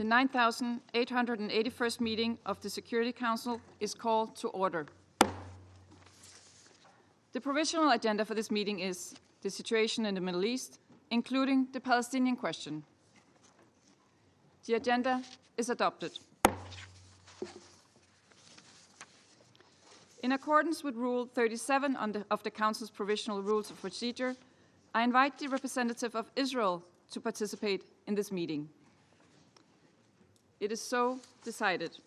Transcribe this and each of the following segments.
The 9,881st meeting of the Security Council is called to order. The provisional agenda for this meeting is the situation in the Middle East, including the Palestinian question. The agenda is adopted. In accordance with Rule 37 of the Council's Provisional Rules of Procedure, I invite the representative of Israel to participate in this meeting. It is so decided.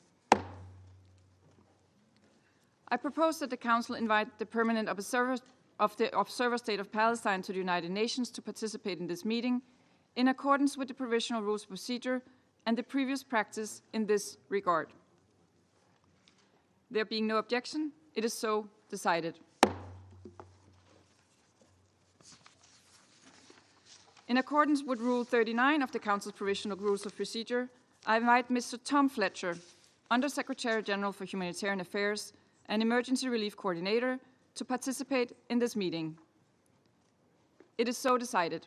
I propose that the Council invite the permanent observer of the Observer State of Palestine to the United Nations to participate in this meeting in accordance with the Provisional Rules of Procedure and the previous practice in this regard. There being no objection, it is so decided. In accordance with Rule 39 of the Council's Provisional Rules of Procedure, I invite Mr. Tom Fletcher, Under-Secretary General for Humanitarian Affairs and Emergency Relief Coordinator, to participate in this meeting. It is so decided.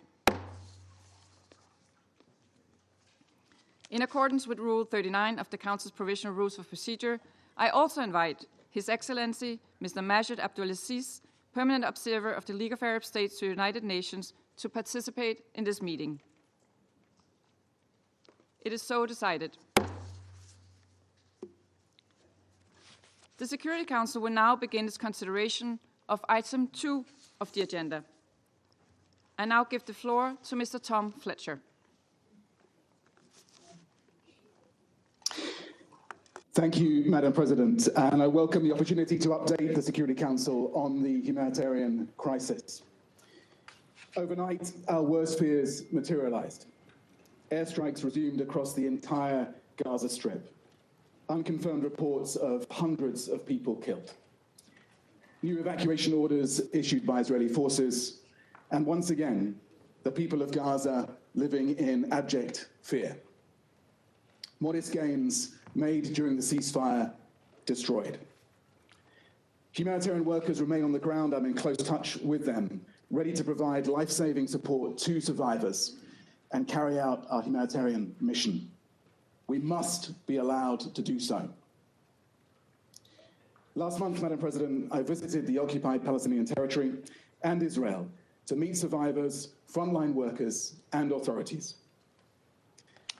In accordance with Rule 39 of the Council's Provisional Rules of Procedure, I also invite His Excellency Mr. Majid Abdulaziz, Permanent Observer of the League of Arab States to the United Nations, to participate in this meeting. It is so decided. The Security Council will now begin its consideration of item 2 of the agenda. I now give the floor to Mr. Tom Fletcher. Thank you, Madam President, and I welcome the opportunity to update the Security Council on the humanitarian crisis. Overnight, our worst fears materialized. Airstrikes resumed across the entire Gaza Strip. Unconfirmed reports of hundreds of people killed. New evacuation orders issued by Israeli forces, and once again, the people of Gaza living in abject fear. Modest gains made during the ceasefire destroyed. Humanitarian workers remain on the ground. I'm in close touch with them, ready to provide life-saving support to survivors and carry out our humanitarian mission. We must be allowed to do so. Last month, Madam President, I visited the occupied Palestinian territory and Israel to meet survivors, frontline workers, and authorities.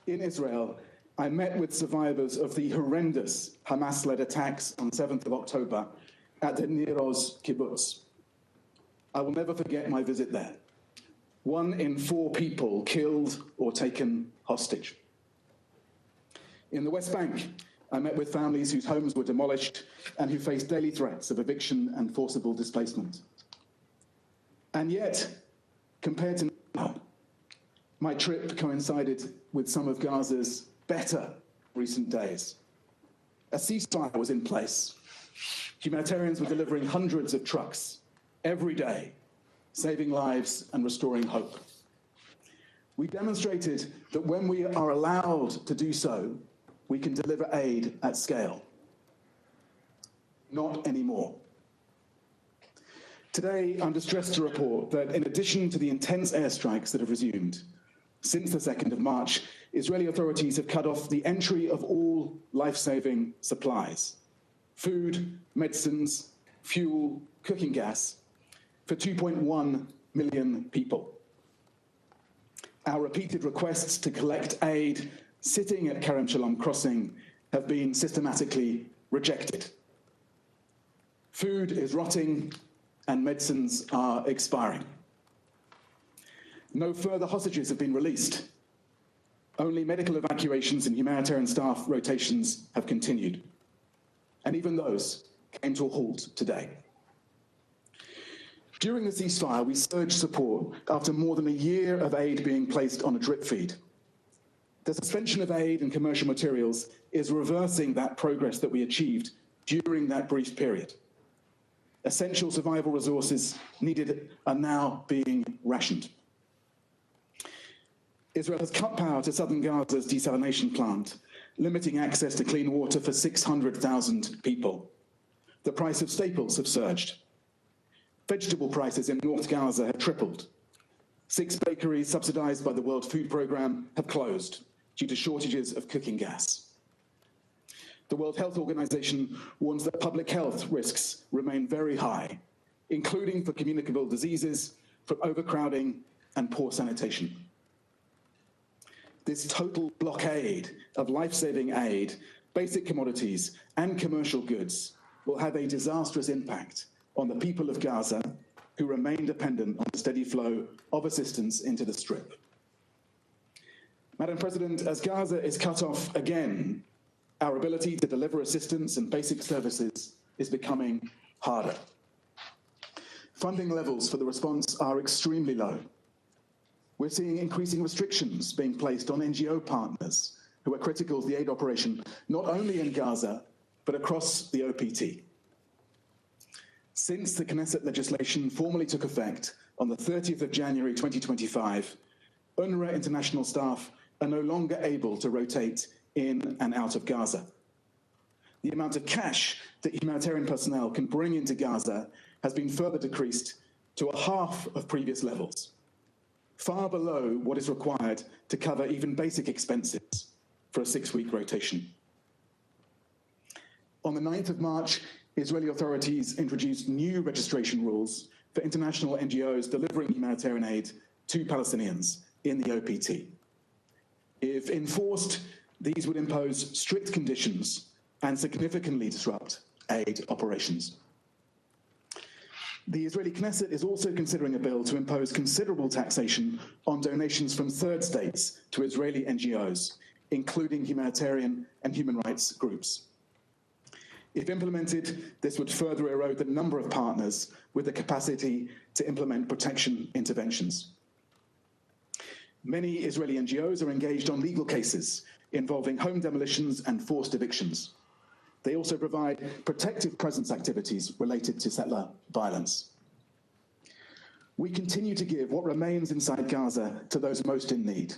In Israel, I met with survivors of the horrendous Hamas-led attacks on 7th of October at the Nir Oz kibbutz. I will never forget my visit there. 1 in 4 people killed or taken hostage. In the West Bank, I met with families whose homes were demolished and who faced daily threats of eviction and forcible displacement. And yet, compared to now, my trip coincided with some of Gaza's better recent days. A ceasefire was in place. Humanitarians were delivering hundreds of trucks every day, saving lives and restoring hope. We demonstrated that when we are allowed to do so, we can deliver aid at scale. Not anymore. Today, I'm distressed to report that in addition to the intense airstrikes that have resumed, since the 2nd of March, Israeli authorities have cut off the entry of all life-saving supplies: food, medicines, fuel, cooking gas, for 2.1 million people. Our repeated requests to collect aid sitting at Kerem Shalom crossing have been systematically rejected. Food is rotting and medicines are expiring. No further hostages have been released. Only medical evacuations and humanitarian staff rotations have continued. And even those came to a halt today. During the ceasefire, we surged support after more than a year of aid being placed on a drip feed. The suspension of aid and commercial materials is reversing that progress that we achieved during that brief period. Essential survival resources needed are now being rationed. Israel has cut power to southern Gaza's desalination plant, limiting access to clean water for 600,000 people. The price of staples have surged. Vegetable prices in North Gaza have tripled. 6 bakeries subsidized by the World Food Programme have closed, due to shortages of cooking gas. The World Health Organization warns that public health risks remain very high, including for communicable diseases, from overcrowding and poor sanitation. This total blockade of life-saving aid, basic commodities, and commercial goods will have a disastrous impact on the people of Gaza, who remain dependent on the steady flow of assistance into the Strip. Madam President, as Gaza is cut off again, our ability to deliver assistance and basic services is becoming harder. Funding levels for the response are extremely low. We're seeing increasing restrictions being placed on NGO partners who are critical to the aid operation, not only in Gaza, but across the OPT. Since the Knesset legislation formally took effect on the 30th of January 2025, UNRWA international staff are no longer able to rotate in and out of Gaza. The amount of cash that humanitarian personnel can bring into Gaza has been further decreased to a half of previous levels, far below what is required to cover even basic expenses for a 6-week rotation. On the 9th of March, Israeli authorities introduced new registration rules for international NGOs delivering humanitarian aid to Palestinians in the OPT. If enforced, these would impose strict conditions and significantly disrupt aid operations. The Israeli Knesset is also considering a bill to impose considerable taxation on donations from third states to Israeli NGOs, including humanitarian and human rights groups. If implemented, this would further erode the number of partners with the capacity to implement protection interventions. Many Israeli NGOs are engaged on legal cases involving home demolitions and forced evictions. They also provide protective presence activities related to settler violence. We continue to give what remains inside Gaza to those most in need.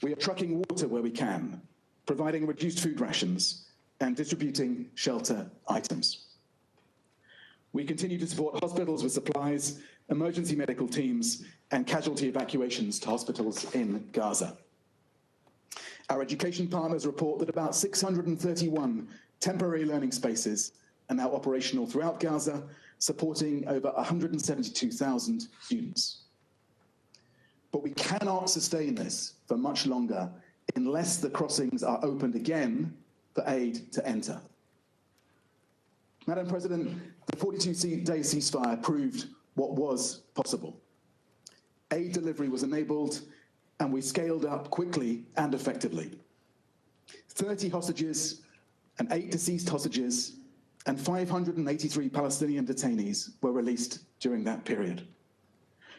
We are trucking water where we can, providing reduced food rations, and distributing shelter items. We continue to support hospitals with supplies, emergency medical teams, and casualty evacuations to hospitals in Gaza. Our education partners report that about 631 temporary learning spaces are now operational throughout Gaza, supporting over 172,000 students. But we cannot sustain this for much longer unless the crossings are opened again for aid to enter. Madam President, the 42-day ceasefire proved what was possible. Aid delivery was enabled, and we scaled up quickly and effectively. 30 hostages and 8 deceased hostages and 583 Palestinian detainees were released during that period.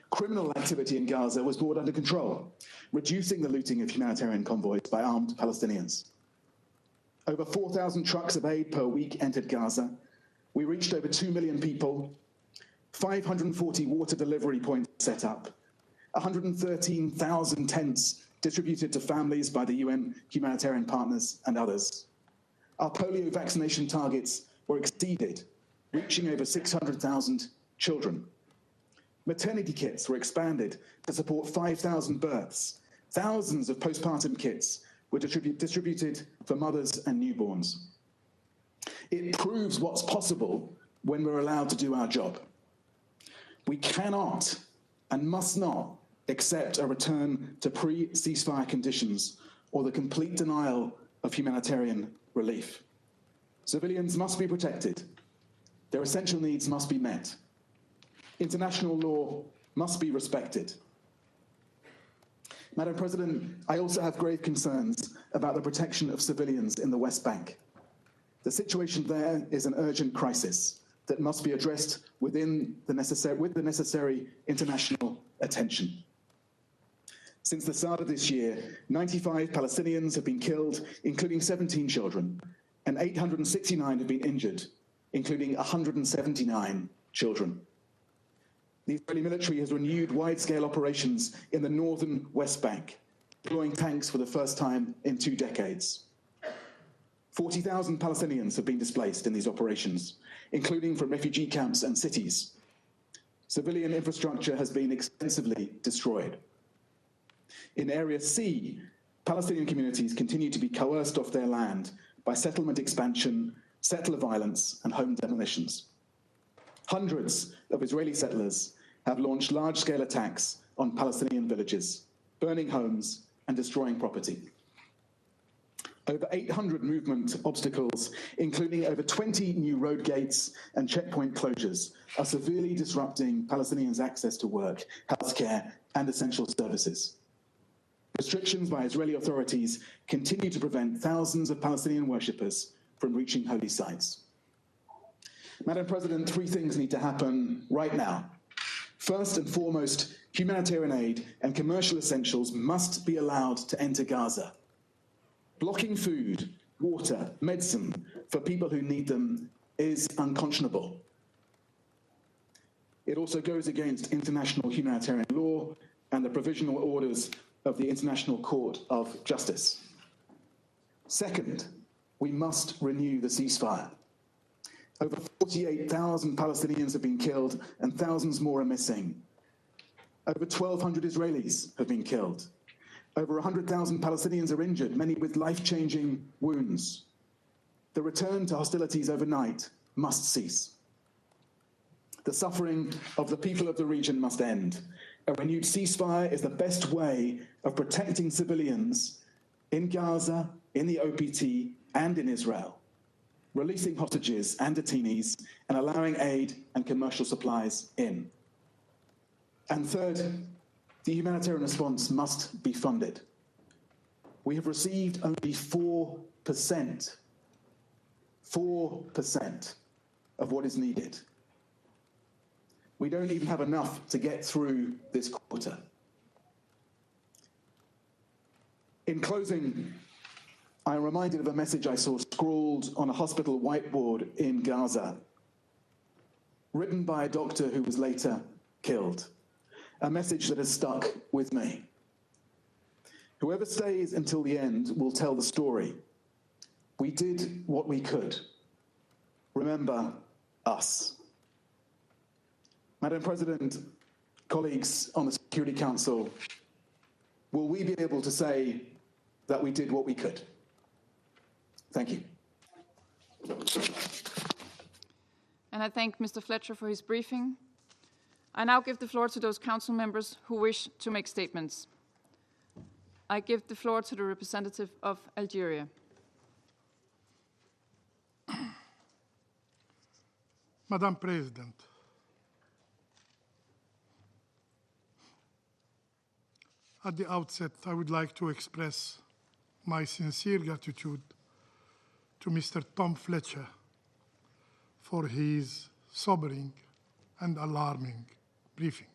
Criminal activity in Gaza was brought under control, reducing the looting of humanitarian convoys by armed Palestinians. Over 4,000 trucks of aid per week entered Gaza. We reached over 2 million people, 540 water delivery points set up, 113,000 tents distributed to families by the UN humanitarian partners and others. Our polio vaccination targets were exceeded, reaching over 600,000 children. Maternity kits were expanded to support 5,000 births. Thousands of postpartum kits were distributed for mothers and newborns. It proves what's possible when we're allowed to do our job. We cannot and must not accept a return to pre-ceasefire conditions or the complete denial of humanitarian relief. Civilians must be protected. Their essential needs must be met. International law must be respected. Madam President, I also have grave concerns about the protection of civilians in the West Bank. The situation there is an urgent crisis that must be addressed with the necessary international attention. Since the start of this year, 95 Palestinians have been killed, including 17 children, and 869 have been injured, including 179 children. The Israeli military has renewed wide-scale operations in the northern West Bank, deploying tanks for the first time in 2 decades. 40,000 Palestinians have been displaced in these operations, including from refugee camps and cities. Civilian infrastructure has been extensively destroyed. In Area C, Palestinian communities continue to be coerced off their land by settlement expansion, settler violence, and home demolitions. Hundreds of Israeli settlers have launched large-scale attacks on Palestinian villages, burning homes and destroying property. Over 800 movement obstacles, including over 20 new road gates and checkpoint closures, are severely disrupting Palestinians' access to work, healthcare, and essential services. Restrictions by Israeli authorities continue to prevent thousands of Palestinian worshippers from reaching holy sites. Madam President, three things need to happen right now. First and foremost, humanitarian aid and commercial essentials must be allowed to enter Gaza. Blocking food, water, medicine for people who need them is unconscionable. It also goes against international humanitarian law and the provisional orders of the International Court of Justice. Second, we must renew the ceasefire. Over 48,000 Palestinians have been killed and thousands more are missing. Over 1,200 Israelis have been killed. Over 100,000 Palestinians are injured, many with life-changing wounds. The return to hostilities overnight must cease. The suffering of the people of the region must end. A renewed ceasefire is the best way of protecting civilians in Gaza, in the OPT, and in Israel, releasing hostages and detainees, and allowing aid and commercial supplies in. And third, the humanitarian response must be funded. We have received only 4% of what is needed. We don't even have enough to get through this quarter. In closing, I am reminded of a message I saw scrawled on a hospital whiteboard in Gaza, written by a doctor who was later killed. A message that has stuck with me. Whoever stays until the end will tell the story. We did what we could. Remember us. Madam President, colleagues on the Security Council, will we be able to say that we did what we could? Thank you. And I thank Mr. Fletcher for his briefing. I now give the floor to those council members who wish to make statements. I give the floor to the representative of Algeria. Madam President, at the outset, I would like to express my sincere gratitude to Mr. Tom Fletcher for his sobering and alarming briefing.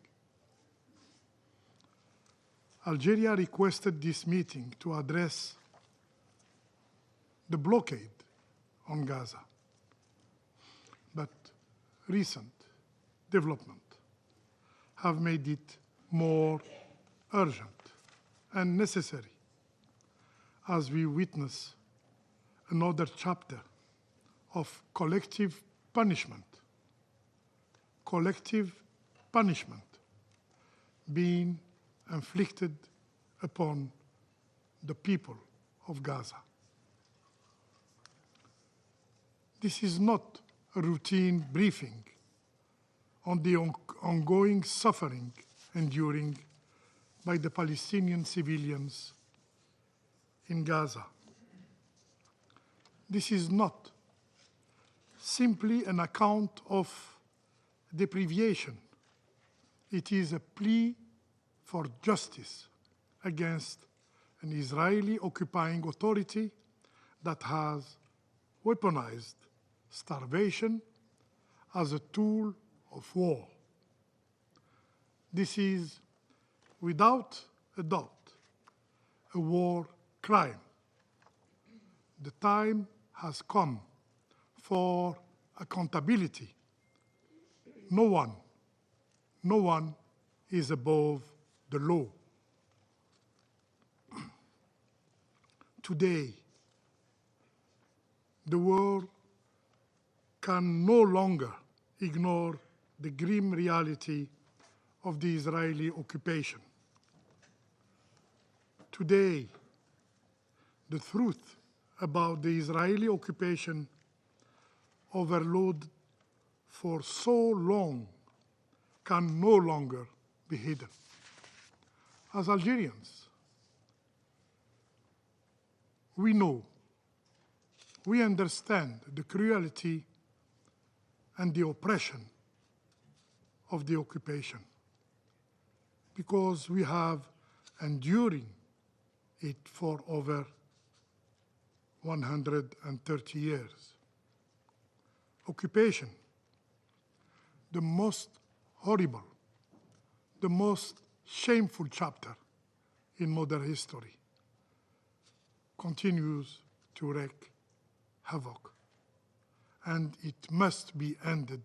Algeria requested this meeting to address the blockade on Gaza, but recent development have made it more urgent and necessary as we witness another chapter of collective punishment being inflicted upon the people of Gaza. This is not a routine briefing on the ongoing suffering enduring by the Palestinian civilians in Gaza. This is not simply an account of deprivation. It is a plea for justice against an Israeli occupying authority that has weaponized starvation as a tool of war. This is, without a doubt, a war crime. The time has come for accountability. No one is above the law. Today, the world can no longer ignore the grim reality of the Israeli occupation. Today, the truth about the Israeli occupation overload for so long can no longer be hidden. As Algerians, we know, we understand the cruelty and the oppression of the occupation because we have enduring it for over 130 years. Occupation, the most horrible, the most shameful chapter in modern history, continues to wreak havoc, and it must be ended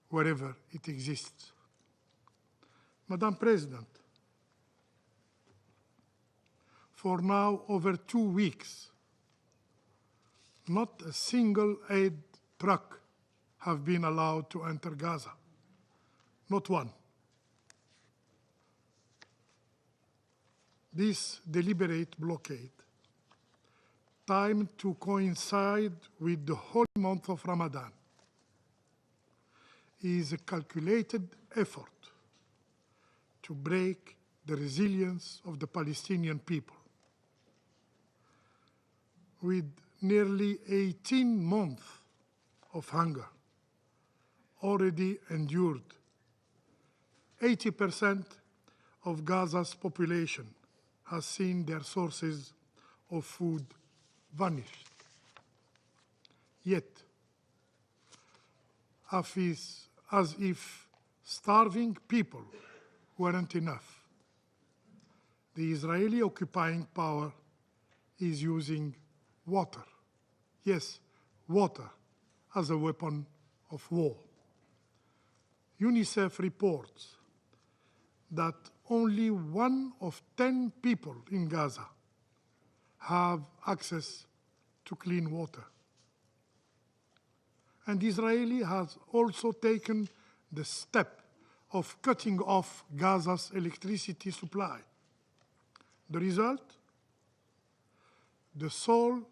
wherever it exists. Madam President, for now over 2 weeks, not a single aid truck have been allowed to enter Gaza. Not one. This deliberate blockade, timed to coincide with the holy month of Ramadan, is a calculated effort to break the resilience of the Palestinian people. With nearly 18 months of hunger already endured, 80% of Gaza's population has seen their sources of food vanished. Yet, as if starving people weren't enough, the Israeli occupying power is using water, yes, water, as a weapon of war. UNICEF reports that only 1 of 10 people in Gaza have access to clean water. And Israel has also taken the step of cutting off Gaza's electricity supply. The result? The sole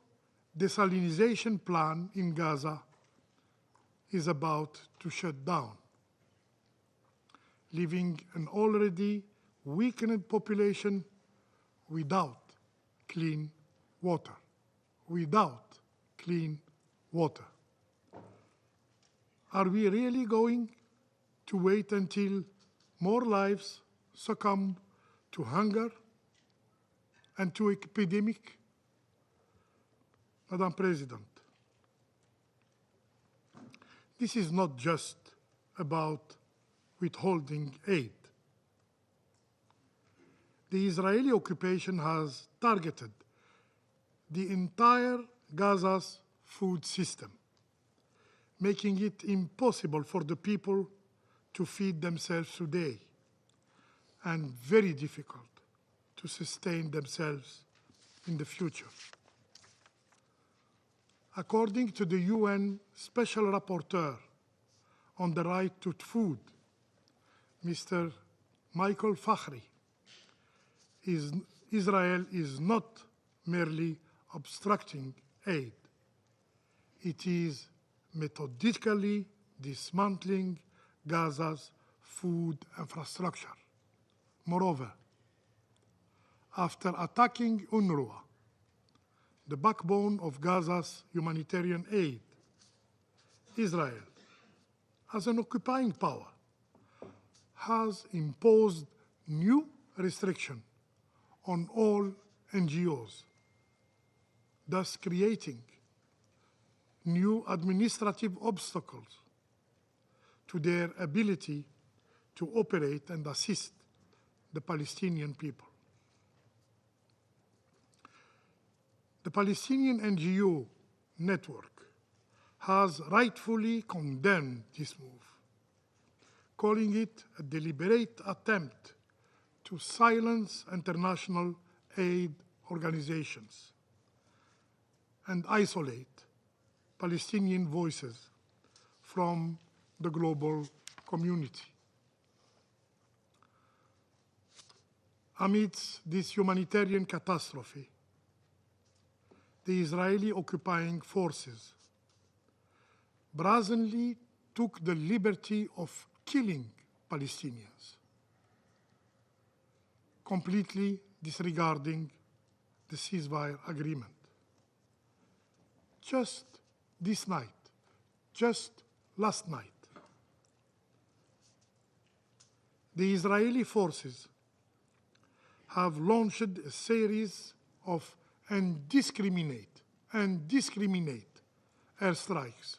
desalination plant in Gaza is about to shut down, leaving an already weakened population without clean water. Without clean water. Are we really going to wait until more lives succumb to hunger and to epidemic? Madam President, this is not just about withholding aid. The Israeli occupation has targeted the entire Gaza's food system, making it impossible for the people to feed themselves today, and very difficult to sustain themselves in the future. According to the UN Special Rapporteur on the right to food, Mr. Michael Fakhri, Israel is not merely obstructing aid. It is methodically dismantling Gaza's food infrastructure. Moreover, after attacking UNRWA, the backbone of Gaza's humanitarian aid, Israel, as an occupying power, has imposed new restrictions on all NGOs, thus creating new administrative obstacles to their ability to operate and assist the Palestinian people. The Palestinian NGO network has rightfully condemned this move, calling it a deliberate attempt to silence international aid organizations and isolate Palestinian voices from the global community. Amidst this humanitarian catastrophe, the Israeli occupying forces brazenly took the liberty of killing Palestinians, completely disregarding the ceasefire agreement. Just this night, just last night, the Israeli forces have launched a series of indiscriminate airstrikes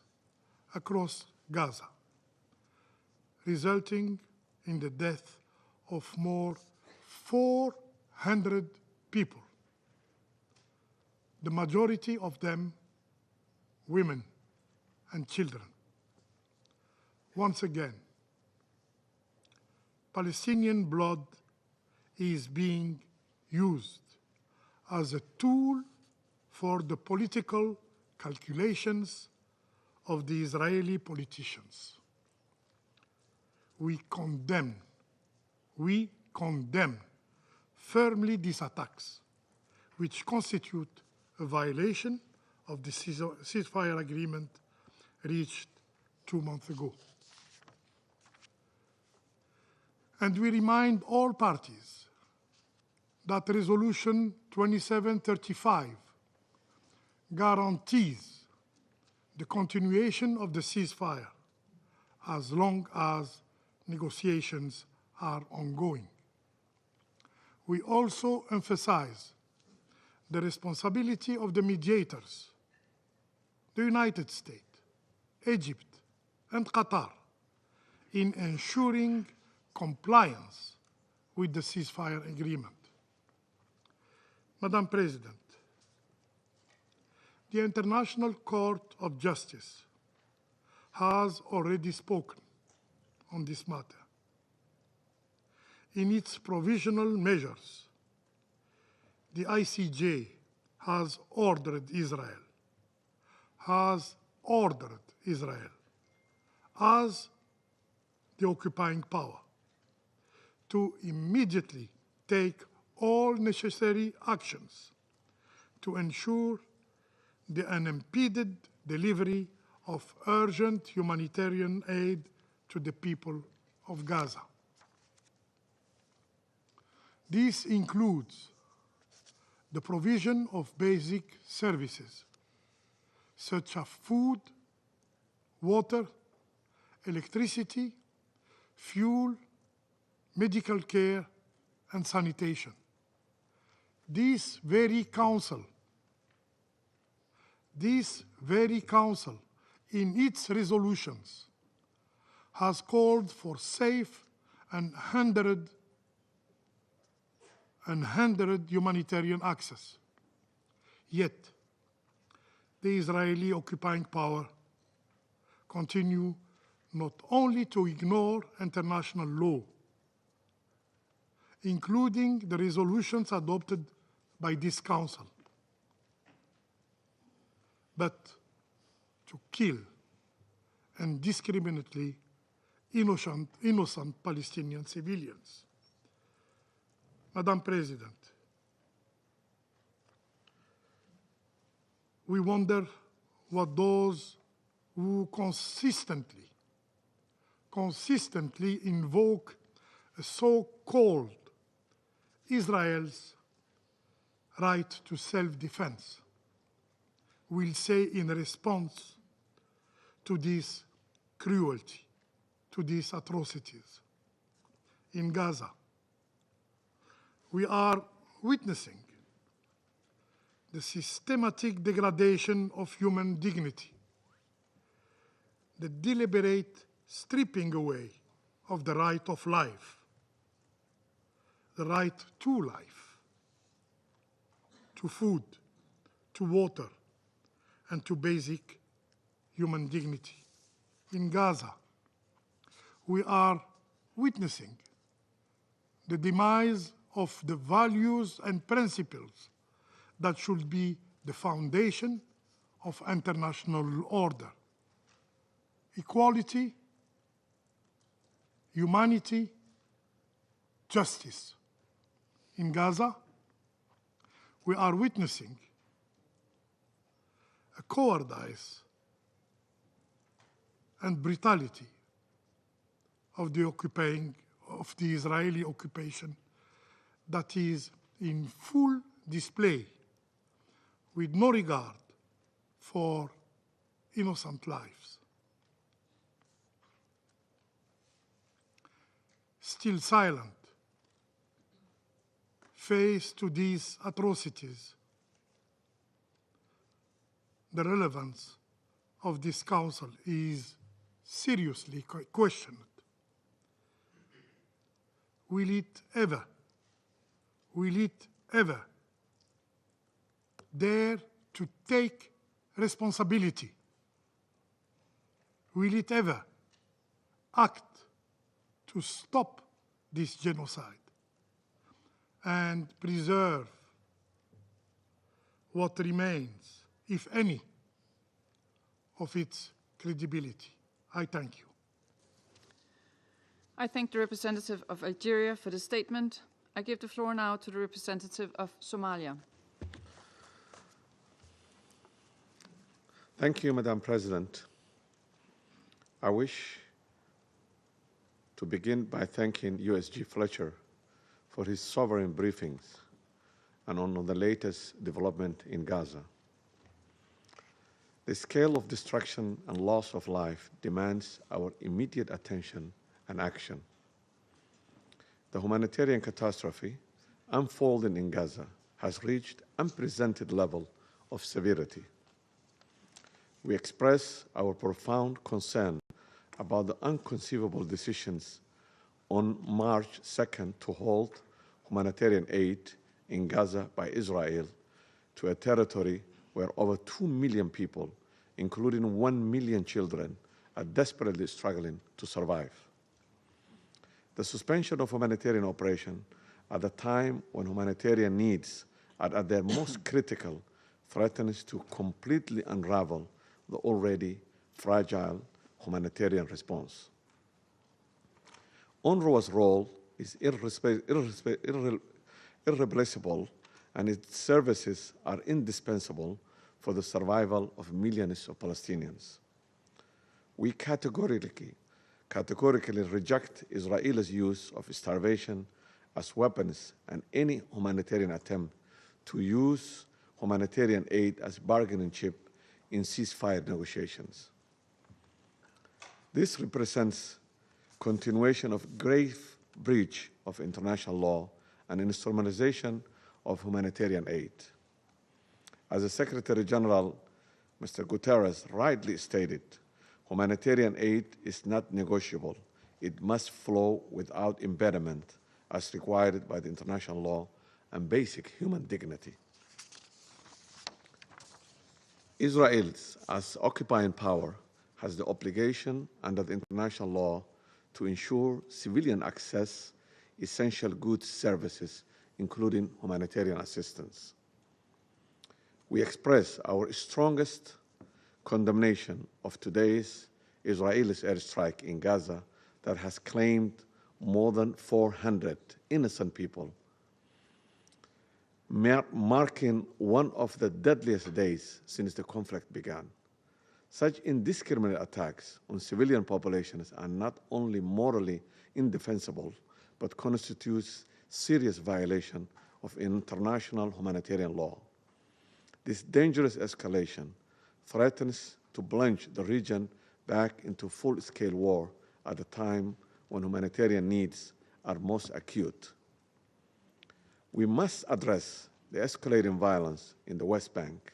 across Gaza, resulting in the death of more 400 people, the majority of them women and children. Once again, Palestinian blood is being used as a tool for the political calculations of the Israeli politicians. We condemn firmly these attacks, which constitute a violation of the ceasefire agreement reached 2 months ago. And we remind all parties that Resolution 2735 guarantees the continuation of the ceasefire as long as negotiations are ongoing. We also emphasize the responsibility of the mediators, the United States, Egypt, and Qatar, in ensuring compliance with the ceasefire agreement. Madam President, the International Court of Justice has already spoken on this matter. In its provisional measures, the ICJ has ordered Israel as the occupying power to immediately take all necessary actions to ensure the unimpeded delivery of urgent humanitarian aid to the people of Gaza. This includes the provision of basic services such as food, water, electricity, fuel, medical care, and sanitation. This very council, in its resolutions, has called for safe and unhindered humanitarian access. Yet, the Israeli occupying power continue not only to ignore international law, including the resolutions adopted by this council, but to kill indiscriminately innocent Palestinian civilians. Madam President, we wonder what those who consistently invoke a so-called Israel's right to self-defense will say in response to this cruelty, to these atrocities. In Gaza, we are witnessing the systematic degradation of human dignity, the deliberate stripping away of the right of life, the right to life, to food, to water, and to basic human dignity. In Gaza, we are witnessing the demise of the values and principles that should be the foundation of international order: equality, humanity, justice. In Gaza, we are witnessing cowardice and brutality of the Israeli occupation that is in full display with no regard for innocent lives. Still silent, faced to these atrocities, the relevance of this Council is seriously questioned. Will it ever dare to take responsibility? Will it ever act to stop this genocide and preserve what remains, if any, of its credibility? I thank you. I thank the representative of Algeria for the statement. I give the floor now to the representative of Somalia. Thank you, Madam President. I wish to begin by thanking USG Fletcher for his sovereign briefings and on the latest development in Gaza. The scale of destruction and loss of life demands our immediate attention and action. The humanitarian catastrophe unfolding in Gaza has reached unprecedented level of severity. We express our profound concern about the inconceivable decisions on March 2nd to halt humanitarian aid in Gaza by Israel to a territory where over 2 million people, including 1 million children, are desperately struggling to survive. The suspension of humanitarian operation at the time when humanitarian needs are at their most critical threatens to completely unravel the already fragile humanitarian response. UNRWA's role is irreplaceable, and its services are indispensable for the survival of millions of Palestinians. We categorically reject Israel's use of starvation as weapons and any humanitarian attempt to use humanitarian aid as bargaining chip in ceasefire negotiations. This represents continuation of grave breach of international law and instrumentalization of humanitarian aid. As the Secretary General, Mr. Guterres, rightly stated, humanitarian aid is not negotiable. It must flow without impediment as required by the international law and basic human dignity. Israel, as occupying power, has the obligation under the international law to ensure civilian access essential goods services, including humanitarian assistance. We express our strongest condemnation of today's Israeli airstrike in Gaza that has claimed more than 400 innocent people, marking one of the deadliest days since the conflict began. Such indiscriminate attacks on civilian populations are not only morally indefensible, but constitutes serious violation of international humanitarian law. This dangerous escalation threatens to plunge the region back into full-scale war at a time when humanitarian needs are most acute. We must address the escalating violence in the West Bank,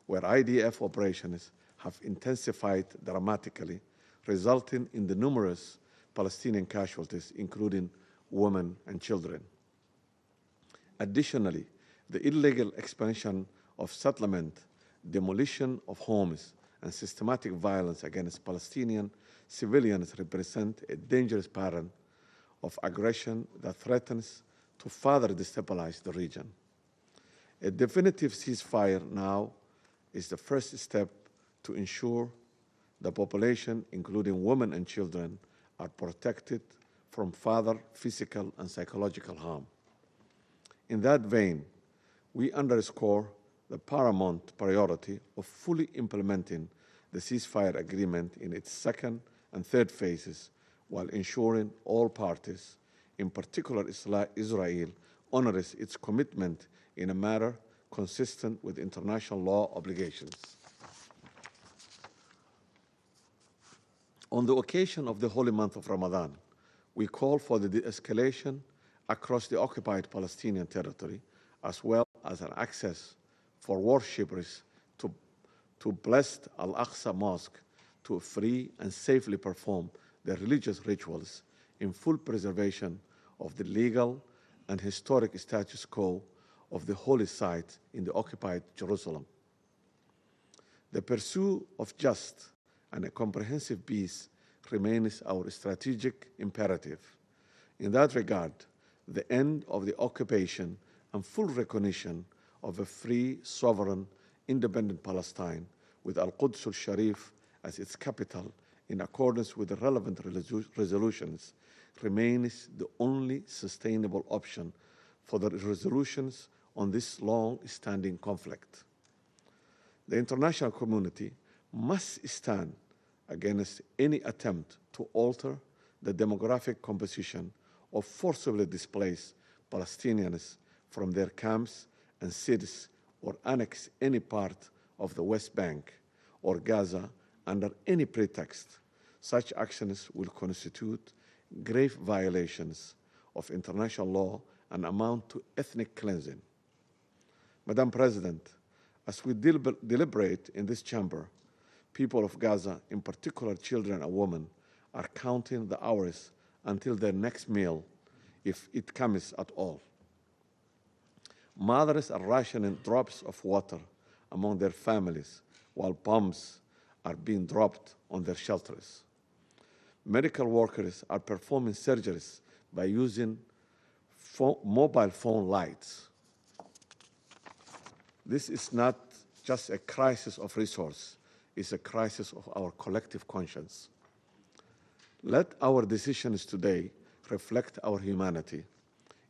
where IDF operations have intensified dramatically, resulting in the numerous Palestinian casualties, including women and children. Additionally, the illegal expansion of settlement, demolition of homes, and systematic violence against Palestinian civilians represent a dangerous pattern of aggression that threatens to further destabilize the region. A definitive ceasefire now is the first step to ensure the population, including women and children, are protected from further physical and psychological harm. In that vein, we underscore the paramount priority of fully implementing the ceasefire agreement in its second and third phases, while ensuring all parties, in particular Israel, honors its commitment in a manner consistent with international law obligations. On the occasion of the holy month of Ramadan, we call for the de-escalation across the occupied Palestinian territory, as well as an access for worshippers to blessed Al-Aqsa Mosque to free and safely perform their religious rituals in full preservation of the legal and historic status quo of the holy site in the occupied Jerusalem. The pursuit of just and a comprehensive peace remains our strategic imperative. In that regard, the end of the occupation and full recognition of a free, sovereign, independent Palestine with Al-Quds al-Sharif as its capital in accordance with the relevant resolutions remains the only sustainable option for the resolutions on this long-standing conflict. The international community must stand against any attempt to alter the demographic composition of forcibly displaced Palestinians from their camps and cities or annex any part of the West Bank or Gaza under any pretext. Such actions will constitute grave violations of international law and amount to ethnic cleansing. Madam President, as we deliberate in this chamber, people of Gaza, in particular children and women, are counting the hours until their next meal, if it comes at all. Mothers are rationing drops of water among their families while bombs are being dropped on their shelters. Medical workers are performing surgeries by using mobile phone lights. This is not just a crisis of resource, it's a crisis of our collective conscience. Let our decisions today reflect our humanity.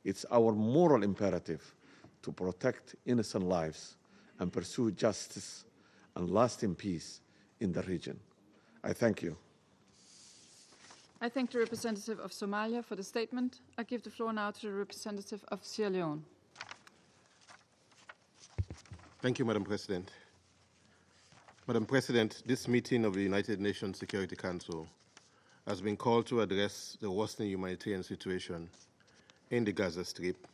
It's our moral imperative to protect innocent lives and pursue justice and lasting peace in the region. I thank you. I thank the representative of Somalia for the statement. I give the floor now to the representative of Sierra Leone. Thank you, Madam President. Madam President, this meeting of the United Nations Security Council has been called to address the worsening humanitarian situation in the Gaza Strip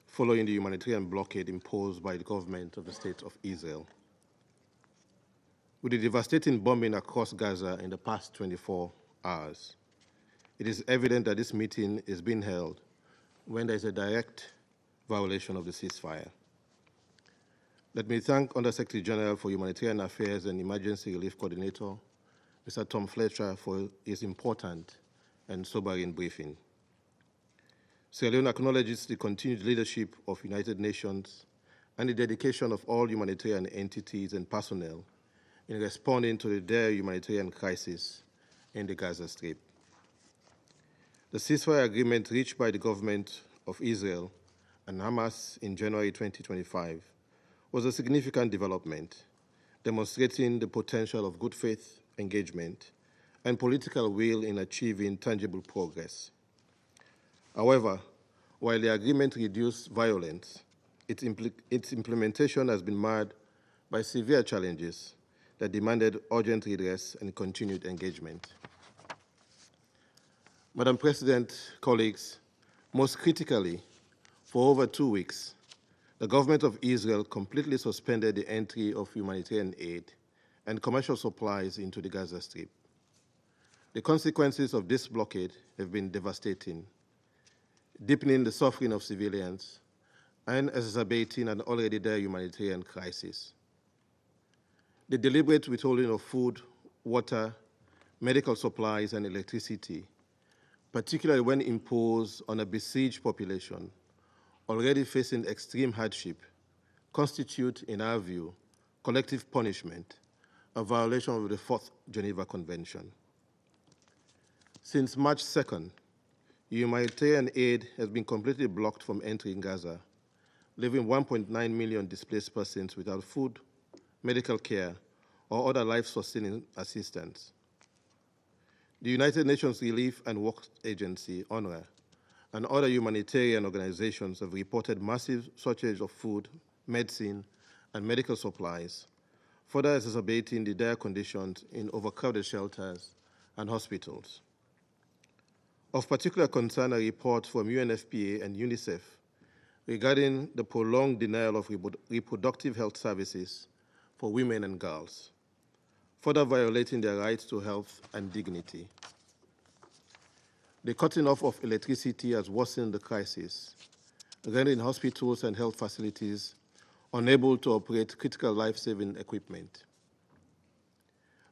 following the humanitarian blockade imposed by the government of the State of Israel. With the devastating bombing across Gaza in the past 24 hours, it is evident that this meeting is being held when there is a direct violation of the ceasefire. Let me thank Under-Secretary General for Humanitarian Affairs and Emergency Relief Coordinator, Mr. Tom Fletcher, for his important and sobering briefing. Sierra Leone acknowledges the continued leadership of United Nations and the dedication of all humanitarian entities and personnel in responding to the dire humanitarian crisis in the Gaza Strip. The ceasefire agreement reached by the government of Israel and Hamas in January 2025 was a significant development, demonstrating the potential of good faith engagement and political will in achieving tangible progress. However, while the agreement reduced violence, its implementation has been marred by severe challenges that demanded urgent redress and continued engagement. Madam President, colleagues, most critically, for over 2 weeks, the government of Israel completely suspended the entry of humanitarian aid and commercial supplies into the Gaza Strip. The consequences of this blockade have been devastating, deepening the suffering of civilians and exacerbating an already dire humanitarian crisis. The deliberate withholding of food, water, medical supplies, and electricity, particularly when imposed on a besieged population already facing extreme hardship, constitute, in our view, collective punishment, a violation of the Fourth Geneva Convention. Since March 2nd, humanitarian aid has been completely blocked from entering Gaza leaving 1.9 million displaced persons without food, medical care, or other life-sustaining assistance. The United Nations Relief and Work Agency, UNRWA, and other humanitarian organizations have reported massive shortage of food, medicine, and medical supplies, further exacerbating the dire conditions in overcrowded shelters and hospitals. Of particular concern are reports from UNFPA and UNICEF regarding the prolonged denial of reproductive health services for women and girls, further violating their rights to health and dignity. The cutting off of electricity has worsened the crisis, rendering hospitals and health facilities unable to operate critical life-saving equipment.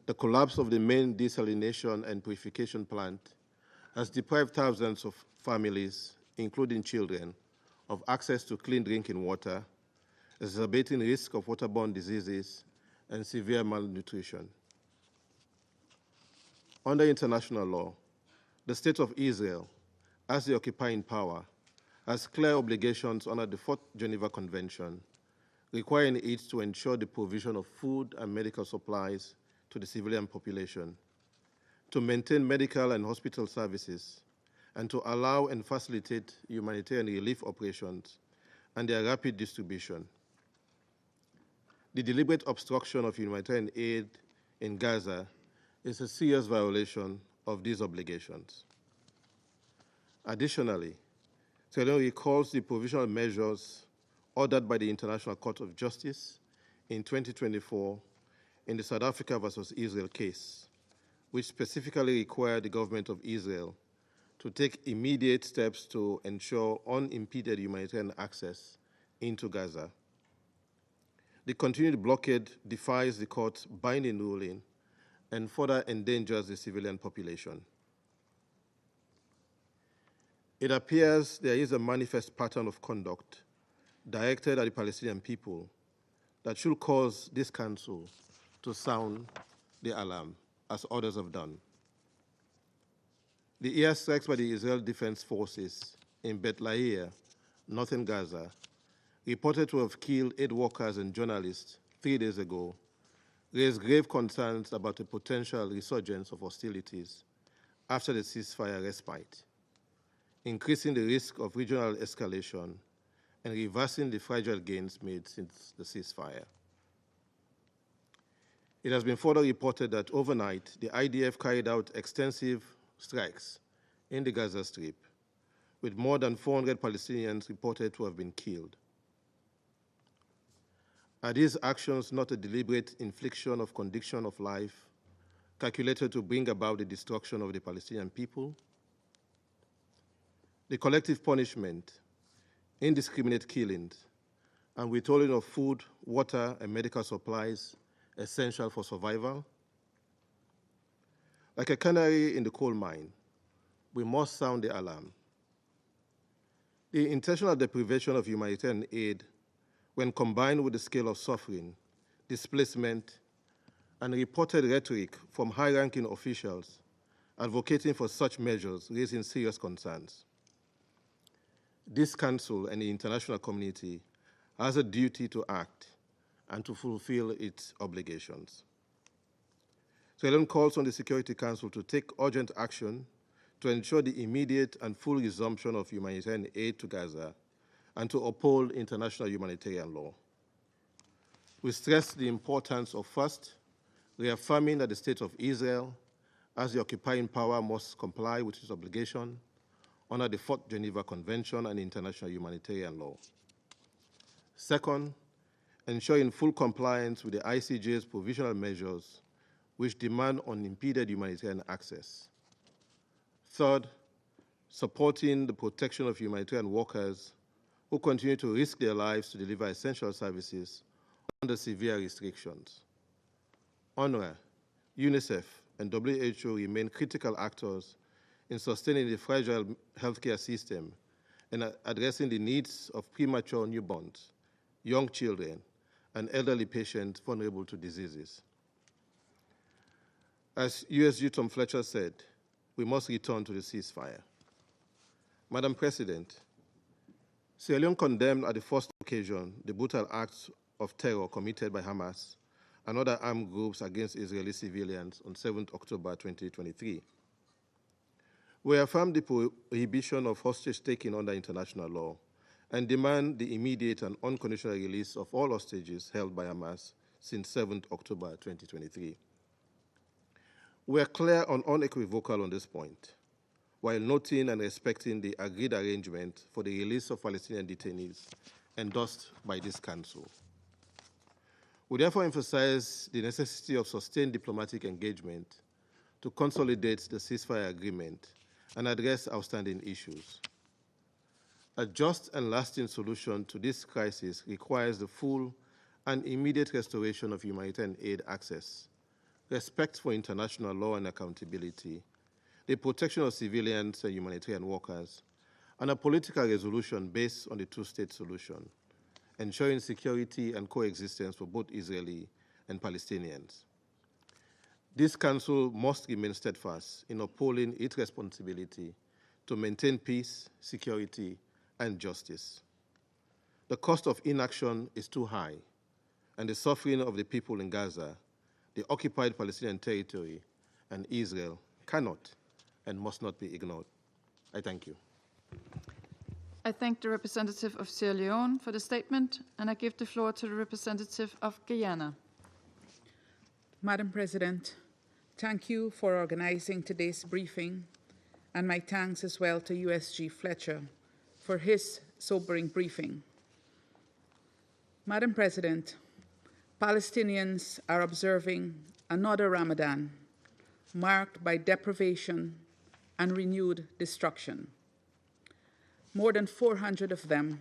The collapse of the main desalination and purification plant has deprived thousands of families, including children, of access to clean drinking water, exacerbating risk of waterborne diseases and severe malnutrition. Under international law, the State of Israel, as the occupying power, has clear obligations under the Fourth Geneva Convention, requiring it to ensure the provision of food and medical supplies to the civilian population, to maintain medical and hospital services, and to allow and facilitate humanitarian relief operations and their rapid distribution. The deliberate obstruction of humanitarian aid in Gaza is a serious violation of these obligations. Additionally, Sierra Leone recalls the provisional measures ordered by the International Court of Justice in 2024 in the South Africa versus Israel case, which specifically required the government of Israel to take immediate steps to ensure unimpeded humanitarian access into Gaza. The continued blockade defies the court's binding ruling and further endangers the civilian population. It appears there is a manifest pattern of conduct directed at the Palestinian people that should cause this council to sound the alarm, as others have done. The airstrikes by the Israel Defense Forces in Beit Lahia, northern Gaza, reported to have killed 8 workers and journalists 3 days ago, raised grave concerns about a potential resurgence of hostilities after the ceasefire respite, increasing the risk of regional escalation and reversing the fragile gains made since the ceasefire. It has been further reported that overnight, the IDF carried out extensive strikes in the Gaza Strip, with more than 400 Palestinians reported to have been killed. Are these actions not a deliberate infliction of condition of life calculated to bring about the destruction of the Palestinian people? The collective punishment, indiscriminate killings, and withholding of food, water, and medical supplies essential for survival? Like a canary in the coal mine, we must sound the alarm. The intentional deprivation of humanitarian aid, when combined with the scale of suffering, displacement, and reported rhetoric from high-ranking officials advocating for such measures, raising serious concerns. This Council and the international community has a duty to act and to fulfill its obligations. Sierra Leone calls on the Security Council to take urgent action to ensure the immediate and full resumption of humanitarian aid to Gaza and to uphold international humanitarian law. We stress the importance of, first, reaffirming that the State of Israel, as the occupying power, must comply with its obligation under the Fourth Geneva Convention and international humanitarian law. Second, ensuring full compliance with the ICJ's provisional measures which demand unimpeded humanitarian access. Third, supporting the protection of humanitarian workers who continue to risk their lives to deliver essential services under severe restrictions. UNRWA, UNICEF, and WHO remain critical actors in sustaining the fragile healthcare system and addressing the needs of premature newborns, young children, and elderly patients vulnerable to diseases. As USG Tom Fletcher said, we must return to the ceasefire. Madam President, Sierra Leone condemned at the first occasion the brutal acts of terror committed by Hamas and other armed groups against Israeli civilians on 7 October 2023. We affirm the prohibition of hostage-taking under international law and demand the immediate and unconditional release of all hostages held by Hamas since 7 October 2023. We are clear and unequivocal on this point, while noting and respecting the agreed arrangement for the release of Palestinian detainees endorsed by this Council. We therefore emphasize the necessity of sustained diplomatic engagement to consolidate the ceasefire agreement and address outstanding issues. A just and lasting solution to this crisis requires the full and immediate restoration of humanitarian aid access, respect for international law and accountability, the protection of civilians and humanitarian workers, and a political resolution based on the two-state solution, ensuring security and coexistence for both Israeli and Palestinians. This Council must remain steadfast in upholding its responsibility to maintain peace, security, and justice. The cost of inaction is too high, and the suffering of the people in Gaza, the occupied Palestinian territory, and Israel cannot and must not be ignored. I thank you. I thank the representative of Sierra Leone for the statement, and I give the floor to the representative of Guyana. Madam President, thank you for organizing today's briefing, and my thanks as well to USG Fletcher for his sobering briefing. Madam President, Palestinians are observing another Ramadan marked by deprivation and renewed destruction. More than 400 of them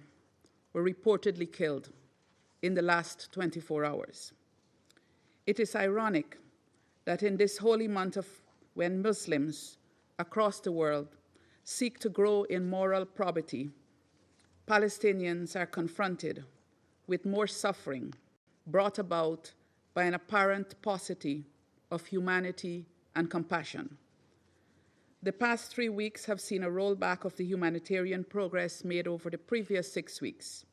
were reportedly killed in the last 24 hours. It is ironic that in this holy month when Muslims across the world seek to grow in moral probity, Palestinians are confronted with more suffering brought about by an apparent paucity of humanity and compassion. The past 3 weeks have seen a rollback of the humanitarian progress made over the previous 6 weeks,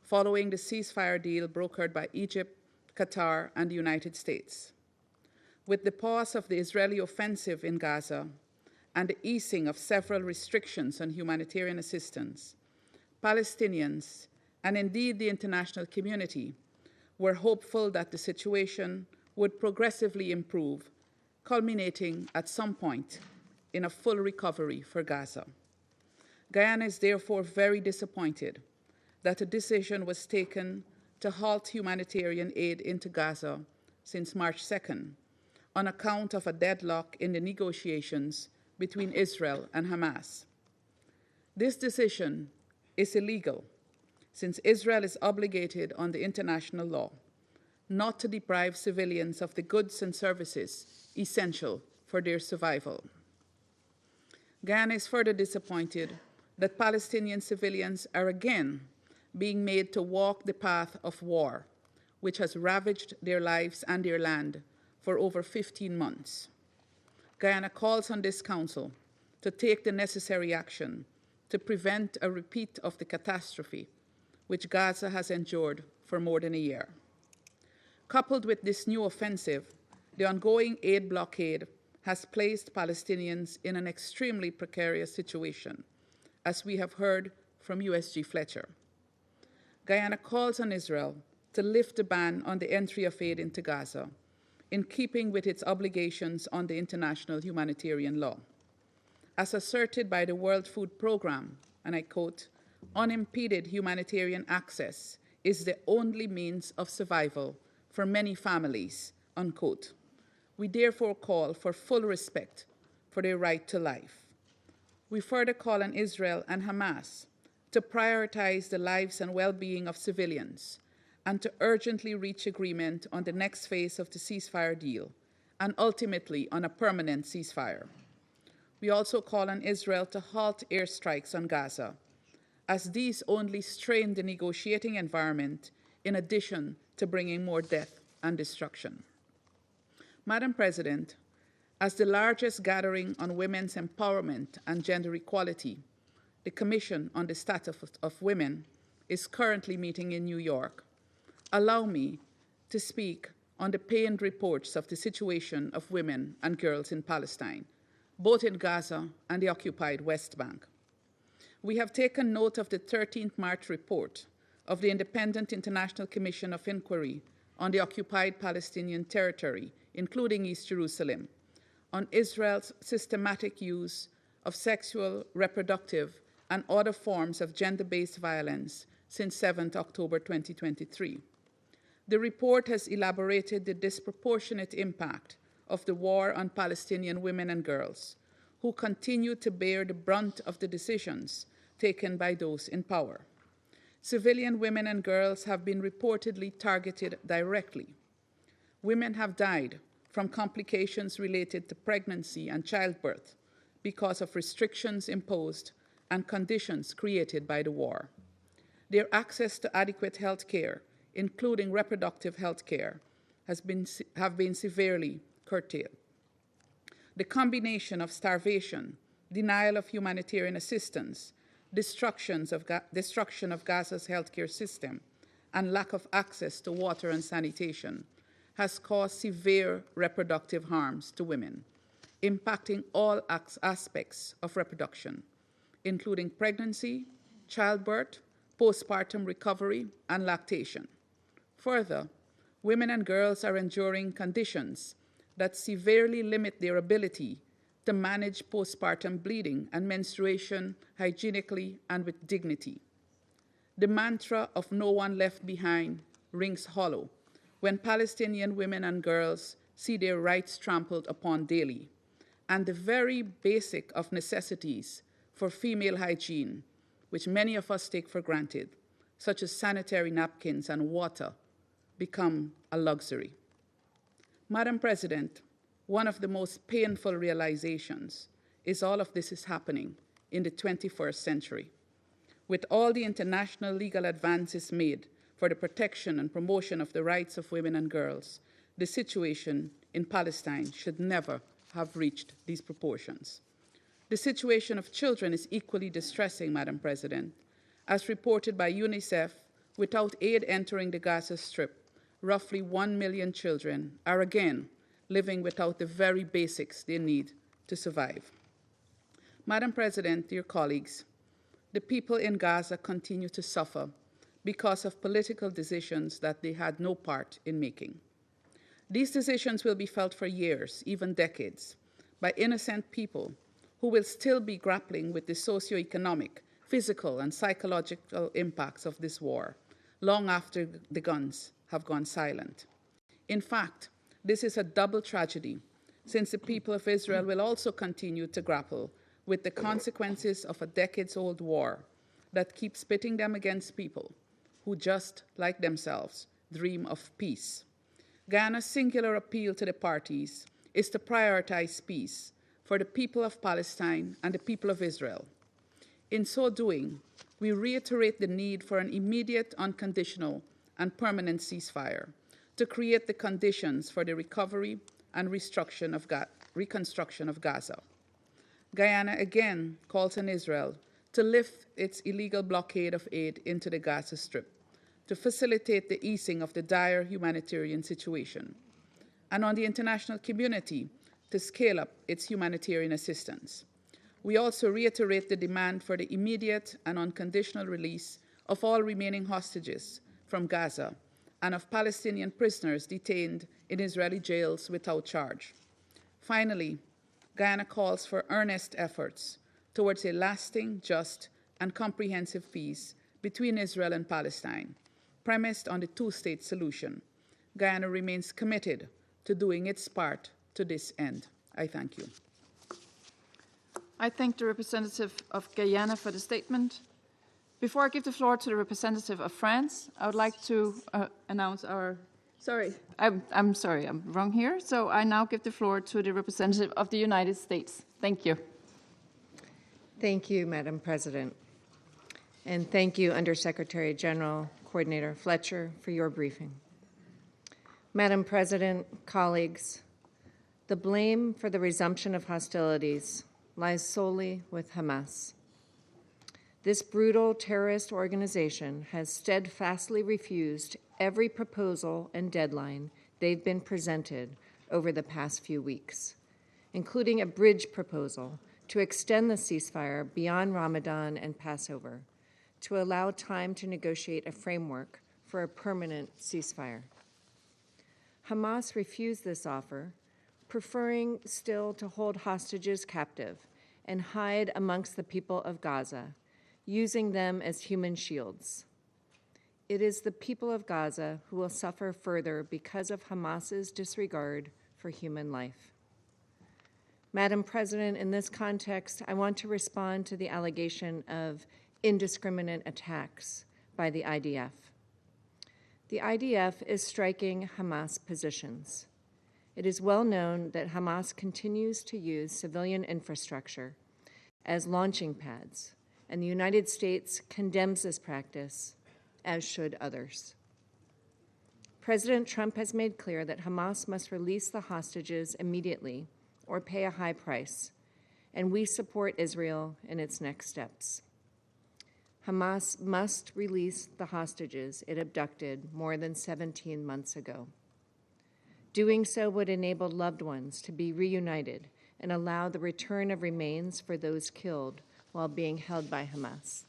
following the ceasefire deal brokered by Egypt, Qatar, and the United States. With the pause of the Israeli offensive in Gaza and the easing of several restrictions on humanitarian assistance, Palestinians, and indeed the international community, were hopeful that the situation would progressively improve, culminating at some point in a full recovery for Gaza. Guyana is therefore very disappointed that a decision was taken to halt humanitarian aid into Gaza since March 2nd on account of a deadlock in the negotiations between Israel and Hamas. This decision is illegal, since Israel is obligated under international law not to deprive civilians of the goods and services essential for their survival. Guyana is further disappointed that Palestinian civilians are again being made to walk the path of war, which has ravaged their lives and their land for over 15 months. Guyana calls on this Council to take the necessary action to prevent a repeat of the catastrophe which Gaza has endured for more than a year. Coupled with this new offensive, the ongoing aid blockade has placed Palestinians in an extremely precarious situation, as we have heard from USG Fletcher. Guyana calls on Israel to lift the ban on the entry of aid into Gaza, in keeping with its obligations under international humanitarian law. As asserted by the World Food Programme, and I quote, "Unimpeded humanitarian access is the only means of survival for many families," unquote. We therefore call for full respect for their right to life. We further call on Israel and Hamas to prioritize the lives and well-being of civilians and to urgently reach agreement on the next phase of the ceasefire deal and ultimately on a permanent ceasefire. We also call on Israel to halt airstrikes on Gaza, as these only strain the negotiating environment in addition to bringing more death and destruction. Madam President, as the largest gathering on women's empowerment and gender equality, the Commission on the Status of Women, is currently meeting in New York, allow me to speak on the pained reports of the situation of women and girls in Palestine, both in Gaza and the occupied West Bank. We have taken note of the 13th March report of the Independent International Commission of Inquiry on the occupied Palestinian territory, including East Jerusalem, on Israel's systematic use of sexual, reproductive, and other forms of gender-based violence since 7th October 2023. The report has elaborated the disproportionate impact of the war on Palestinian women and girls, who continue to bear the brunt of the decisions taken by those in power. Civilian women and girls have been reportedly targeted directly. Women have died from complications related to pregnancy and childbirth because of restrictions imposed and conditions created by the war. Their access to adequate health care, including reproductive health care, have been severely curtailed. The combination of starvation, denial of humanitarian assistance, destruction of Gaza's healthcare system, and lack of access to water and sanitation has caused severe reproductive harms to women, impacting all aspects of reproduction, including pregnancy, childbirth, postpartum recovery, and lactation. Further, women and girls are enduring conditions that severely limit their ability to manage postpartum bleeding and menstruation hygienically and with dignity. The mantra of no one left behind rings hollow when Palestinian women and girls see their rights trampled upon daily, and the very basic of necessities for female hygiene, which many of us take for granted, such as sanitary napkins and water, become a luxury. Madam President, one of the most painful realizations is all of this is happening in the 21st century. With all the international legal advances made for the protection and promotion of the rights of women and girls, the situation in Palestine should never have reached these proportions. The situation of children is equally distressing, Madam President. As reported by UNICEF, without aid entering the Gaza Strip, roughly 1 million children are again living without the very basics they need to survive. Madam President, dear colleagues, the people in Gaza continue to suffer because of political decisions that they had no part in making. These decisions will be felt for years, even decades, by innocent people who will still be grappling with the socioeconomic, physical, and psychological impacts of this war, long after the guns have gone silent. In fact, this is a double tragedy, since the people of Israel will also continue to grapple with the consequences of a decades-old war that keeps pitting them against people who, just like themselves, dream of peace. Guyana's singular appeal to the parties is to prioritize peace for the people of Palestine and the people of Israel. In so doing, we reiterate the need for an immediate, unconditional, and permanent ceasefire to create the conditions for the recovery and reconstruction of Gaza. Guyana again calls on Israel to lift its illegal blockade of aid into the Gaza Strip to facilitate the easing of the dire humanitarian situation, and on the international community to scale up its humanitarian assistance. We also reiterate the demand for the immediate and unconditional release of all remaining hostages from Gaza and of Palestinian prisoners detained in Israeli jails without charge. Finally, Guyana calls for earnest efforts towards a lasting, just, and comprehensive peace between Israel and Palestine, premised on the two-state solution. Guyana remains committed to doing its part to this end. I thank you. I thank the representative of Guyana for the statement. Before I give the floor to the representative of France, I would like to announce our... Sorry, I'm sorry, I'm wrong here. So I now give the floor to the representative of the United States. Thank you. Thank you, Madam President. And thank you, Undersecretary General Coordinator Fletcher, for your briefing. Madam President, colleagues, the blame for the resumption of hostilities lies solely with Hamas. This brutal terrorist organization has steadfastly refused every proposal and deadline they've been presented over the past few weeks, including a bridge proposal to extend the ceasefire beyond Ramadan and Passover, to allow time to negotiate a framework for a permanent ceasefire. Hamas refused this offer, preferring still to hold hostages captive and hide amongst the people of Gaza, using them as human shields. It is the people of Gaza who will suffer further because of Hamas's disregard for human life. Madam President, in this context, I want to respond to the allegation of indiscriminate attacks by the IDF. The IDF is striking Hamas positions. It is well known that Hamas continues to use civilian infrastructure as launching pads, and the United States condemns this practice, as should others. President Trump has made clear that Hamas must release the hostages immediately or pay a high price, and we support Israel in its next steps. Hamas must release the hostages it abducted more than 17 months ago. Doing so would enable loved ones to be reunited and allow the return of remains for those killed while being held by Hamas.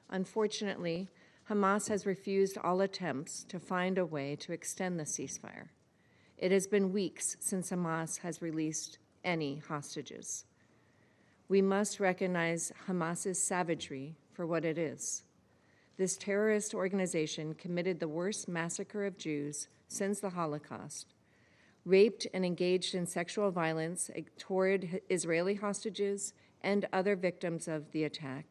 Unfortunately, Hamas has refused all attempts to find a way to extend the ceasefire. It has been weeks since Hamas has released any hostages. We must recognize Hamas's savagery for what it is. This terrorist organization committed the worst massacre of Jews since the Holocaust, raped and engaged in sexual violence toward Israeli hostages and other victims of the attack,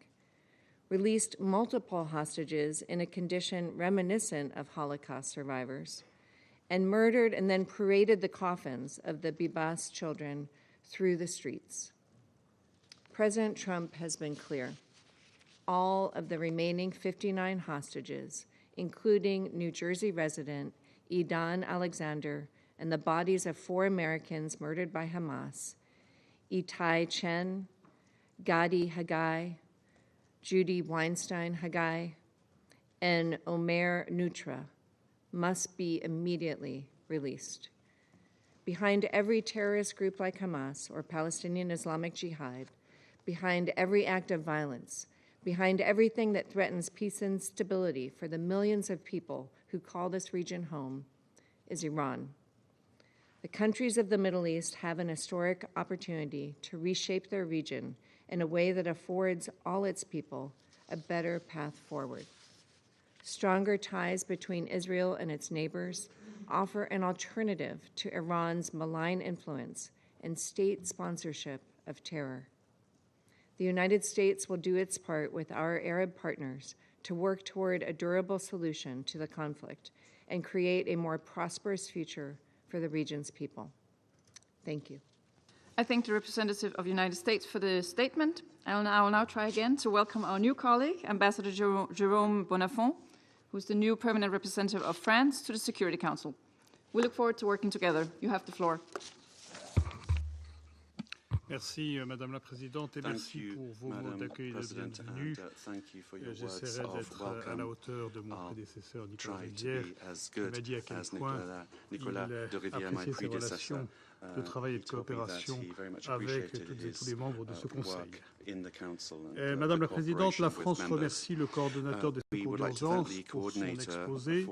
released multiple hostages in a condition reminiscent of Holocaust survivors, and murdered and then paraded the coffins of the Bibas children through the streets. President Trump has been clear. All of the remaining 59 hostages, including New Jersey resident Idan Alexander and the bodies of 4 Americans murdered by Hamas, Itai Chen, Gadi Haggai, Judy Weinstein Haggai, and Omer Nutra, must be immediately released. Behind every terrorist group like Hamas or Palestinian Islamic Jihad, behind every act of violence, behind everything that threatens peace and stability for the millions of people who call this region home, is Iran. The countries of the Middle East have an historic opportunity to reshape their region in a way that affords all its people a better path forward. Stronger ties between Israel and its neighbors offer an alternative to Iran's malign influence and state sponsorship of terror. The United States will do its part with our Arab partners to work toward a durable solution to the conflict and create a more prosperous future for the region's people. Thank you. I thank the representative of the United States for the statement. I will now try again to welcome our new colleague, Ambassador Jérôme Bonafont, who's the new permanent representative of France to the Security Council. We look forward to working together. You have the floor. Merci, Madame la Présidente, et merci pour vos mots d'accueil et de bienvenue. J'essaierai d'être à la hauteur de mon prédécesseur Nicolas Rivière, qui m'a dit à quel point il appréciait ses relations de travail et de coopération avec toutes et tous les membres de ce Conseil. Madame la Présidente, la France remercie le coordonnateur des secours d'urgence pour son exposé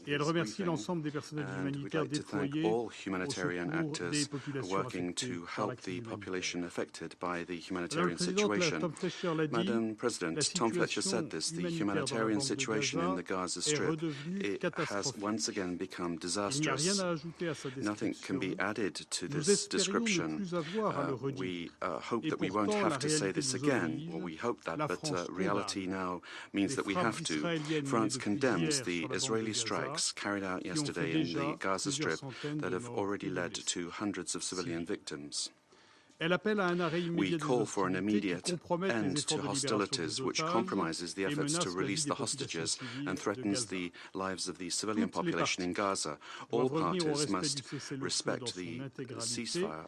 et elle remercie l'ensemble des personnels humanitaires déployés au secours des populations affectées par la Madam President, Tom Fletcher said this, the humanitarian situation in the Gaza Strip has once again become disastrous. Nothing can be added to this description. We hope that we won't have to say this again, or we hope that, but reality now means that we have to. France condemns the Israeli strikes carried out yesterday in the Gaza Strip that have already led to hundreds of civilian victims. We call for an immediate end to hostilities, which compromises the efforts to release the hostages and threatens the lives of the civilian population in Gaza. All parties must respect the ceasefire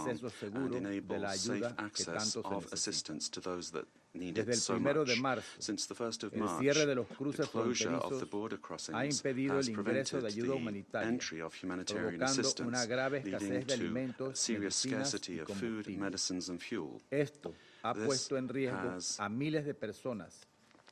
acceso and seguro de enable la safe ayuda que access tanto se of necesita. assistance to those that need Desde it el so 1 de much. marzo, Since the 1st of el March, cierre de los the cruces closure of the fronterizos border ha crossings impedido has el ingreso prevented de ayuda the humanitaria, entry of humanitarian provocando assistance, una grave leading escasez de to alimentos, serious medicinas scarcity y of food, combustibles. medicines, and fuel. Esto ha This puesto en riesgo has a miles de personas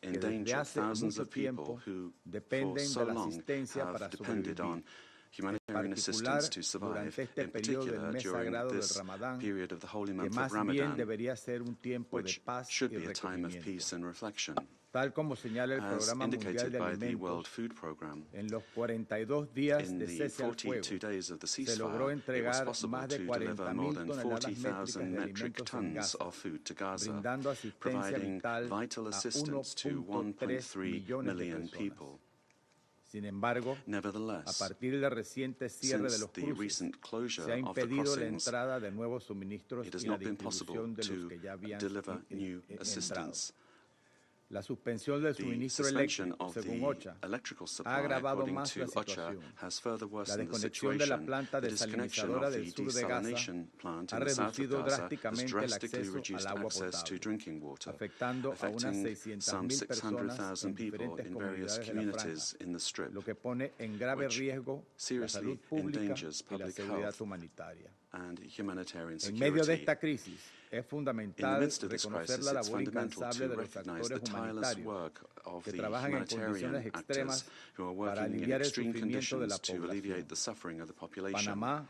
que desde endangered hace thousands mucho of people tiempo who, for dependen so de la long, asistencia have para depended sobrevivir. on humanitarian assistance to survive, Durante este in periodo del particular mes during sagrado del this Ramadán, period of the holy que month más of bien Ramadan, debería ser un tiempo de which paz should y be a time of recogimiento. peace and reflection. Tal como señala el as Programa Mundial indicated de by the World Alimentos, Food Programme. en los 42 días In de the cese al 42 fuego, days of the se logró ceasefire, it was entregar possible más de to deliver more 40.000 than toneladas métricas 40,000 de metric alimentos en tons Gaza, of food to Gaza, brindando asistencia providing vital vital a assistance to 1.3 1.3 millones de million personas. people. Sin embargo, a Nevertheless, partir del reciente cierre de since los the cruces, recent closure se ha of the impedido la crossings, entrada de nuevos suministros it has y la not been possible distribución de los to que ya habían deliver new entrado. assistance. La suspensión del The suministro suspension eléctrico, of según the OCHA, electrical ha supply, agravado according más to la OCHA, situación. has further La worsened the desconexión de la situation. planta The disconnection desalinizadora of del the sur de Gaza desalination plant ha in the south of reducido Gaza has drásticamente el drastically acceso reduced al agua access to potable, drinking water, afectando a unas affecting 600.000 some personas 600,000 en people diferentes in various comunidades de la franja, communities in the Strip, lo que pone en grave which riesgo la seriously salud pública endangers y la public seguridad health humanitaria. and humanitarian En medio de security. esta crisis, es In the fundamental midst of this reconocer crisis, la it's labor fundamental incansable to de los recognize the actores tireless humanitarios work of que the trabajan en humanitarian condiciones extremas actors who are para working in aliviar el extreme sufrimiento de la conditions to alleviate población. the suffering of the population. Panamá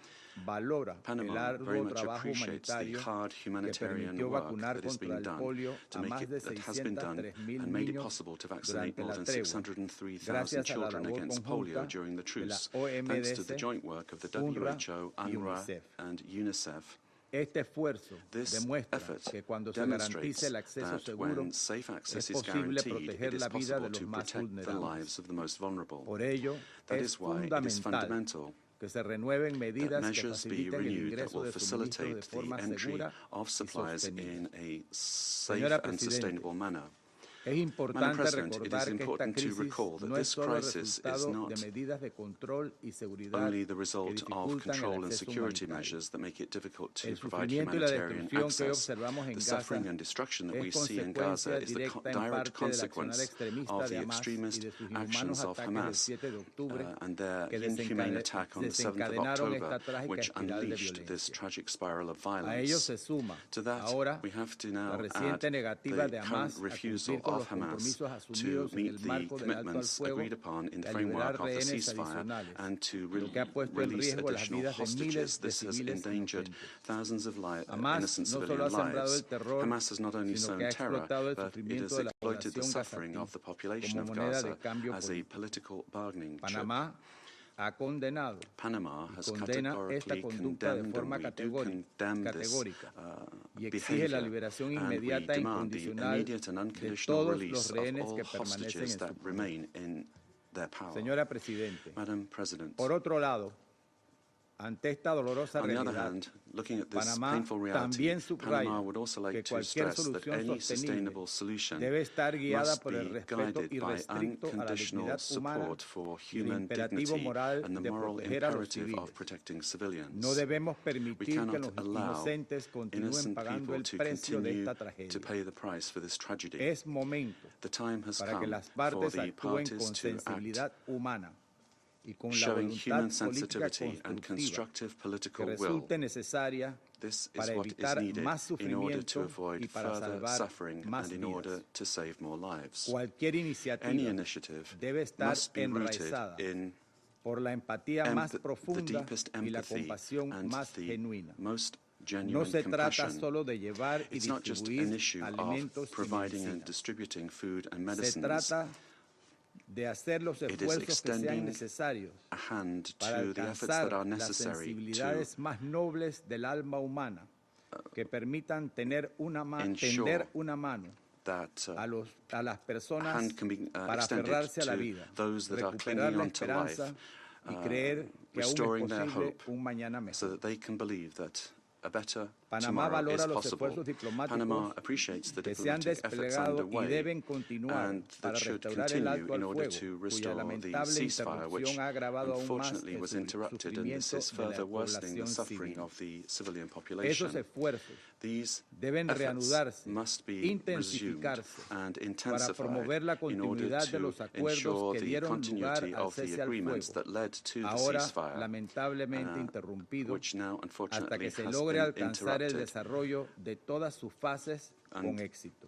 valora el Panama very arduo much trabajo appreciates the humanitario hard que humanitarian permitió work vacunar that is contra being el done polio to a make más it, de that has been done 603.000 and made it niños possible to vaccinate durante more la than tregua, 603,000 gracias a la children labor against polio conjunta during the de la truce, thanks to the OMS, joint work of the UNRWA WHO, y UNRWA, UNICEF. and UNICEF. Este esfuerzo This demuestra effort que cuando se demonstrates garantice el acceso that seguro, when safe access es is posible guaranteed, proteger it is la vida possible de to los más protect the vulnerables. lives of the most vulnerable. Por ello, That es is why it is fundamental que se renueven that medidas que measures be faciliten el renewed that ingreso will de suministros de facilitate the forma entry segura of y supplies sostenible. in a safe Señora and Presidente, sustainable manner. Es Madam importante President, it is recordar que esta important to crisis recall that no this es solo el crisis is resultado not de medidas de control y seguridad only the que result of dificultan control el and acceso security humanitario. measures that make it difficult to El provide sufrimiento y la humanitarian destrucción que hoy access. observamos en The Gaza suffering and destruction that we es see in Gaza consecuencia is the directa en direct parte del accionar consequence extremista of de the Hamas y extremist de sus actions inhumanos of ataques del Hamas 7 de octubre and their que inhumane attack on the 7th of desencadenaron October, esta trágica which espiral de unleashed this violencia. tragic spiral of A ello violence. se suma To that, ahora we have to la now add reciente negativa the de current Hamas a refusal cumplir con of los Hamas compromisos to asumidos en meet el the marco del alto al commitments fuego agreed upon in y the a framework liberar of the rehenes ceasefire adicionales, and to lo que ha puesto en release riesgo las additional vidas de hostages. miles de This has civiles endangered inocentes. thousands of Hamas innocent no solo civilian ha sembrado lives. el terror, Hamas has not only sino que sown ha terror, explotado el but it sufrimiento has de la exploited the población suffering gazatí of the population como of moneda de Gaza cambio as a político. political bargaining chip. Panamá ha condenado Panama y has condena esta categorically conducta de condemned, and forma we do condemn this categórica y exige la behavior, liberación and we inmediata e demand the incondicional immediate and de unconditional todos release los of rehenes all que permanecen hostages en that su poder. remain in their power. Señora Presidente, Madam President, por otro lado, ante esta dolorosa on the other realidad, hand, looking at this Panamá painful reality, también subraya Panama would also like que to cualquier stress that solución any sostenible sustainable solution debe estar guiada must por el be respeto guided by irrestricto a la unconditional dignidad humana support for y el human imperativo dignity moral and the de moral proteger a los imperative civiles. of protecting civilians. No debemos We permitir que cannot los allow inocentes continúen innocent pagando people el to precio de continue esta to tragedia. pay the price for this tragedy. Es momento The time has para que come las for partes the actúen con parties to act, sensibilidad humana y con la showing voluntad human política sensitivity and constructiva constructive que political will. resulte necesaria This is para what is evitar needed más in order to sufrimiento avoid y para further salvar suffering más and in order vidas. to save more lives. Cualquier Any iniciativa initiative debe estar must be rooted enraizada in por la empatía más the profunda deepest y la empathy compasión and más the genuina. most No genuine se trata compassion. solo de llevar y It's not just an distribuir issue alimentos of y providing and medicinas. distributing food and Se medicines. trata de hacer los It is esfuerzos que sean extending necesarios a hand para to the efforts alcanzar that are las necessary to sensibilidades más nobles del alma humana que permitan tender una ensure mano that a las personas hand can be para extended aferrarse a la to vida, those that are recuperar clinging la on to life, esperanza y creer que aún restoring es their posible hope un mañana mejor. so that they can believe that a better Panamá tomorrow is valora los possible. esfuerzos diplomáticos Panama appreciates the que se han diplomatic efforts desplegado y underway deben continuar and para that should restaurar el continue alto in al order fuego, to cuya restore the lamentable ceasefire, which interrupción ha agravado aún más unfortunately el was interrupted, and this sufrimiento is de further la worsening the población suffering civil. of the civilian Esos population. esfuerzos These deben efforts reanudarse, must be resumed intensificarse, and para intensified promover la in order continuidad de to los acuerdos ensure que the dieron lugar continuity al of the cese al agreements fuego, that led to the ahora ceasefire, lamentablemente interrumpido, which now hasta unfortunately que se has logre been alcanzar el interrupted. desarrollo de todas sus fases con And éxito.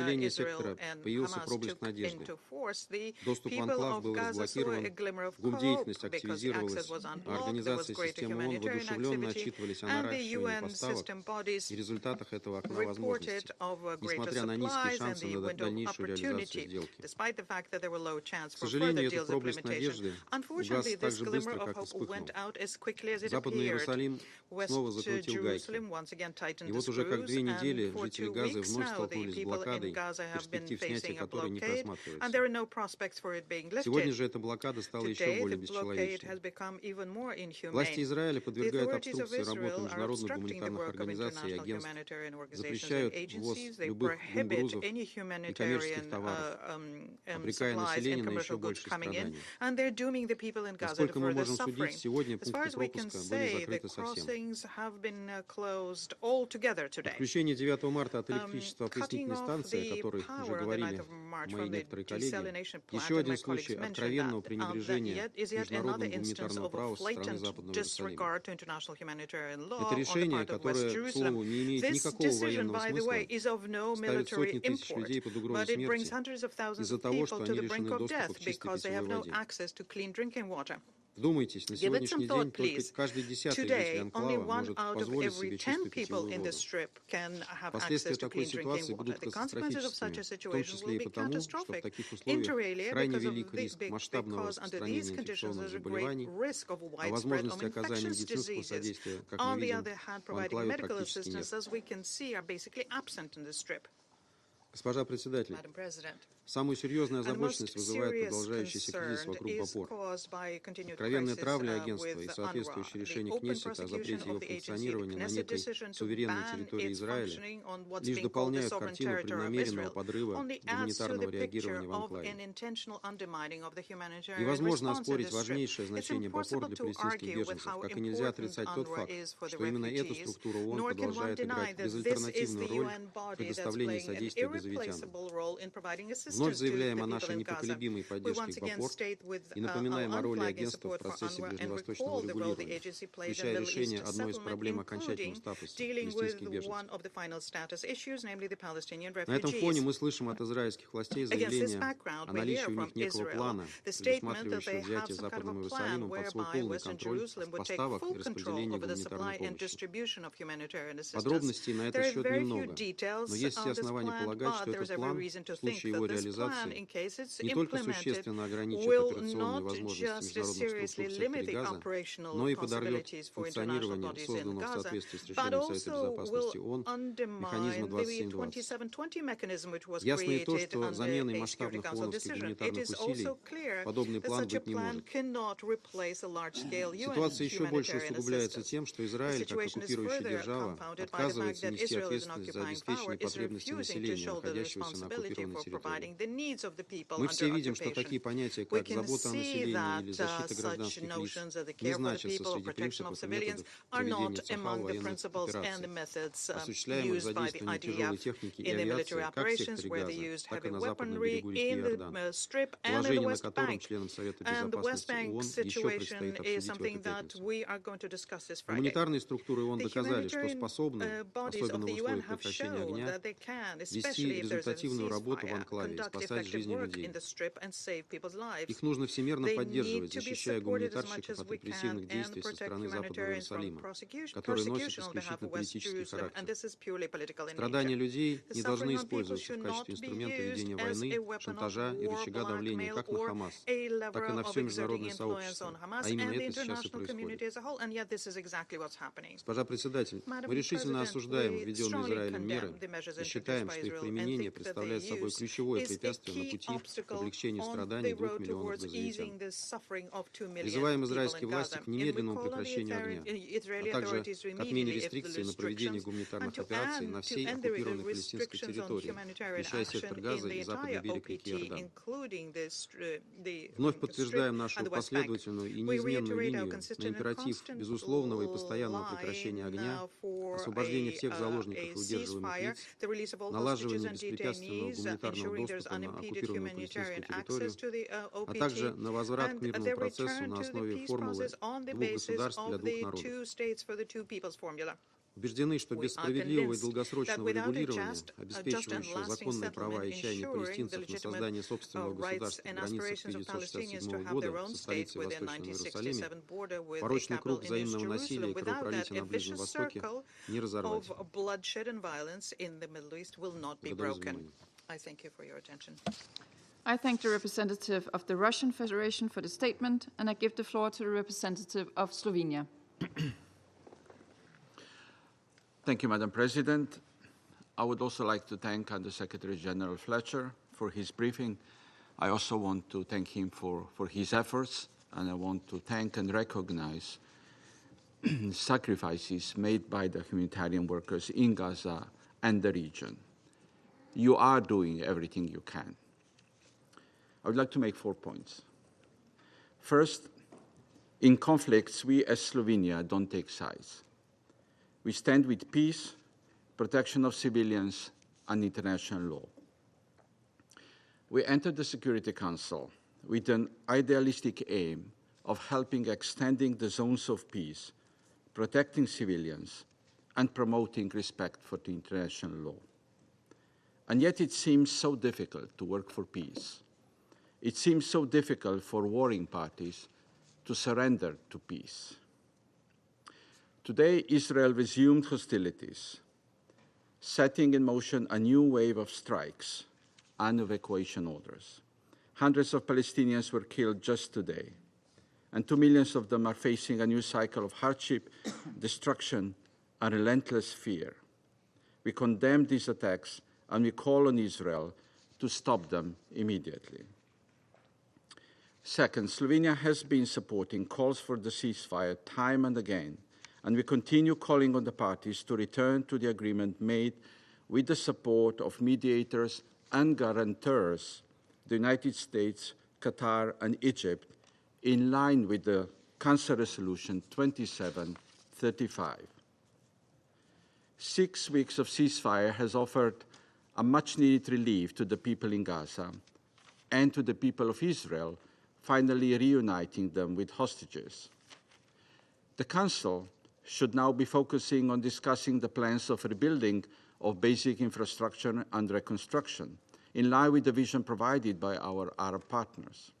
населения Israel сектора and появился Hamas проблеск took надежды. into force, the Доступ в people анклав of был Gaza saw a разблокирован, glimmer of госдеятельность hope because access активизировалась, was а unblocked, there was Организация greater системы ООН humanitarian оживленно отчитывались о наращивании поставок и результатах этого окна возможностей, несмотря на низкие шансы на дальнейшую реализацию сделки. К сожалению, этот проблеск надежды угас так же быстро, как и вспыхнул. Западный Иерусалим снова закрутил гайки. И вот уже как 2 недели жители Газы вновь столкнулись с блокадой, перспектив снятия которой не просматривается. Сегодня же эта блокада стала еще более бесчеловечной. Власти Израиля подвергают обструкции работу международных гуманитарных организаций и агентств, запрещают ввоз любых грузов и коммерческих товаров, обрекая население на еще большие страдания. Насколько мы можем судить, сегодня пункты пропуска были закрыты совсем. Отключение 9 марта от электричества опреснительной станции, о которой уже говорили мои некоторые коллеги, еще один случай откровенного пренебрежения международного гуманитарного права со стороны Западного Иерусалима. Это решение, которое, к слову, не имеет никакого военного смысла, ставит сотни тысяч людей под угрозу смерти из-за того, что они лишены доступа к чистой питьевой воде. Вдумайтесь, на сегодняшний день только каждый 10-й житель анклава может позволить себе чистую питьевую воду. Последствия такой ситуации будут катастрофическими, в том числе и потому, что в таких условиях крайне велик риск масштабного распространения инфекционных заболеваний, а возможности оказания медицинского содействия, как мы видим, в анклаве практически нет. Госпожа председатель, самую серьезную озабоченность вызывает продолжающийся кризис вокруг БОПОР. Откровенная травля агентства и соответствующее решение Кнессета о запрете его функционирования на некой суверенной территории Израиля лишь дополняют картину преднамеренного подрыва гуманитарного реагирования в анклаве. Невозможно оспорить важнейшее значение БОПОР для палестинских беженцев, как и нельзя отрицать тот факт, что именно эта структура ООН продолжает играть безальтернативную роль в предоставлении содействия газовитянам. Вновь заявляем о нашей непоколебимой поддержке БОПОР и напоминаем о роли агентства в процессе ближневосточного регулирования, включая решение одной из проблем окончательного статуса палестинских беженцев. На этом фоне мы слышим от израильских властей заявление о наличии у них некого плана, предусматривающего взятие Западным Иерусалимом под свой полный контроль в поставках и распределении гуманитарной помощи. Подробностей на этот счет немного, но есть все основания полагать, что этот план, в случае его реализации, не только существенно ограничит операционные возможности международных структур в секторе Газа, но и подорвет функционирование созданного в соответствии с решением Совета Безопасности ООН механизма 2720. Ясно и то, что заменой масштабных ООНовских гуманитарных усилий подобный план быть не может. Ситуация еще больше усугубляется тем, что Израиль, как оккупирующая держава, отказывается нести ответственность за обеспечение потребностей населения, находящегося на оккупированной территории. Мы все видим, что такие понятия, как забота о населении или защита гражданских лиц, не значатся среди принципов и методов проведения ЦАХА военных операций, осуществляемых задействованием тяжелой техники и авиации как в секторе Газа, так и на западном берегу реки Иордан, положение на котором членам Совета Безопасности ООН еще предстоит обсудить в эту пятницу. Гуманитарные структуры ООН доказали, что способны, особенно в условиях прекращения огня, вести результативную работу в анклаве и спасать жизни людей. Их нужно всемерно поддерживать, защищая гуманитарщиков от репрессивных действий со стороны Западного Иерусалима, которые носят исключительно политический характер. Страдания людей не должны использоваться в качестве инструмента ведения войны, шантажа и рычага давления как на Хамас, так и на все международное сообщество. А именно это сейчас и происходит. Госпожа председатель, мы решительно осуждаем введенные Израилем меры и считаем, что их применение представляет собой ключевое препятствие на пути к облегчению страданий 2 миллионов газовитян. Призываем израильские власти к немедленному прекращению огня, а также к отмене рестрикций на проведение гуманитарных операций на всей оккупированной палестинской территории, включая сектор Газа и западный берег реки Иордан. Вновь подтверждаем нашу последовательную и неизменную линию на императив безусловного и постоянного прекращения огня, освобождения всех заложников и удерживаемых лиц, налаживания беспрепятственного гуманитарного доступа на оккупированную палестинскую территорию, а также на возврат к мирному процессу на основе формулы двух государств для двух народов. Убеждены, что без справедливого и долгосрочного регулирования, обеспечивающего законные права и чаяния палестинцев на создание собственного государства в границах 1967 года со столицей в Восточном Иерусалиме, порочный круг взаимного насилия и кровопролития на Ближнем Востоке не разорвать. Благодарю за внимание. I thank the representative of the Russian Federation for the statement, and I give the floor to the representative of Slovenia. Thank you, Madam President. I would also like to thank Under-Secretary General Fletcher for his briefing. I also want to thank him for his efforts, and I want to thank and recognize sacrifices made by the humanitarian workers in Gaza and the region. You are doing everything you can. I would like to make 4 points. First, in conflicts, we as Slovenia don't take sides. We stand with peace, protection of civilians, and international law. We entered the Security Council with an idealistic aim of helping extending the zones of peace, protecting civilians, and promoting respect for the international law. And yet it seems so difficult to work for peace. It seems so difficult for warring parties to surrender to peace. Today, Israel resumed hostilities, setting in motion a new wave of strikes and evacuation orders. Hundreds of Palestinians were killed just today, and 2 million of them are facing a new cycle of hardship, destruction, and relentless fear. We condemn these attacks, and we call on Israel to stop them immediately. Second, Slovenia has been supporting calls for the ceasefire time and again, and we continue calling on the parties to return to the agreement made with the support of mediators and guarantors, the United States, Qatar, and Egypt, in line with the Council Resolution 2735. 6 weeks of ceasefire has offered a much-needed relief to the people in Gaza and to the people of Israel, finally reuniting them with hostages. The Council should now be focusing on discussing the plans of rebuilding of basic infrastructure and reconstruction, in line with the vision provided by our Arab partners.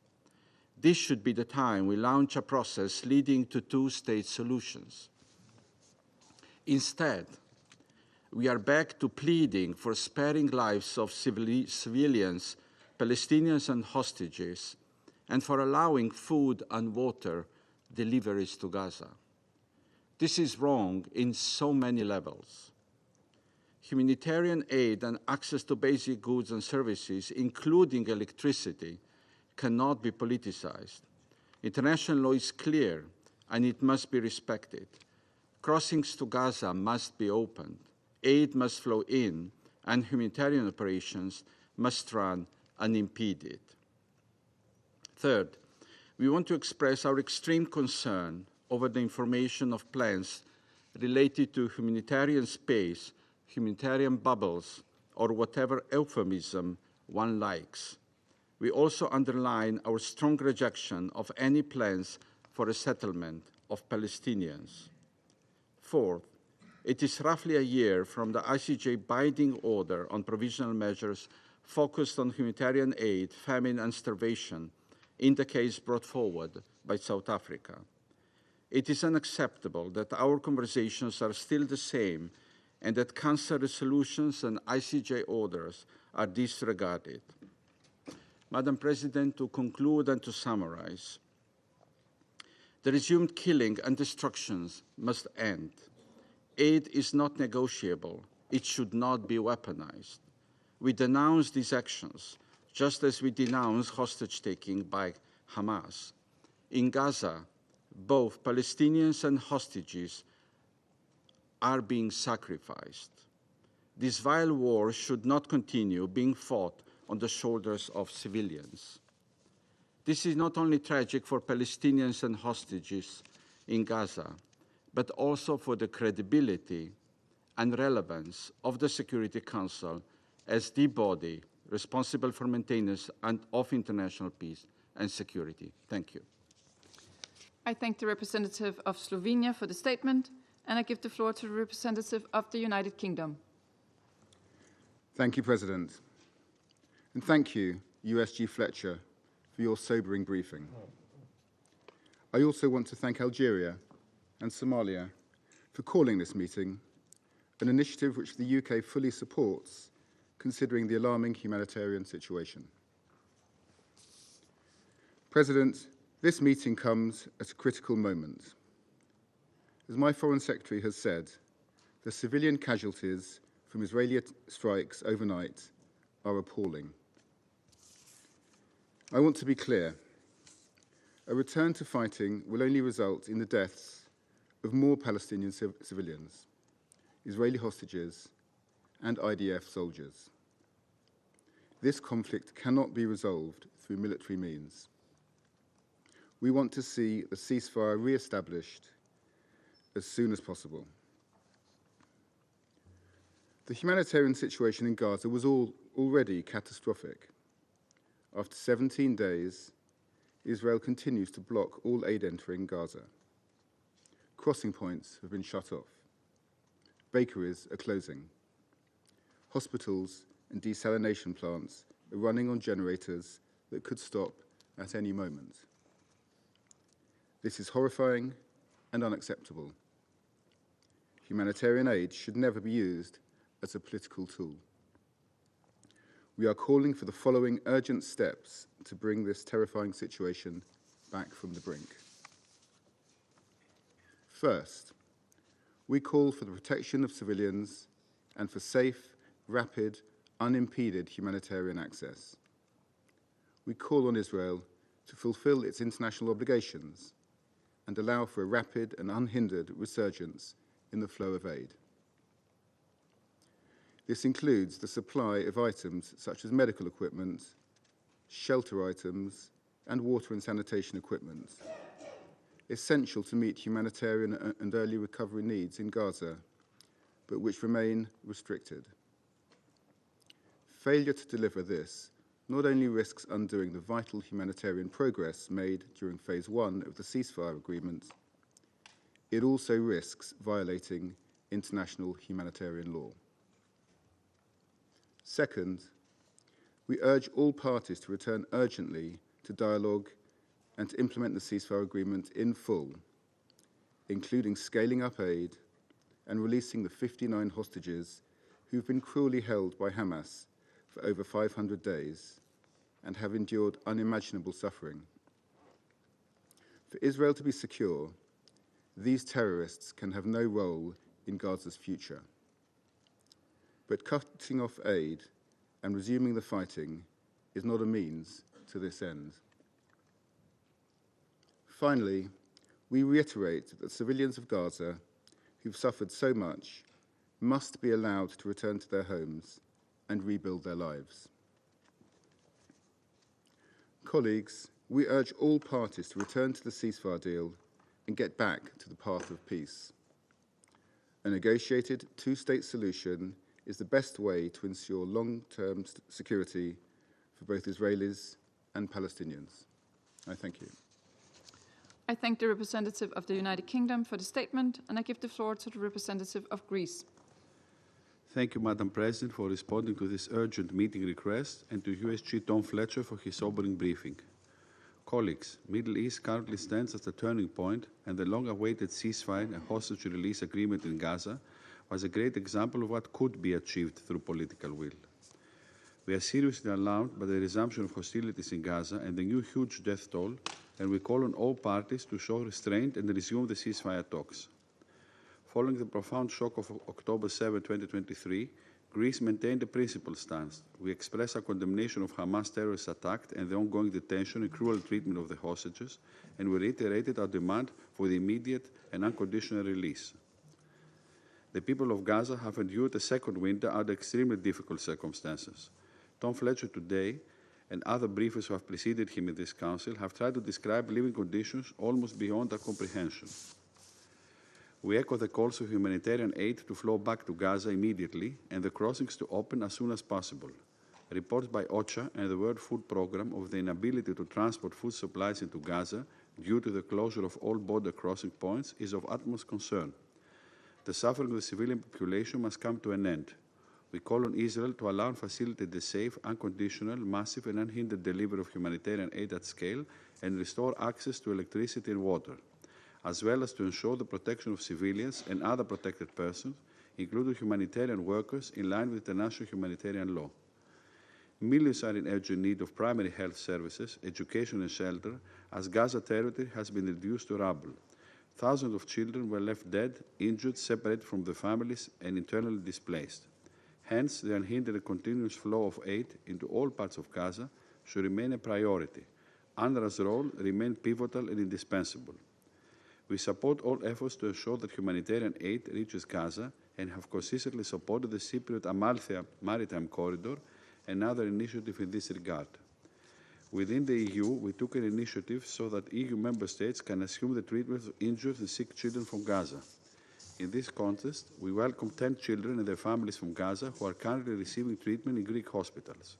This should be the time we launch a process leading to two-state solutions. Instead, we are back to pleading for sparing lives of civilians, Palestinians, and hostages, and for allowing food and water deliveries to Gaza. This is wrong in so many levels. Humanitarian aid and access to basic goods and services, including electricity, cannot be politicized. International law is clear, and it must be respected. Crossings to Gaza must be opened. Aid must flow in, and humanitarian operations must run unimpeded. Third, we want to express our extreme concern over the information of plans related to humanitarian space, humanitarian bubbles, or whatever euphemism one likes. We also underline our strong rejection of any plans for a settlement of Palestinians. Fourth, it is roughly a year from the ICJ binding order on provisional measures focused on humanitarian aid, famine, and starvation in the case brought forward by South Africa. It is unacceptable that our conversations are still the same and that Council resolutions and ICJ orders are disregarded. Madam President, to conclude and to summarize, the resumed killing and destructions must end. Aid is not negotiable. It should not be weaponized. We denounce these actions, just as we denounce hostage-taking by Hamas. In Gaza, both Palestinians and hostages are being sacrificed. This vile war should not continue being fought on the shoulders of civilians. This is not only tragic for Palestinians and hostages in Gaza, but also for the credibility and relevance of the Security Council as the body responsible for maintenance of international peace and security. Thank you. I thank the representative of Slovenia for the statement, and I give the floor to the representative of the United Kingdom. Thank you, President. And thank you, USG Fletcher, for your sobering briefing. I also want to thank Algeria and Somalia for calling this meeting, an initiative which the UK fully supports, considering the alarming humanitarian situation. President, this meeting comes at a critical moment. As my Foreign Secretary has said, the civilian casualties from Israeli strikes overnight are appalling. I want to be clear. A return to fighting will only result in the deaths of more Palestinian civilians, Israeli hostages, and IDF soldiers. This conflict cannot be resolved through military means. We want to see the ceasefire re-established as soon as possible. The humanitarian situation in Gaza was already catastrophic. After 17 days, Israel continues to block all aid entering Gaza. Crossing points have been shut off. Bakeries are closing. Hospitals and desalination plants are running on generators that could stop at any moment. This is horrifying and unacceptable. Humanitarian aid should never be used as a political tool. We are calling for the following urgent steps to bring this terrifying situation back from the brink. First, we call for the protection of civilians and for safe, rapid, unimpeded humanitarian access. We call on Israel to fulfill its international obligations and allow for a rapid and unhindered resurgence in the flow of aid. This includes the supply of items such as medical equipment, shelter items, and water and sanitation equipment, essential to meet humanitarian and early recovery needs in Gaza, but which remain restricted. Failure to deliver this not only risks undoing the vital humanitarian progress made during Phase 1 of the ceasefire agreement, it also risks violating international humanitarian law. Second, we urge all parties to return urgently to dialogue and to implement the ceasefire agreement in full, including scaling up aid and releasing the 59 hostages who've been cruelly held by Hamas for over 500 days and have endured unimaginable suffering. For Israel to be secure, these terrorists can have no role in Gaza's future. But cutting off aid and resuming the fighting is not a means to this end. Finally, we reiterate that civilians of Gaza who've suffered so much must be allowed to return to their homes and rebuild their lives. Colleagues, we urge all parties to return to the ceasefire deal and get back to the path of peace. A negotiated two-state solution is the best way to ensure long-term security for both Israelis and Palestinians. I thank you. I thank the representative of the United Kingdom for the statement, and I give the floor to the representative of Greece. Thank you, Madam President, for responding to this urgent meeting request, and to USG Tom Fletcher for his sobering briefing. Colleagues, Middle East currently stands at a turning point, and the long-awaited ceasefire and hostage release agreement in Gaza was a great example of what could be achieved through political will. We are seriously alarmed by the resumption of hostilities in Gaza and the new huge death toll, and we call on all parties to show restraint and resume the ceasefire talks. Following the profound shock of October 7, 2023, Greece maintained a principled stance. We express our condemnation of Hamas terrorist attack and the ongoing detention and cruel treatment of the hostages, and we reiterated our demand for the immediate and unconditional release. The people of Gaza have endured a second winter under extremely difficult circumstances. Tom Fletcher today and other briefers who have preceded him in this council have tried to describe living conditions almost beyond our comprehension. We echo the calls for humanitarian aid to flow back to Gaza immediately and the crossings to open as soon as possible. Reports by OCHA and the World Food Programme of the inability to transport food supplies into Gaza due to the closure of all border crossing points is of utmost concern. The suffering of the civilian population must come to an end. We call on Israel to allow and facilitate the safe, unconditional, massive, and unhindered delivery of humanitarian aid at scale and restore access to electricity and water, as well as to ensure the protection of civilians and other protected persons, including humanitarian workers, in line with international humanitarian law. Millions are in urgent need of primary health services, education, and shelter, as Gaza territory has been reduced to rubble. Thousands of children were left dead, injured, separated from their families, and internally displaced. Hence, the unhindered and continuous flow of aid into all parts of Gaza should remain a priority. UNRWA's role remains pivotal and indispensable. We support all efforts to ensure that humanitarian aid reaches Gaza and have consistently supported the Cypriot-Amalthea Maritime Corridor and other initiatives in this regard. Within the EU, we took an initiative so that EU member states can assume the treatment of injured and sick children from Gaza. In this context, we welcome 10 children and their families from Gaza who are currently receiving treatment in Greek hospitals.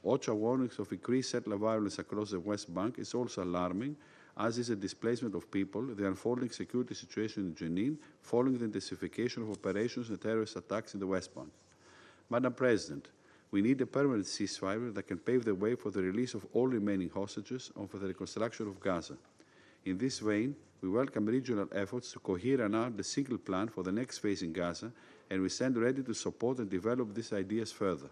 OCHA warnings of increased settler violence across the West Bank is also alarming, as is the displacement of people, the unfolding security situation in Jenin following the intensification of operations and terrorist attacks in the West Bank. Madam President, we need a permanent ceasefire that can pave the way for the release of all remaining hostages and for the reconstruction of Gaza. In this vein, we welcome regional efforts to cohere and out the single plan for the next phase in Gaza, and we stand ready to support and develop these ideas further.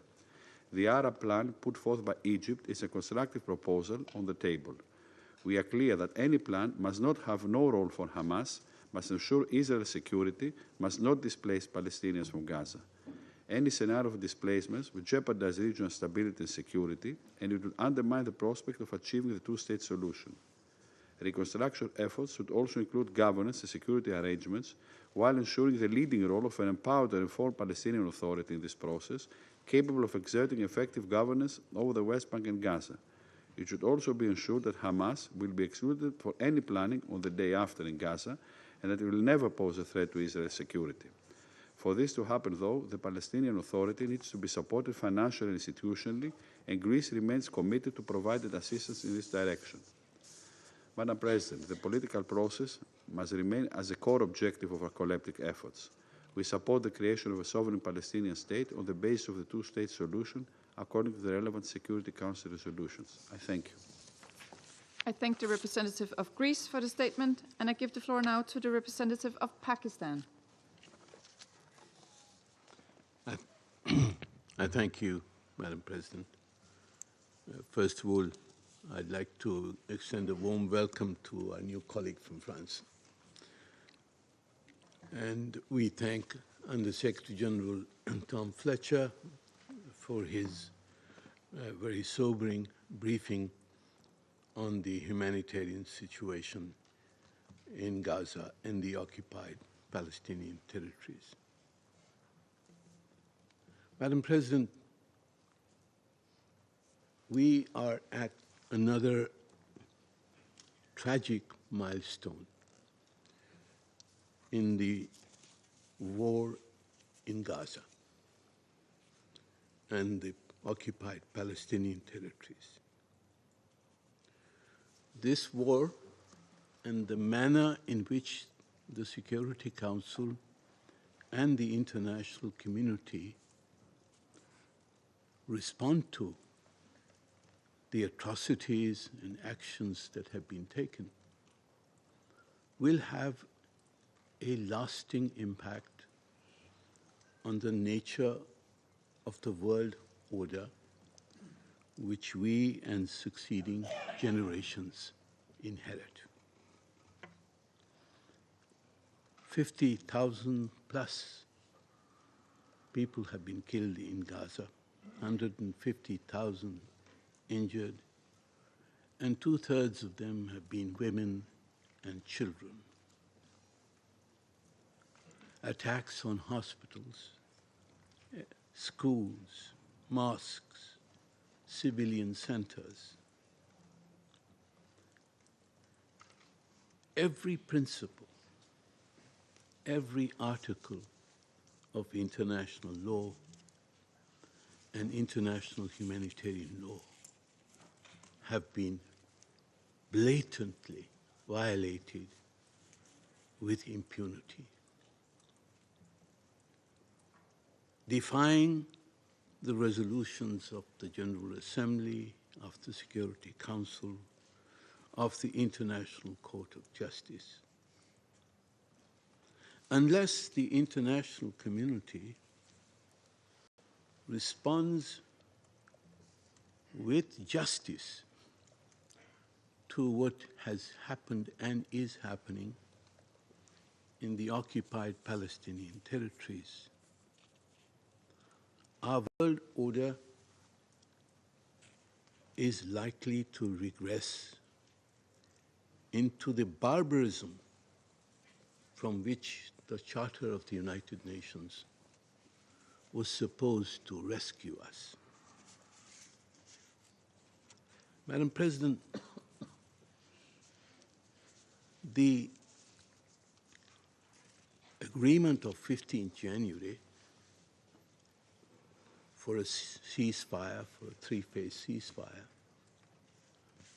The Arab plan put forth by Egypt is a constructive proposal on the table. We are clear that any plan must not have no role for Hamas, must ensure Israel's security, must not displace Palestinians from Gaza. Any scenario of displacements would jeopardize regional stability and security, and it would undermine the prospect of achieving the two-state solution. Reconstruction efforts should also include governance and security arrangements, while ensuring the leading role of an empowered and informed Palestinian Authority in this process, capable of exerting effective governance over the West Bank and Gaza. It should also be ensured that Hamas will be excluded for any planning on the day after in Gaza, and that it will never pose a threat to Israel's security. For this to happen, though, the Palestinian Authority needs to be supported financially and institutionally, and Greece remains committed to providing assistance in this direction. Madam President, the political process must remain as a core objective of our collective efforts. We support the creation of a sovereign Palestinian state on the basis of the two-state solution, according to the relevant Security Council resolutions. I thank you. I thank the representative of Greece for the statement, and I give the floor now to the representative of Pakistan. I thank you, Madam President. First of all, I'd like to extend a warm welcome to our new colleague from France. And we thank Under-Secretary General Tom Fletcher for his very sobering briefing on the humanitarian situation in Gaza and the occupied Palestinian territories. Madam President, we are at another tragic milestone in the war in Gaza and the occupied Palestinian territories. This war and the manner in which the Security Council and the international community respond to the atrocities and actions that have been taken will have a lasting impact on the nature of the world order which we and succeeding generations inherit. 50,000 plus people have been killed in Gaza, 150,000 injured, and 2/3 of them have been women and children. Attacks on hospitals, schools, mosques, civilian centers. Every principle, every article of international law and international humanitarian law have been blatantly violated with impunity. defying the resolutions of the General Assembly, of the Security Council, of the International Court of Justice. Unless the international community responds with justice to what has happened and is happening in the occupied Palestinian territories, our world order is likely to regress into the barbarism from which the Charter of the United Nations was supposed to rescue us. Madam President, the agreement of 15th January for a ceasefire, for a three-phase ceasefire,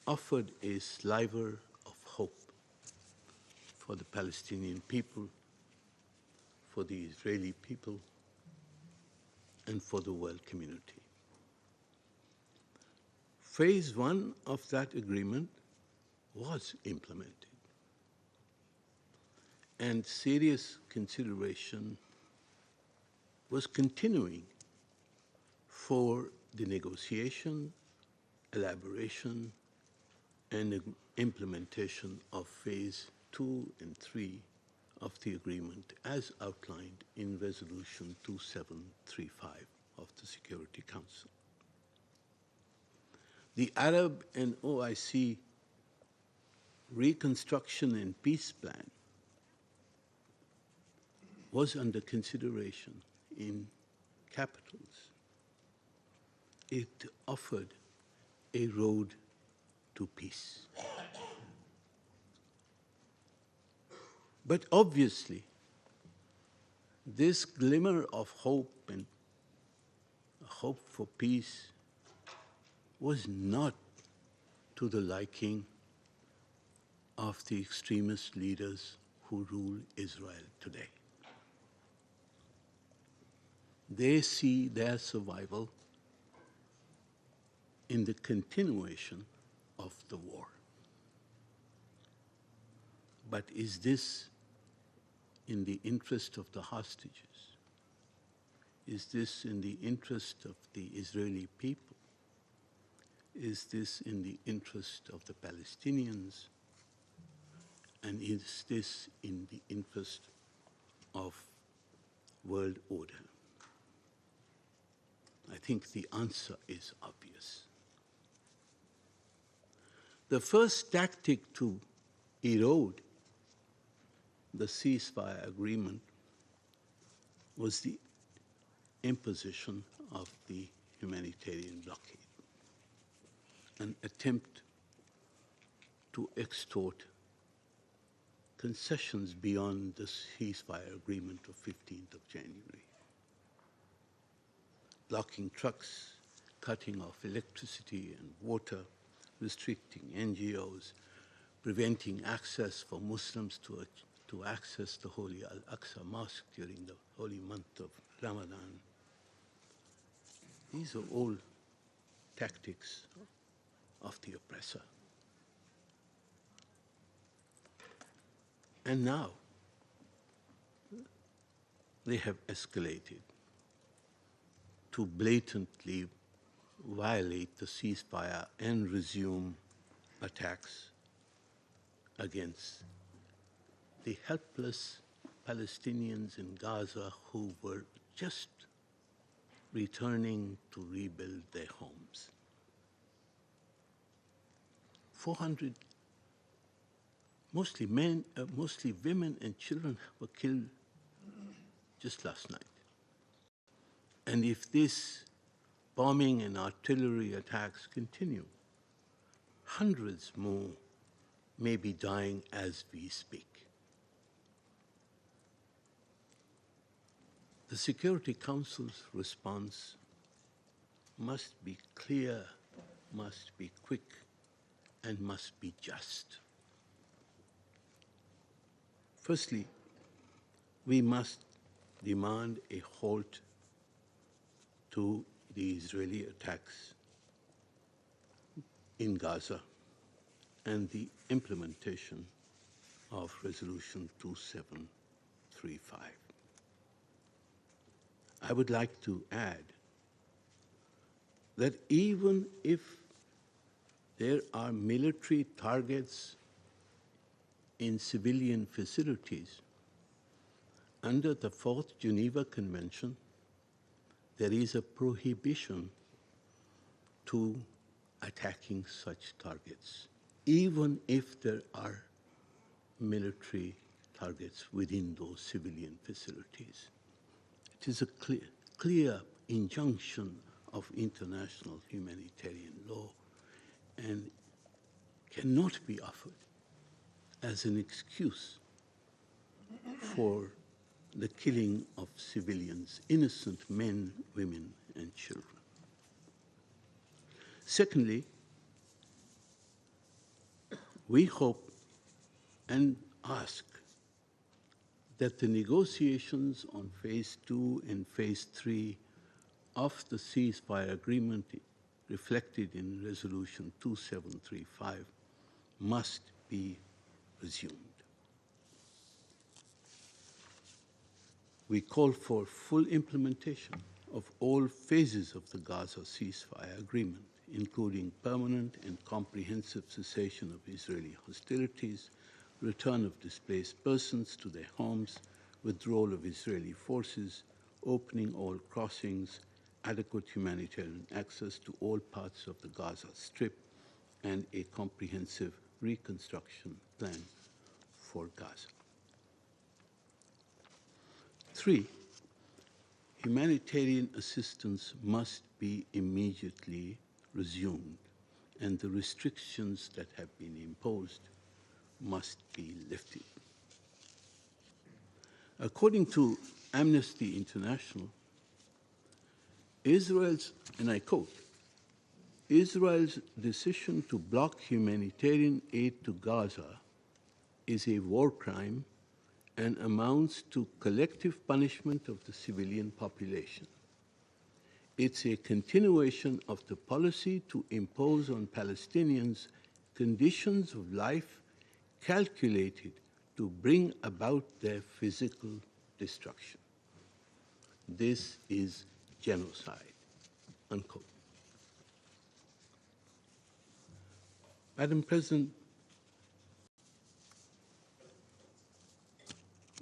offered a sliver of hope for the Palestinian people, for the Israeli people, and for the world community. Phase one of that agreement was implemented, and serious consideration was continuing for the negotiation, elaboration, and implementation of phase 2 and 3 of the agreement as outlined in Resolution 2735 of the Security Council. The Arab and OIC Reconstruction and Peace Plan was under consideration in capitals. It offered a road to peace. But obviously, this glimmer of hope and hope for peace was not to the liking of the extremist leaders who rule Israel today. They see their survival in the continuation of the war. But is this in the interest of the hostages? Is this in the interest of the Israeli people? Is this in the interest of the Palestinians? And is this in the interest of world order? I think the answer is obvious. The first tactic to erode the ceasefire agreement was the imposition of the humanitarian blockade, an attempt to extort concessions beyond the ceasefire agreement of 15th of January. Blocking trucks, cutting off electricity and water, restricting NGOs, preventing access for Muslims to access the holy Al-Aqsa Mosque during the holy month of Ramadan. These are all tactics of the oppressor. And now they have escalated to blatantly violate the ceasefire and resume attacks against the helpless Palestinians in Gaza who were just returning to rebuild their homes. 400, mostly men, mostly women and children were killed just last night. And if this bombing and artillery attacks continue, hundreds more may be dying as we speak. The Security Council's response must be clear, must be quick, and must be just. Firstly, we must demand a halt to the Israeli attacks in Gaza and the implementation of Resolution 2735. I would like to add that even if there are military targets in civilian facilities, under the Fourth Geneva Convention, there is a prohibition to attacking such targets, even if there are military targets within those civilian facilities. It is a clear injunction of international humanitarian law and cannot be offered as an excuse for the killing of civilians, innocent men, women, and children. Secondly, we hope and ask that the negotiations on Phase 2 and Phase 3 of the ceasefire agreement reflected in Resolution 2735 must be resumed. We call for full implementation of all phases of the Gaza ceasefire agreement, including permanent and comprehensive cessation of Israeli hostilities, return of displaced persons to their homes, withdrawal of Israeli forces, opening all crossings, adequate humanitarian access to all parts of the Gaza Strip, and a comprehensive reconstruction plan for Gaza. 3, humanitarian assistance must be immediately resumed, and the restrictions that have been imposed must be lifted. According to Amnesty International, Israel's, and I quote, Israel's decision to block humanitarian aid to Gaza is a war crime and amounts to collective punishment of the civilian population. It's a continuation of the policy to impose on Palestinians conditions of life calculated to bring about their physical destruction. This is genocide, unquote. Madam President,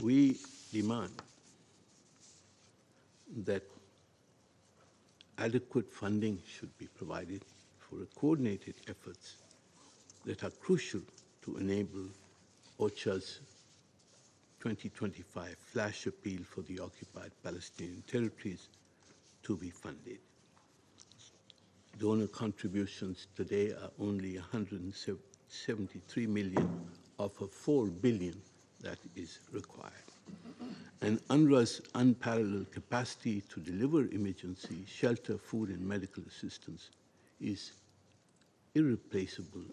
we demand that adequate funding should be provided for coordinated efforts that are crucial to enable OCHA's 2025 flash appeal for the occupied Palestinian territories to be funded. Donor contributions today are only 173 million of a 4 billion that is required. And UNRWA's unparalleled capacity to deliver emergency, shelter, food, and medical assistance is irreplaceable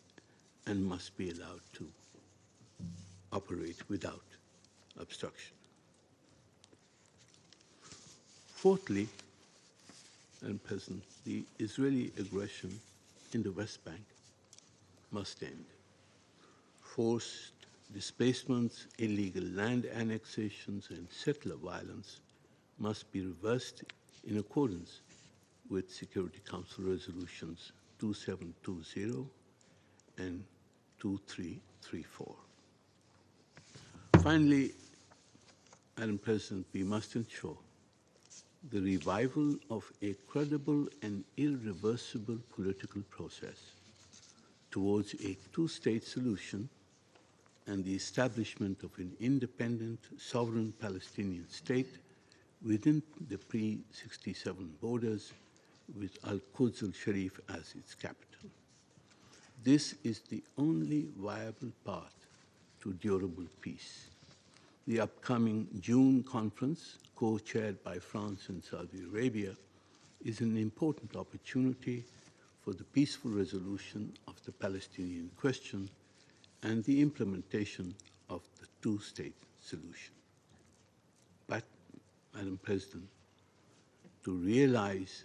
and must be allowed to operate without obstruction. Fourthly, Madam President, the Israeli aggression in the West Bank must end. Forced displacements, illegal land annexations, and settler violence must be reversed in accordance with Security Council Resolutions 2720 and 2334. Finally, Madam President, we must ensure the revival of a credible and irreversible political process towards a two-state solution and the establishment of an independent, sovereign Palestinian state within the pre-67 borders with Al-Quds al-Sharif as its capital. This is the only viable path to durable peace. The upcoming June conference, co-chaired by France and Saudi Arabia, is an important opportunity for the peaceful resolution of the Palestinian question and the implementation of the two-state solution. But, Madam President, to realize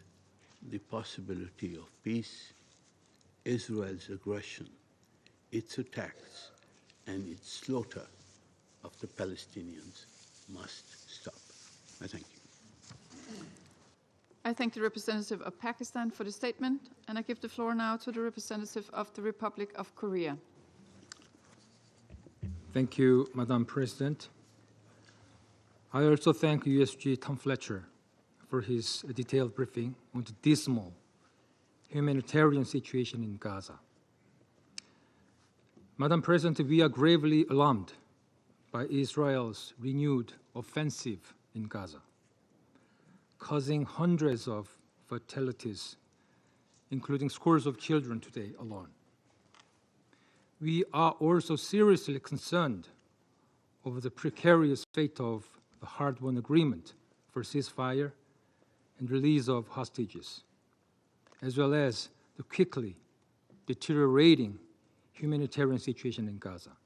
the possibility of peace, Israel's aggression, its attacks, and its slaughter of the Palestinians must stop. I thank you. I thank the representative of Pakistan for the statement, and I give the floor now to the representative of the Republic of Korea. Thank you, Madam President. I also thank USG Tom Fletcher for his detailed briefing on the dismal humanitarian situation in Gaza. Madam President, we are gravely alarmed by Israel's renewed offensive in Gaza, causing hundreds of fatalities, including scores of children today alone. We are also seriously concerned over the precarious fate of the hard-won agreement for ceasefire and release of hostages, as well as the quickly deteriorating humanitarian situation in Gaza.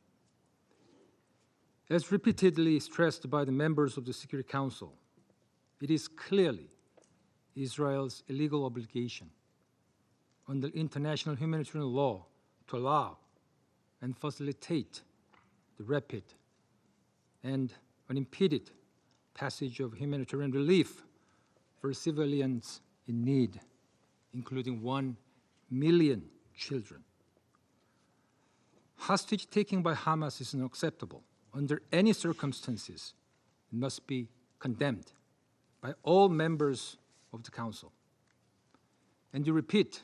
As repeatedly stressed by the members of the Security Council, it is clearly Israel's illegal obligation under international humanitarian law to allow and facilitate the rapid and unimpeded passage of humanitarian relief for civilians in need, including 1 million children. Hostage taking by Hamas is unacceptable under any circumstances. It must be condemned by all members of the Council. And we repeat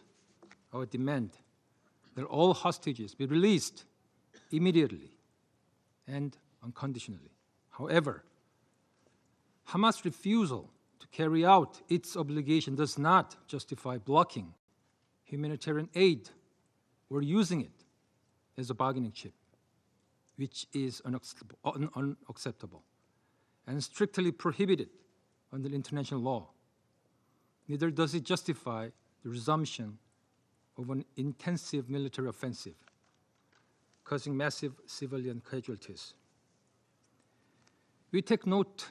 our demand that all hostages be released immediately and unconditionally. However, Hamas' refusal to carry out its obligation does not justify blocking humanitarian aid or using it as a bargaining chip, which is unacceptable and strictly prohibited under international law. Neither does it justify the resumption of an intensive military offensive, causing massive civilian casualties. We take note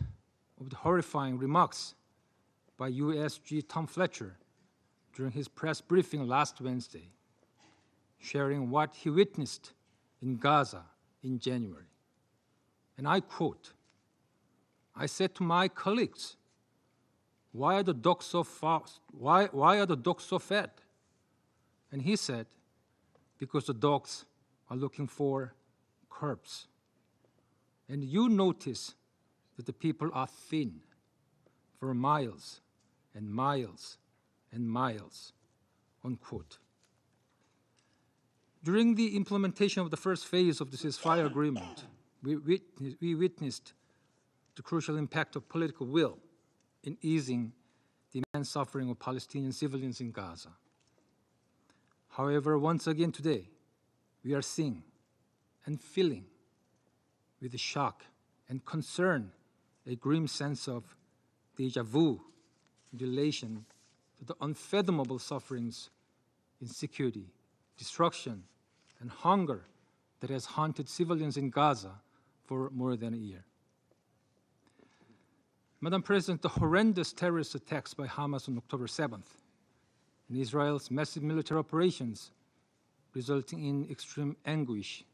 of the horrifying remarks by USG Tom Fletcher during his press briefing last Wednesday, sharing what he witnessed in Gaza in January. And I quote, "I said to my colleagues, why are the dogs so fast? Why are the dogs so fed?" And he said, "Because the dogs are looking for curbs." And you notice that the people are thin for miles and miles and miles, unquote. During the implementation of the first phase of the ceasefire agreement, we witnessed the crucial impact of political will in easing the immense suffering of Palestinian civilians in Gaza. However, once again today, we are seeing and feeling with shock and concern a grim sense of déjà vu in relation to the unfathomable sufferings, insecurity, destruction, and hunger that has haunted civilians in Gaza for more than a year. Madam President, the horrendous terrorist attacks by Hamas on October 7th and Israel's massive military operations resulting in extreme anguish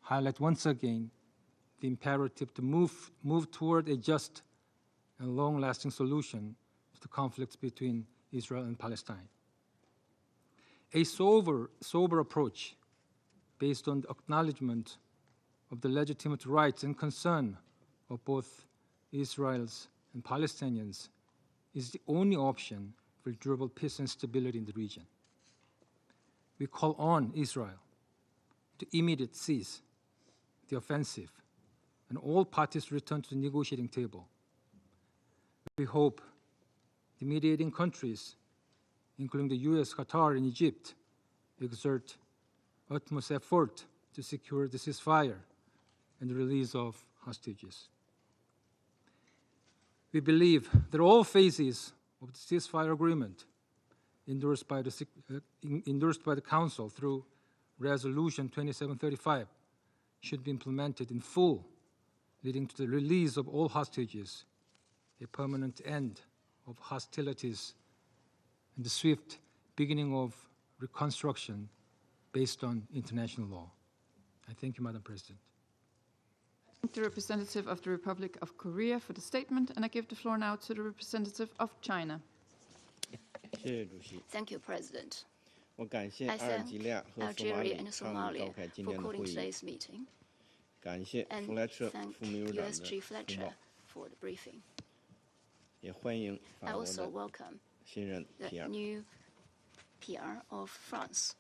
highlight once again the imperative to move toward a just and long-lasting solution to the conflicts between Israel and Palestine. A sober approach based on the acknowledgement of the legitimate rights and concern of both Israelis and Palestinians is the only option for durable peace and stability in the region. We call on Israel to immediately cease the offensive and all parties return to the negotiating table. We hope the mediating countries, including the US, Qatar, and Egypt, exert utmost effort to secure the ceasefire and the release of hostages. We believe that all phases of the ceasefire agreement endorsed by the Council through Resolution 2735 should be implemented in full, leading to the release of all hostages, a permanent end of hostilities and the swift beginning of reconstruction based on international law. I thank you, Madam President. I thank the representative of the Republic of Korea for the statement, and I give the floor now to the representative of China. Thank you, President. I thank Algeria and Somalia for calling today's meeting, and thank USG Fletcher for the briefing. I also welcome the new PR of France.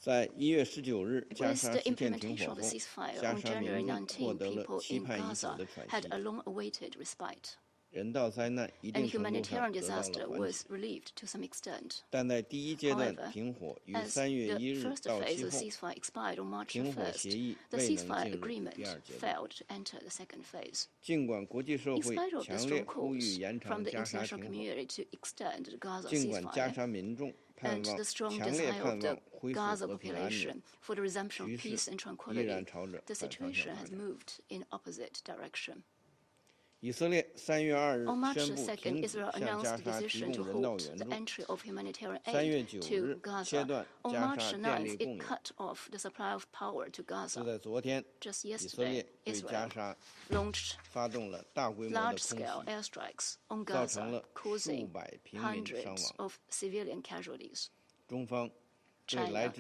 With the implementation of the ceasefire on January 19, people in Gaza had a long-awaited respite, and humanitarian disaster was relieved to some extent. However, as the first phase of the ceasefire expired on March 1st, the ceasefire agreement failed to enter the second phase. In spite of the strong calls from the international community to extend the Gaza ceasefire, and the strong desire of the Gaza population for the resumption of peace and tranquility, the situation has moved in opposite direction. On March 2nd, Israel announced the decision to halt the entry of humanitarian aid to Gaza. On March 9th, it cut off the supply of power to Gaza. Just yesterday, Israel launched large-scale airstrikes on Gaza, causing hundreds of civilian casualties. China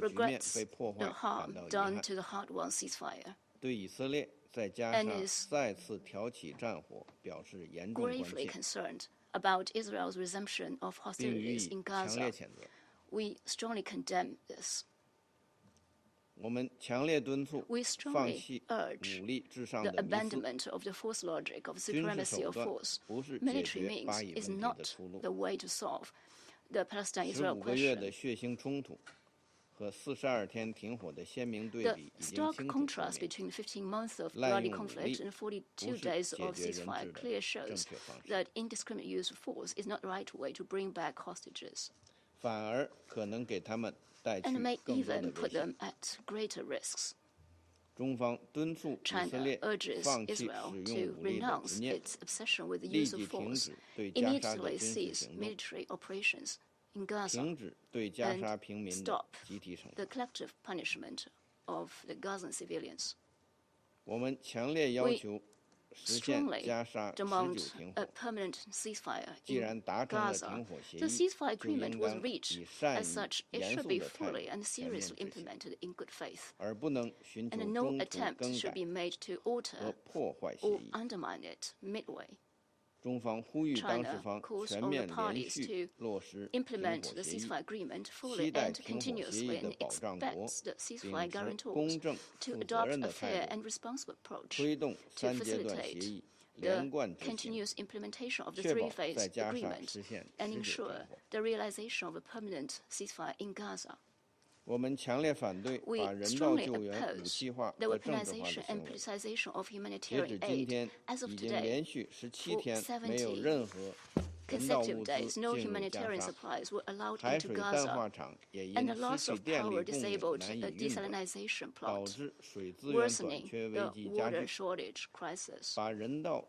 regrets the harm done to the hard-won ceasefire and is gravely concerned about Israel's resumption of hostilities in Gaza. We strongly condemn this. We strongly urge the abandonment of the force logic of supremacy of force. Military means is not the way to solve the Palestine-Israel question. The stark contrast between 15 months of bloody conflict and 42 days of ceasefire clearly shows that indiscriminate use of force is not the right way to bring back hostages, and may even put them at greater risks. China urges Israel to renounce its obsession with the use of force, immediately cease military operations in Gaza, and stop the collective punishment of the Gazan civilians. We strongly demand a permanent ceasefire in Gaza. The ceasefire agreement was reached. As such, it should be fully and seriously implemented in good faith, and no attempt should be made to alter or undermine it midway. China calls on the parties to implement the ceasefire agreement fully and continuously, and expects the ceasefire guarantors to adopt a fair and responsible approach to facilitate the continuous implementation of the three-phase agreement and ensure the realization of a permanent ceasefire in Gaza. We strongly oppose the weaponization and politicization of humanitarian aid. As of today, for 70 consecutive days, no humanitarian supplies were allowed into Gaza, and the loss of power disabled the desalinization plant, worsening the water shortage crisis. The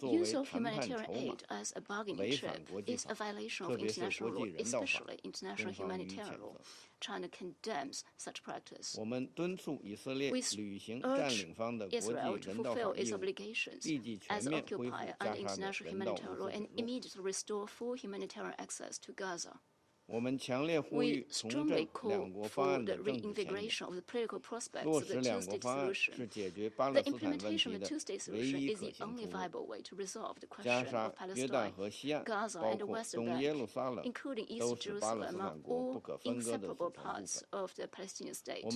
use of humanitarian aid as a bargaining chip is a violation of international law, especially international humanitarian law. China condemns such practice. We urge Israel to fulfill its obligations as occupier under international humanitarian law and immediately restore full humanitarian access to Gaza. We strongly call for the reinvigoration of the political prospects of the two-state solution. The implementation of the two-state solution is the only viable way to resolve the question of Palestine, Gaza, and the Western Bank, including East Jerusalem, are all inseparable parts of the Palestinian state. We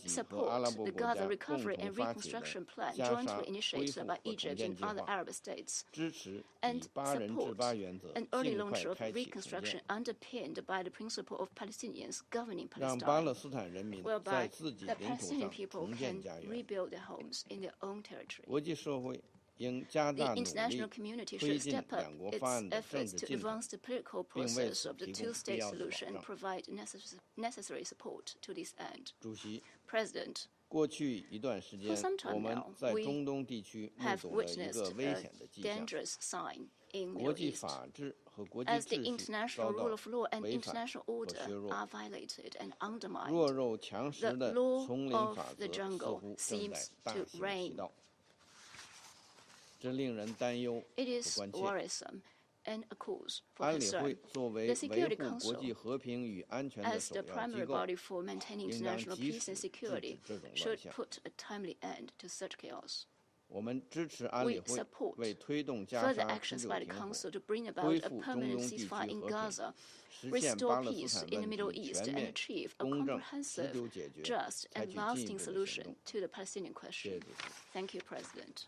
support the Gaza Recovery and Reconstruction Plan jointly initiated by Egypt and other Arab states, and support an early launch of reconstruction underpinned by the principle of Palestinians governing Palestine, whereby the Palestinian people can rebuild their homes in their own territory. The international community should step up its efforts to advance the political process of the two-state solution and provide necessary support to this end. President, 过去一段时间，我们在中东地区目睹了一个危险的迹象。国际法治和国际秩序遭到违反和削弱，弱肉强食的丛林法则似乎正在大行其道，这令人担忧和关切。安理会作为维护国际和平与安全的首要机构，应当及时制止这种乱象。我们支持安理会为推动加沙持久停火、恢复中东地区和平、实现巴勒斯坦问题全面、公正、持久解决，采取进一步的行动。谢谢主席。Thank you, President.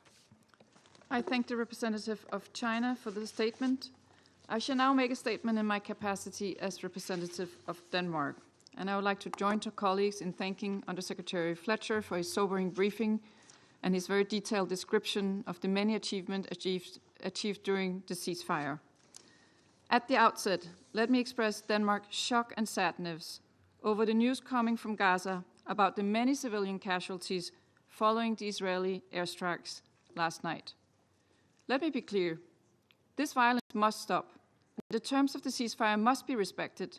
I thank the representative of China for the statement. I shall now make a statement in my capacity as representative of Denmark. And I would like to join to colleagues in thanking Undersecretary Fletcher for his sobering briefing and his very detailed description of the many achievements achieved during the ceasefire. At the outset, let me express Denmark's shock and sadness over the news coming from Gaza about the many civilian casualties following the Israeli airstrikes last night. Let me be clear, this violence must stop. The terms of the ceasefire must be respected.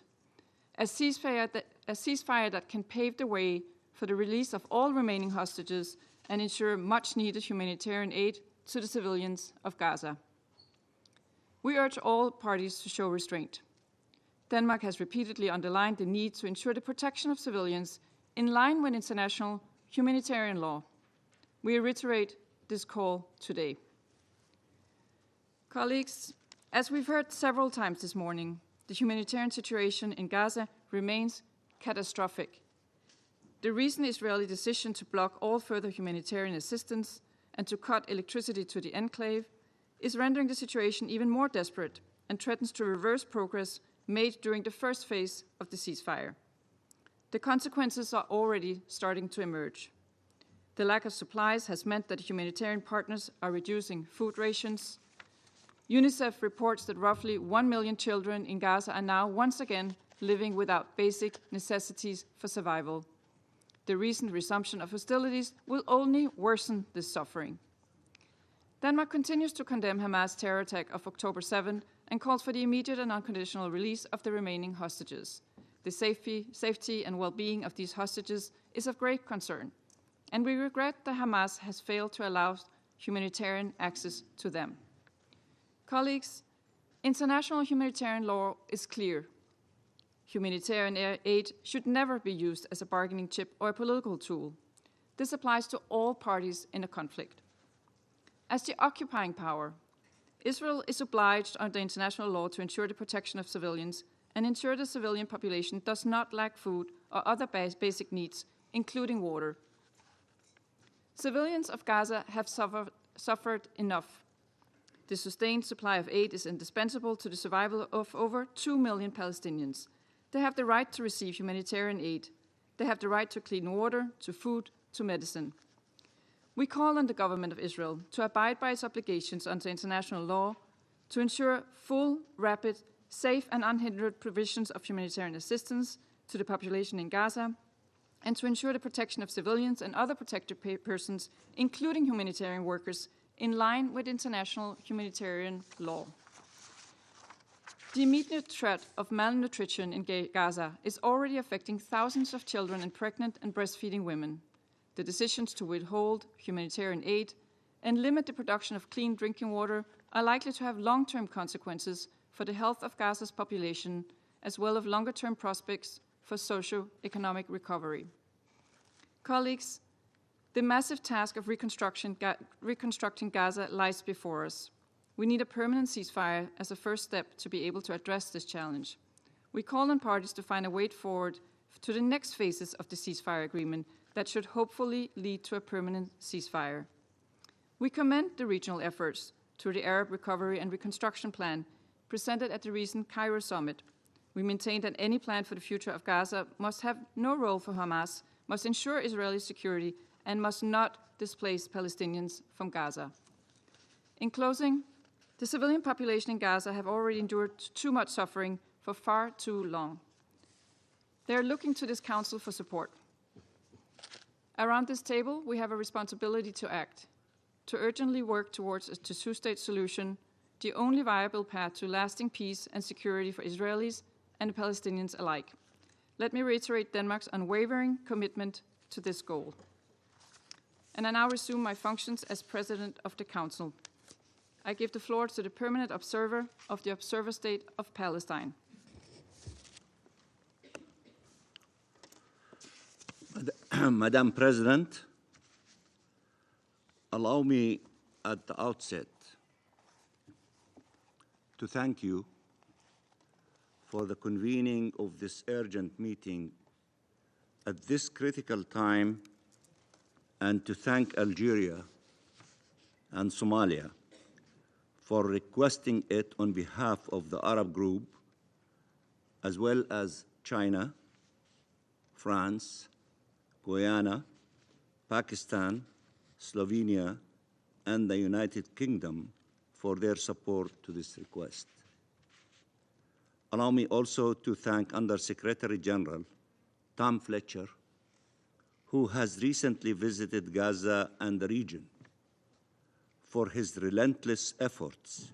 A ceasefire that can pave the way for the release of all remaining hostages and ensure much-needed humanitarian aid to the civilians of Gaza. We urge all parties to show restraint. Denmark has repeatedly underlined the need to ensure the protection of civilians in line with international humanitarian law. We reiterate this call today. Colleagues, as we've heard several times this morning, the humanitarian situation in Gaza remains catastrophic. The recent Israeli decision to block all further humanitarian assistance and to cut electricity to the enclave is rendering the situation even more desperate and threatens to reverse progress made during the first phase of the ceasefire. The consequences are already starting to emerge. The lack of supplies has meant that humanitarian partners are reducing food rations. UNICEF reports that roughly 1 million children in Gaza are now once again living without basic necessities for survival. The recent resumption of hostilities will only worsen this suffering. Denmark continues to condemn Hamas' terror attack of October 7 and calls for the immediate and unconditional release of the remaining hostages. The safety and well-being of these hostages is of great concern, and we regret that Hamas has failed to allow humanitarian access to them. Colleagues, international humanitarian law is clear. Humanitarian aid should never be used as a bargaining chip or a political tool. This applies to all parties in a conflict. As the occupying power, Israel is obliged under international law to ensure the protection of civilians and ensure the civilian population does not lack food or other basic needs, including water. Civilians of Gaza have suffered enough. The sustained supply of aid is indispensable to the survival of over 2 million Palestinians. They have the right to receive humanitarian aid. They have the right to clean water, to food, to medicine. We call on the government of Israel to abide by its obligations under international law, to ensure full, rapid, safe and unhindered provisions of humanitarian assistance to the population in Gaza, and to ensure the protection of civilians and other protected persons, including humanitarian workers, in line with international humanitarian law. The immediate threat of malnutrition in Gaza is already affecting thousands of children and pregnant and breastfeeding women. The decisions to withhold humanitarian aid and limit the production of clean drinking water are likely to have long-term consequences for the health of Gaza's population, as well as longer-term prospects for socio-economic recovery. Colleagues, the massive task of reconstructing Gaza lies before us. We need a permanent ceasefire as a first step to be able to address this challenge. We call on parties to find a way forward to the next phases of the ceasefire agreement that should hopefully lead to a permanent ceasefire. We commend the regional efforts through the Arab Recovery and Reconstruction Plan presented at the recent Cairo summit. We maintain that any plan for the future of Gaza must have no role for Hamas, must ensure Israeli security, and must not displace Palestinians from Gaza. In closing, the civilian population in Gaza have already endured too much suffering for far too long. They are looking to this Council for support. Around this table, we have a responsibility to act, to urgently work towards a two-state solution, the only viable path to lasting peace and security for Israelis and Palestinians alike. Let me reiterate Denmark's unwavering commitment to this goal. And I now resume my functions as President of the Council. I give the floor to the permanent observer of the Observer State of Palestine. Madam President, allow me at the outset to thank you for the convening of this urgent meeting at this critical time, and to thank Algeria and Somalia for requesting it on behalf of the Arab group, as well as China, France, Guyana, Pakistan, Slovenia, and the United Kingdom for their support to this request. Allow me also to thank Under-Secretary General Tom Fletcher, who has recently visited Gaza and the region, for his relentless efforts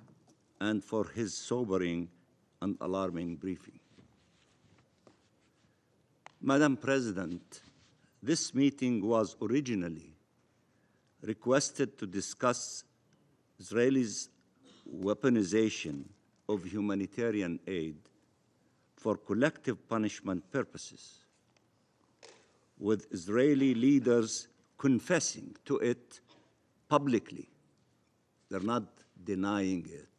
and for his sobering and alarming briefing. Madam President, this meeting was originally requested to discuss Israel's weaponization of humanitarian aid for collective punishment purposes, with Israeli leaders confessing to it publicly. They're not denying it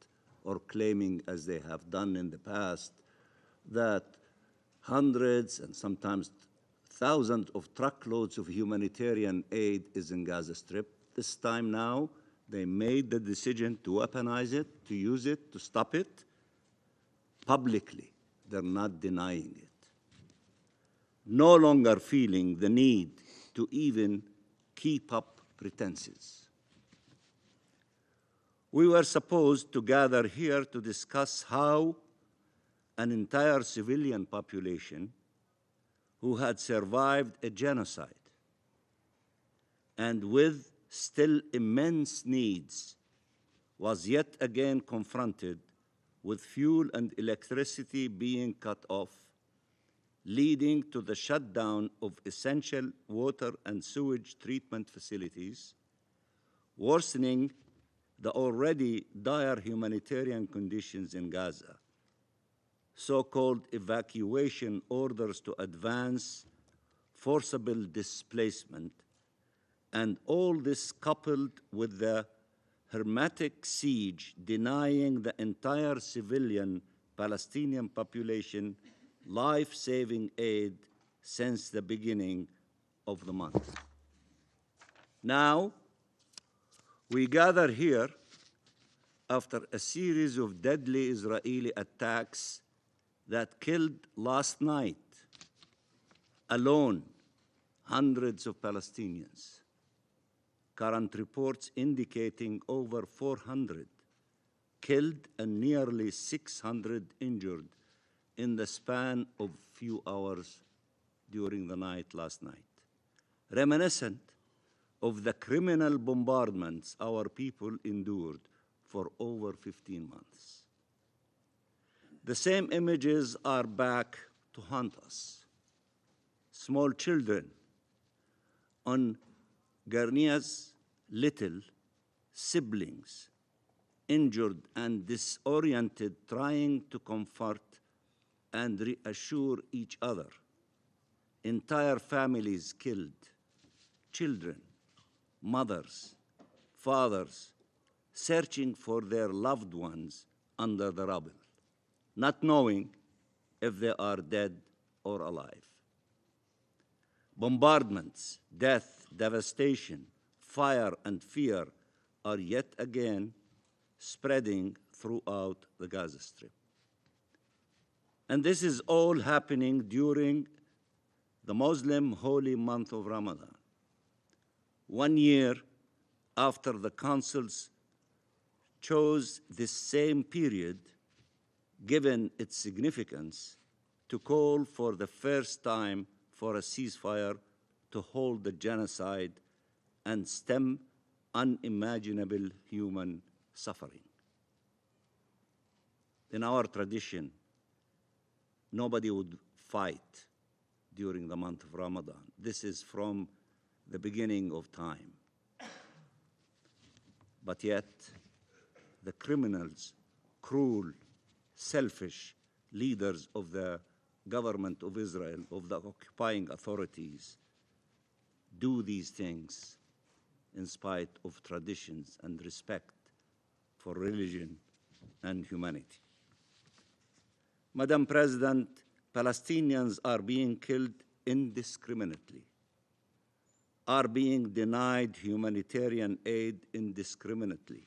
or claiming, as they have done in the past, that hundreds and sometimes thousands of truckloads of humanitarian aid is in Gaza Strip. This time now, they made the decision to weaponize it, to use it, to stop it publicly. They're not denying it. No longer feeling the need to even keep up pretenses. We were supposed to gather here to discuss how an entire civilian population who had survived a genocide and with still immense needs was yet again confronted with fuel and electricity being cut off, leading to the shutdown of essential water and sewage treatment facilities, worsening the already dire humanitarian conditions in Gaza, so-called evacuation orders to advance, forcible displacement, and all this coupled with the hermetic siege denying the entire civilian Palestinian population life-saving aid since the beginning of the month. Now, we gather here after a series of deadly Israeli attacks that killed last night alone hundreds of Palestinians. Current reports indicating over 400 killed and nearly 600 injured in the span of few hours during the night last night, reminiscent of the criminal bombardments our people endured for over 15 months. The same images are back to haunt us. Small children on Garnia's little siblings, injured and disoriented, trying to comfort and reassure each other. Entire families killed, children, mothers, fathers, searching for their loved ones under the rubble, not knowing if they are dead or alive. Bombardments, death, devastation, fire, and fear are yet again spreading throughout the Gaza Strip. And this is all happening during the Muslim holy month of Ramadan, 1 year after the councils chose this same period, given its significance, to call for the first time for a ceasefire to halt the genocide and stem unimaginable human suffering. In our tradition, nobody would fight during the month of Ramadan. This is from the beginning of time. But yet, the criminals, cruel, selfish leaders of the government of Israel, of the occupying authorities, do these things in spite of traditions and respect for religion and humanity. Madam President, Palestinians are being killed indiscriminately, are being denied humanitarian aid indiscriminately,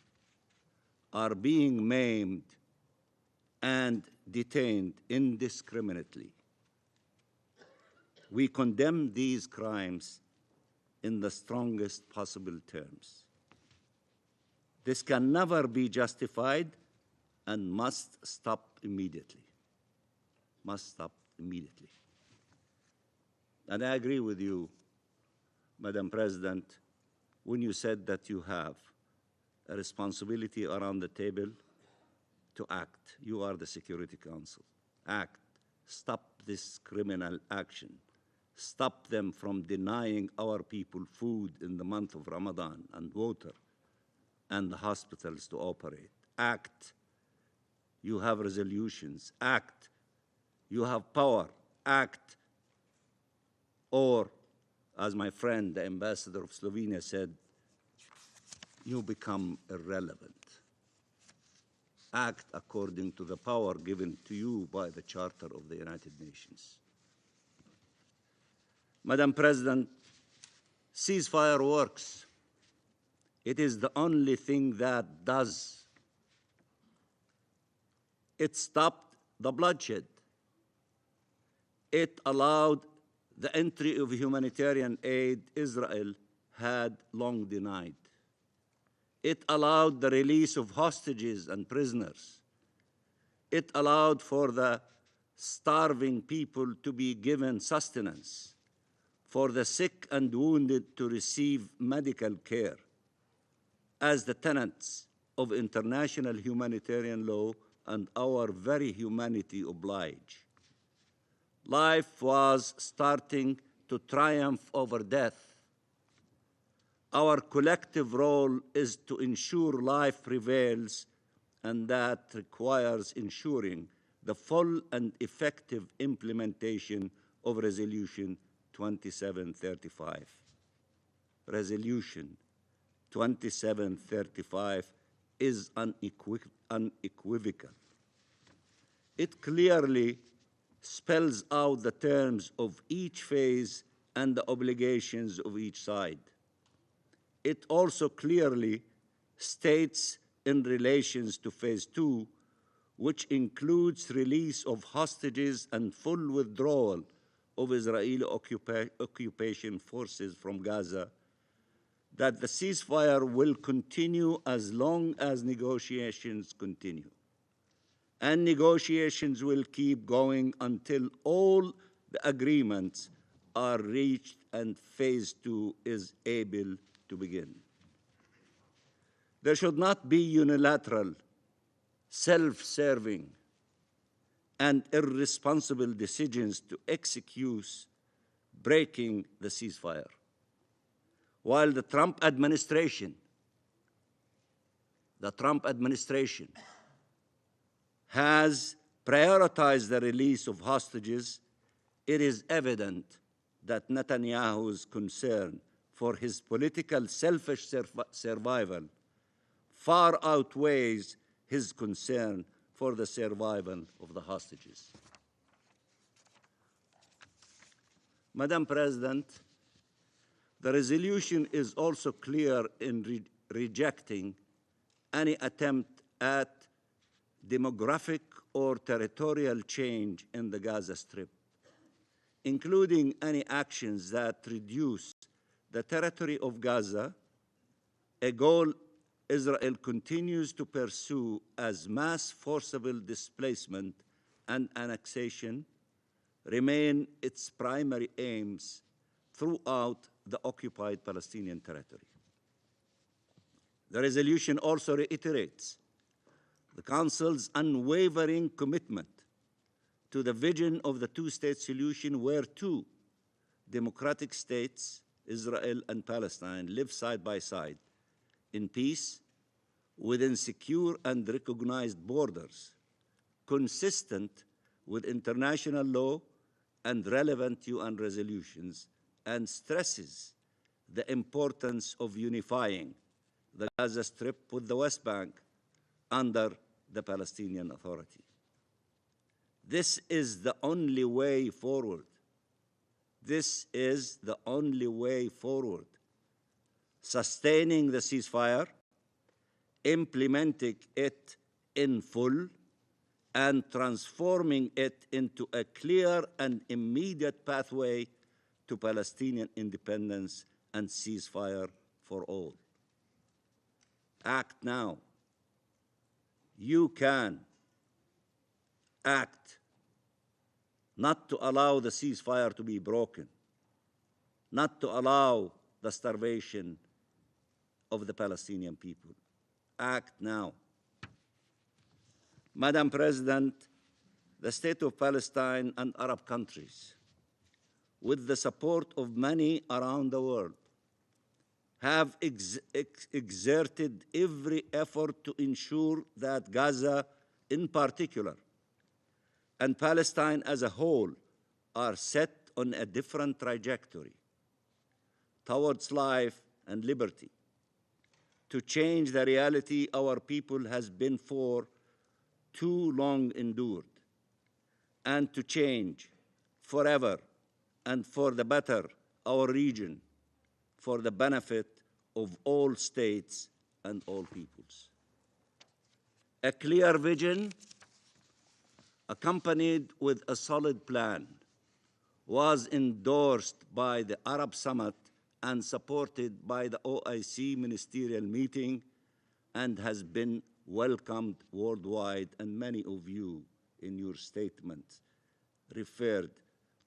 are being maimed and detained indiscriminately. We condemn these crimes in the strongest possible terms. This can never be justified and must stop immediately. Must stop immediately. And I agree with you, Madam President, when you said that you have a responsibility around the table to act. You are the Security Council. Act. Stop this criminal action. Stop them from denying our people food in the month of Ramadan and water and the hospitals to operate. Act. You have resolutions. Act. You have power. Act. Or, as my friend, the ambassador of Slovenia said, you become irrelevant. Act according to the power given to you by the Charter of the United Nations. Madam President, ceasefire works. It is the only thing that does. It stopped the bloodshed. It allowed the entry of humanitarian aid Israel had long denied. It allowed the release of hostages and prisoners. It allowed for the starving people to be given sustenance, for the sick and wounded to receive medical care, as the tenets of international humanitarian law and our very humanity oblige. Life was starting to triumph over death. Our collective role is to ensure life prevails, and that requires ensuring the full and effective implementation of Resolution 2735. Resolution 2735 is unequivocal. It clearly spells out the terms of each phase and the obligations of each side. It also clearly states in relations to Phase 2, which includes release of hostages and full withdrawal of Israeli occupation forces from Gaza, that the ceasefire will continue as long as negotiations continue. And negotiations will keep going until all the agreements are reached and Phase 2 is able to begin. There should not be unilateral, self-serving, and irresponsible decisions to execute breaking the ceasefire. While the Trump administration has prioritized the release of hostages, it is evident that Netanyahu's concern for his political selfish survival far outweighs his concern for the survival of the hostages. Madam President, the resolution is also clear in rejecting any attempt at demographic or territorial change in the Gaza Strip, including any actions that reduce the territory of Gaza, a goal Israel continues to pursue as mass forcible displacement and annexation remain its primary aims throughout the occupied Palestinian territory. The resolution also reiterates the Council's unwavering commitment to the vision of the two-state solution where two democratic states, Israel and Palestine, live side by side in peace within secure and recognized borders, consistent with international law and relevant UN resolutions, and stresses the importance of unifying the Gaza Strip with the West Bank under the Palestinian Authority. This is the only way forward. This is the only way forward. Sustaining the ceasefire, implementing it in full, and transforming it into a clear and immediate pathway to Palestinian independence and ceasefire for all. Act now. You can act, not to allow the ceasefire to be broken, not to allow the starvation of the Palestinian people. Act now. Madam President, the State of Palestine and Arab countries, with the support of many around the world, have exerted every effort to ensure that Gaza in particular and Palestine as a whole are set on a different trajectory towards life and liberty, to change the reality our people has been for too long endured, and to change forever and for the better our region, for the benefit of all states and all peoples. A clear vision accompanied with a solid plan was endorsed by the Arab Summit and supported by the OIC ministerial meeting and has been welcomed worldwide, and many of you in your statements referred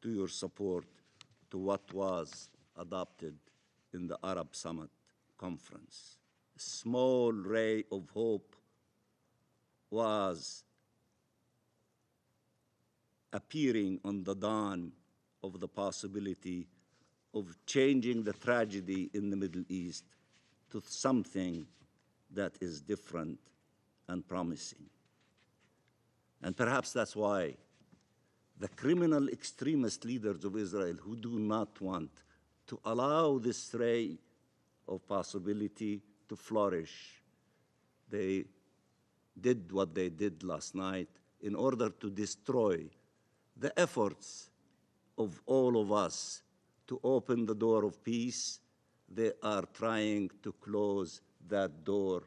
to your support to what was adopted in the Arab Summit conference. A small ray of hope was appearing on the dawn of the possibility of changing the tragedy in the Middle East to something that is different and promising. And perhaps that's why the criminal extremist leaders of Israel who do not want to allow this ray of possibility to flourish, they did what they did last night in order to destroy the efforts of all of us to open the door of peace. They are trying to close that door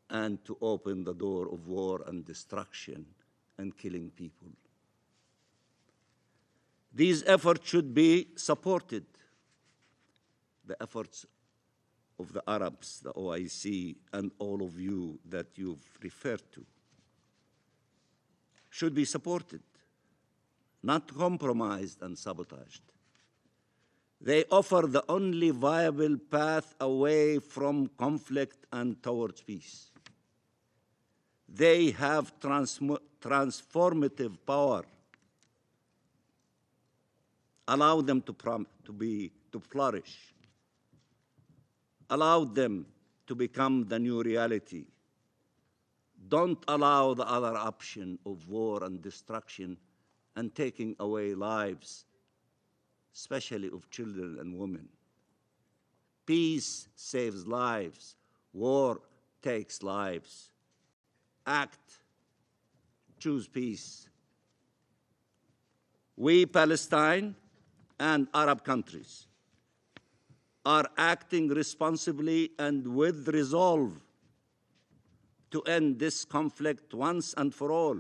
and to open the door of war and destruction and killing people. These efforts should be supported. The efforts of the Arabs, the OIC, and all of you that you've referred to should be supported, not compromised and sabotaged. They offer the only viable path away from conflict and towards peace. They have transformative power. Allow them to flourish. Allow them to become the new reality. Don't allow the other option of war and destruction and taking away lives, especially of children and women. Peace saves lives. War takes lives. Act. Choose peace. We, Palestine and Arab countries, are acting responsibly and with resolve to end this conflict once and for all.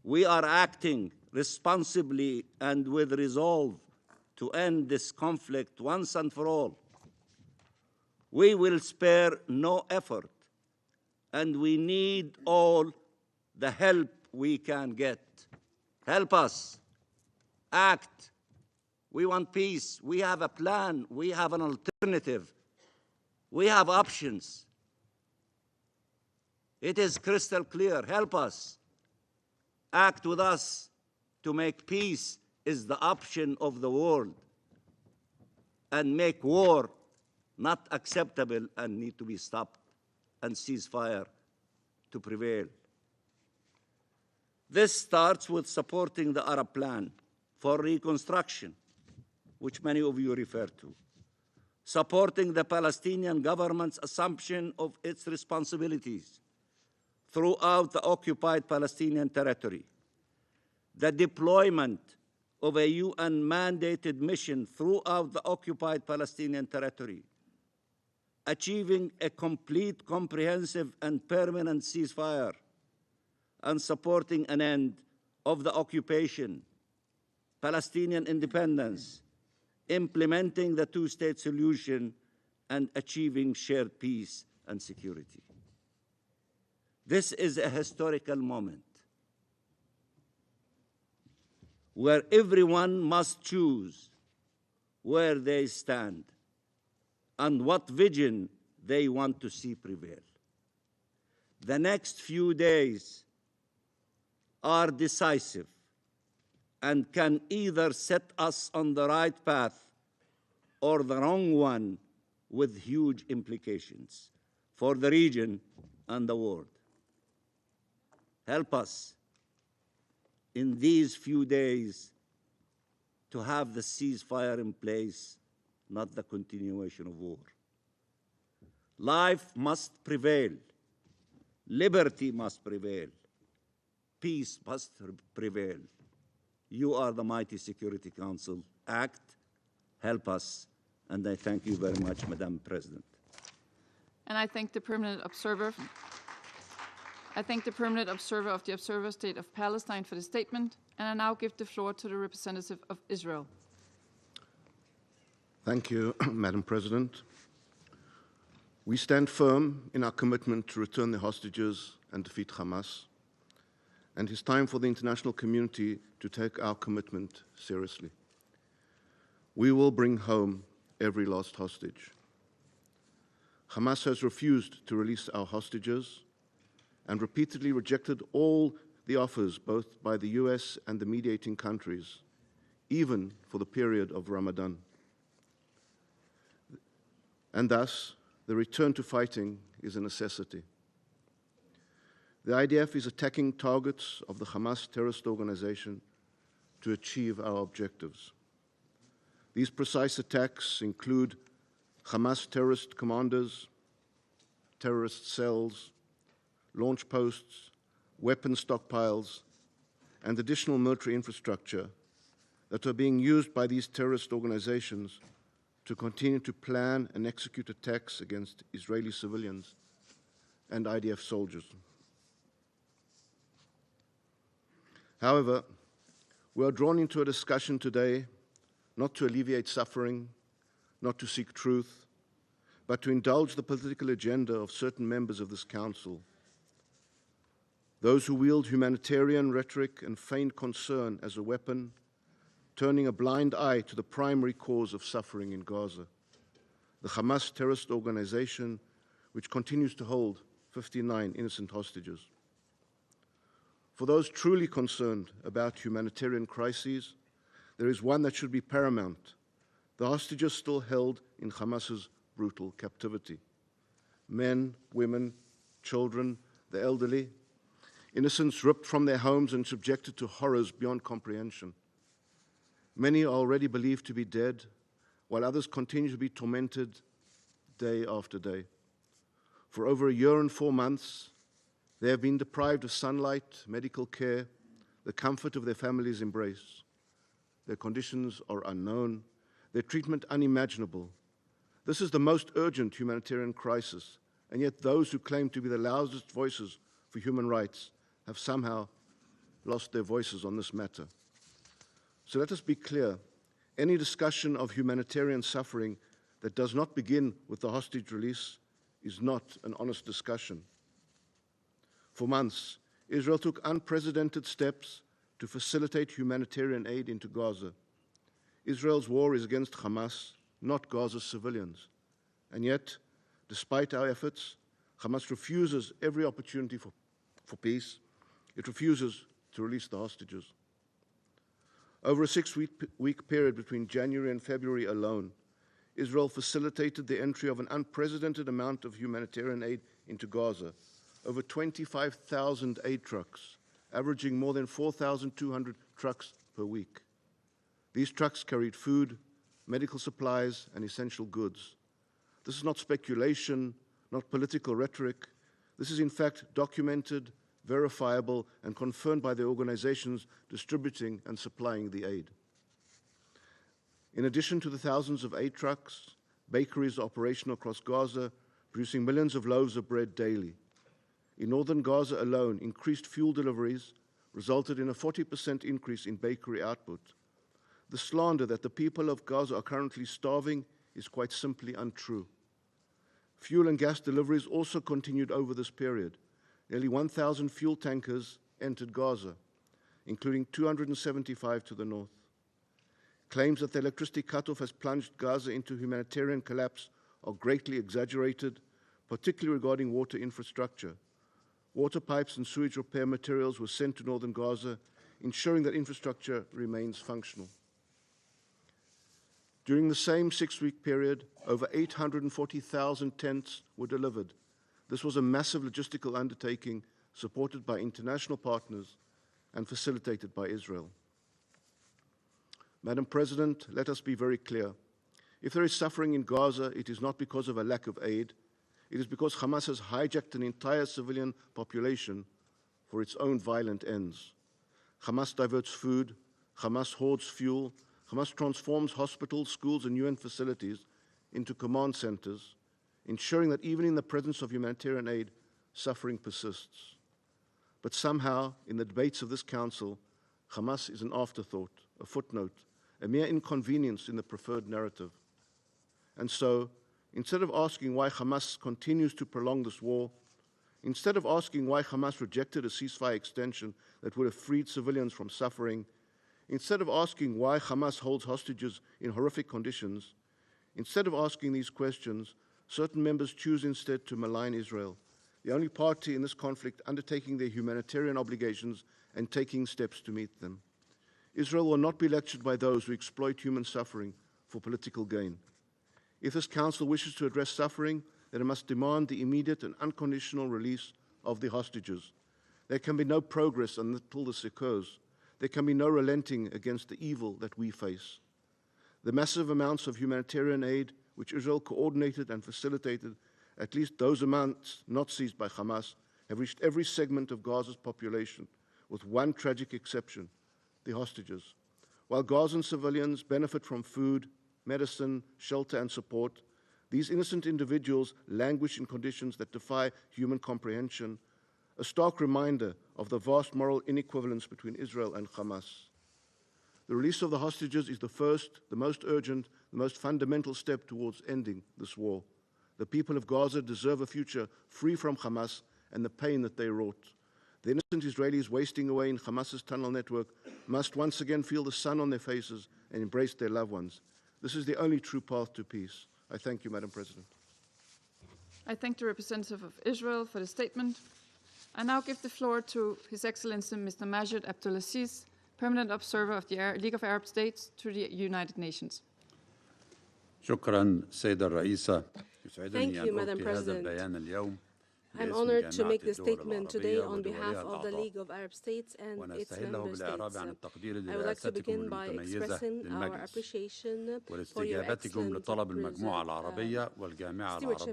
We are acting responsibly and with resolve to end this conflict once and for all. We will spare no effort, and we need all the help we can get. Help us. Act We want peace. We have a plan. We have an alternative. We have options. It is crystal clear. Help us. Act with us to make peace is the option of the world, and make war not acceptable and need to be stopped, and ceasefire to prevail. This starts with supporting the Arab plan for reconstruction, which many of you refer to, supporting the Palestinian government's assumption of its responsibilities throughout the occupied Palestinian territory, the deployment of a UN-mandated mission throughout the occupied Palestinian territory, achieving a complete, comprehensive, and permanent ceasefire, and supporting an end of the occupation, Palestinian independence, implementing the two-state solution, and achieving shared peace and security. This is a historical moment where everyone must choose where they stand and what vision they want to see prevail. The next few days are decisive and can either set us on the right path or the wrong one, with huge implications for the region and the world. Help us in these few days to have the ceasefire in place, not the continuation of war. Life must prevail. Liberty must prevail. Peace must prevail. You are the mighty Security Council. Act, help us, and I thank you very much, Madam President. And I thank the permanent observer. I thank the permanent observer of the Observer State of Palestine for the statement, and I now give the floor to the representative of Israel. Thank you, Madam President. We stand firm in our commitment to return the hostages and defeat Hamas, and it's time for the international community to take our commitment seriously. We will bring home every lost hostage. Hamas has refused to release our hostages and repeatedly rejected all the offers, both by the US and the mediating countries, even for the period of Ramadan. And thus, the return to fighting is a necessity. The IDF is attacking targets of the Hamas terrorist organization to achieve our objectives. These precise attacks include Hamas terrorist commanders, terrorist cells, launch posts, weapon stockpiles, and additional military infrastructure that are being used by these terrorist organizations to continue to plan and execute attacks against Israeli civilians and IDF soldiers. However, we are drawn into a discussion today not to alleviate suffering, not to seek truth, but to indulge the political agenda of certain members of this Council, those who wield humanitarian rhetoric and feign concern as a weapon, turning a blind eye to the primary cause of suffering in Gaza, the Hamas terrorist organization, which continues to hold 59 innocent hostages. For those truly concerned about humanitarian crises, there is one that should be paramount: the hostages still held in Hamas's brutal captivity. Men, women, children, the elderly, innocents ripped from their homes and subjected to horrors beyond comprehension. Many are already believed to be dead, while others continue to be tormented day after day. For over a year and 4 months, they have been deprived of sunlight, medical care, the comfort of their family's embrace. Their conditions are unknown, their treatment unimaginable. This is the most urgent humanitarian crisis, and yet those who claim to be the loudest voices for human rights have somehow lost their voices on this matter. So let us be clear: any discussion of humanitarian suffering that does not begin with the hostage release is not an honest discussion. For months, Israel took unprecedented steps to facilitate humanitarian aid into Gaza. Israel's war is against Hamas, not Gaza's civilians. And yet, despite our efforts, Hamas refuses every opportunity for peace. It refuses to release the hostages. Over a 6-week period between January and February alone, Israel facilitated the entry of an unprecedented amount of humanitarian aid into Gaza, over 25,000 aid trucks, averaging more than 4,200 trucks per week. These trucks carried food, medical supplies, and essential goods. This is not speculation, not political rhetoric. This is in fact documented, verifiable, and confirmed by the organizations distributing and supplying the aid. In addition to the thousands of aid trucks, bakeries are operational across Gaza, producing millions of loaves of bread daily. In northern Gaza alone, increased fuel deliveries resulted in a 40% increase in bakery output. The slander that the people of Gaza are currently starving is quite simply untrue. Fuel and gas deliveries also continued over this period. Nearly 1,000 fuel tankers entered Gaza, including 275 to the north. Claims that the electricity cutoff has plunged Gaza into humanitarian collapse are greatly exaggerated, particularly regarding water infrastructure. Water pipes and sewage repair materials were sent to northern Gaza, ensuring that infrastructure remains functional. During the same 6-week period, over 840,000 tents were delivered. This was a massive logistical undertaking supported by international partners and facilitated by Israel. Madam President, let us be very clear. If there is suffering in Gaza, it is not because of a lack of aid. It is because Hamas has hijacked an entire civilian population for its own violent ends. Hamas diverts food, Hamas hoards fuel, Hamas transforms hospitals, schools, and UN facilities into command centers, ensuring that even in the presence of humanitarian aid, suffering persists. But somehow, in the debates of this Council, Hamas is an afterthought, a footnote, a mere inconvenience in the preferred narrative. And so, instead of asking why Hamas continues to prolong this war, instead of asking why Hamas rejected a ceasefire extension that would have freed civilians from suffering, instead of asking why Hamas holds hostages in horrific conditions, instead of asking these questions, certain members choose instead to malign Israel, the only party in this conflict undertaking their humanitarian obligations and taking steps to meet them. Israel will not be lectured by those who exploit human suffering for political gain. If this Council wishes to address suffering, then it must demand the immediate and unconditional release of the hostages. There can be no progress until this occurs. There can be no relenting against the evil that we face. The massive amounts of humanitarian aid which Israel coordinated and facilitated, at least those amounts not seized by Hamas, have reached every segment of Gaza's population, with one tragic exception: the hostages. While Gazan civilians benefit from food, medicine, shelter, and support, these innocent individuals languish in conditions that defy human comprehension, a stark reminder of the vast moral inequivalence between Israel and Hamas. The release of the hostages is the first, the most urgent, the most fundamental step towards ending this war. The people of Gaza deserve a future free from Hamas and the pain that they wrought. The innocent Israelis wasting away in Hamas's tunnel network must once again feel the sun on their faces and embrace their loved ones. This is the only true path to peace. I thank you, Madam President. I thank the representative of Israel for the statement. I now give the floor to His Excellency Mr. Majid Abdulaziz, Permanent Observer of the League of Arab States to the United Nations. شكرا سيدة الرئيسة. Thank you, Madam President. I'm honored to make this statement today on behalf of the League of Arab States and its member states. I would like to begin by expressing our appreciation for your excellent stewardship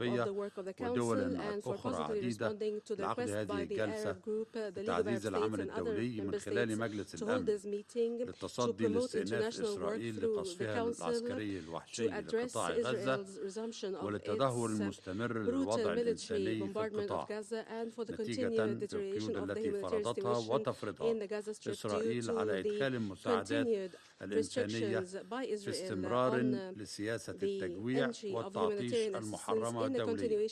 of the work of the Council and for positively responding to the request by the Arab Group, the League of Arab States and other member states to hold this meeting to promote international work through the Council to address Israel's resumption of its brutal military bombardment of Gaza and for the continued deterioration of the humanitarian situation in the Gaza Strip due to the continued الإنسانية في استمرار لسياسة التجويع والتعطيش المحرمة دوليا.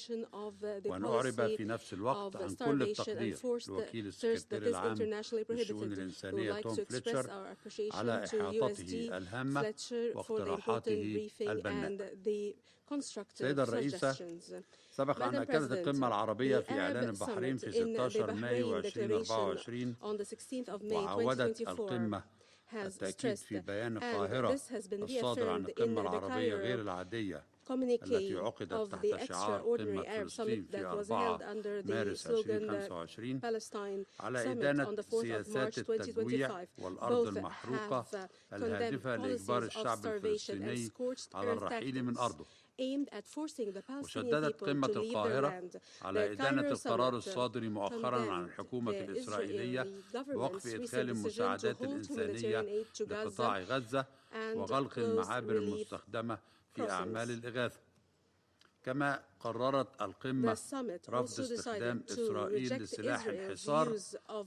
وأن أعرب في نفس الوقت عن كل التقدير لوكيل السكرتير العام للشؤون الإنسانية توم فليتشر على إحاطته الهامة واقتراحاته البناءة. سيدة الرئيسة، سبق أن أكدت القمة العربية في إعلان البحرين في 16 مايو 2024 وعودت القمة التأكيد في بيان القاهرة الصادر عن القمة العربية غير العادية التي عقدت تحت شعار قمة فلسطين في 4 مارس 2025 على إدانة سياسات التجويع والأرض المحروقة الهادفة لإجبار الشعب الفلسطيني على الرحيل من أرضه. وشددت قمة القاهرة على إدانة القرار الصادر مؤخرا عن الحكومة الإسرائيلية بوقف إدخال المساعدات الإنسانية لقطاع غزة وغلق المعابر المستخدمة في أعمال الإغاثة. كما قررت القمة رفض استخدام إسرائيل لسلاح الحصار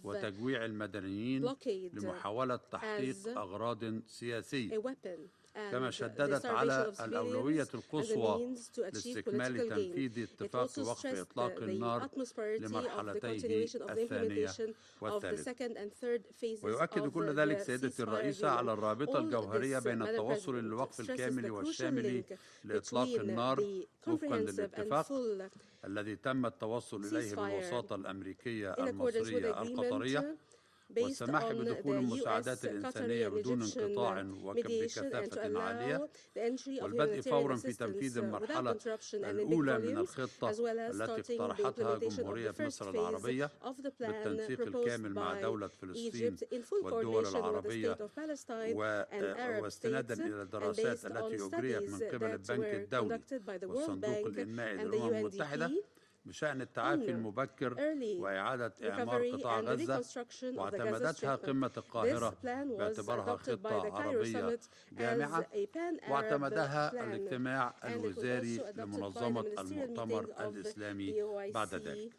وتجويع المدنيين لمحاولة تحقيق أغراض سياسية. كما شددت على الأولوية القصوى لاستكمال تنفيذ اتفاق وقف إطلاق النار لمرحلتيه الثانية والثالثة. ويؤكد كل ذلك سيدتي الرئيسة على الرابطة الجوهرية بين التوصل للوقف الكامل والشامل لإطلاق النار وفقا للاتفاق الذي تم التوصل إليه بالوساطة الأمريكية المصرية القطرية، والسماح بدخول المساعدات الإنسانية بدون انقطاع وبكثافة عالية، والبدء فورا في تنفيذ المرحلة الأولى من الخطة التي اقترحتها جمهورية مصر العربية بالتنسيق الكامل مع دولة فلسطين والدول العربية، واستنادا إلى الدراسات التي أجريت من قبل البنك الدولي والصندوق الإنمائي للأمم المتحدة بشأن التعافي المبكر وإعادة إعمار قطاع غزة، واعتمدتها قمة القاهرة باعتبارها خطة عربية جامعة، واعتمدها الاجتماع الوزاري لمنظمة المؤتمر الإسلامي بعد ذلك.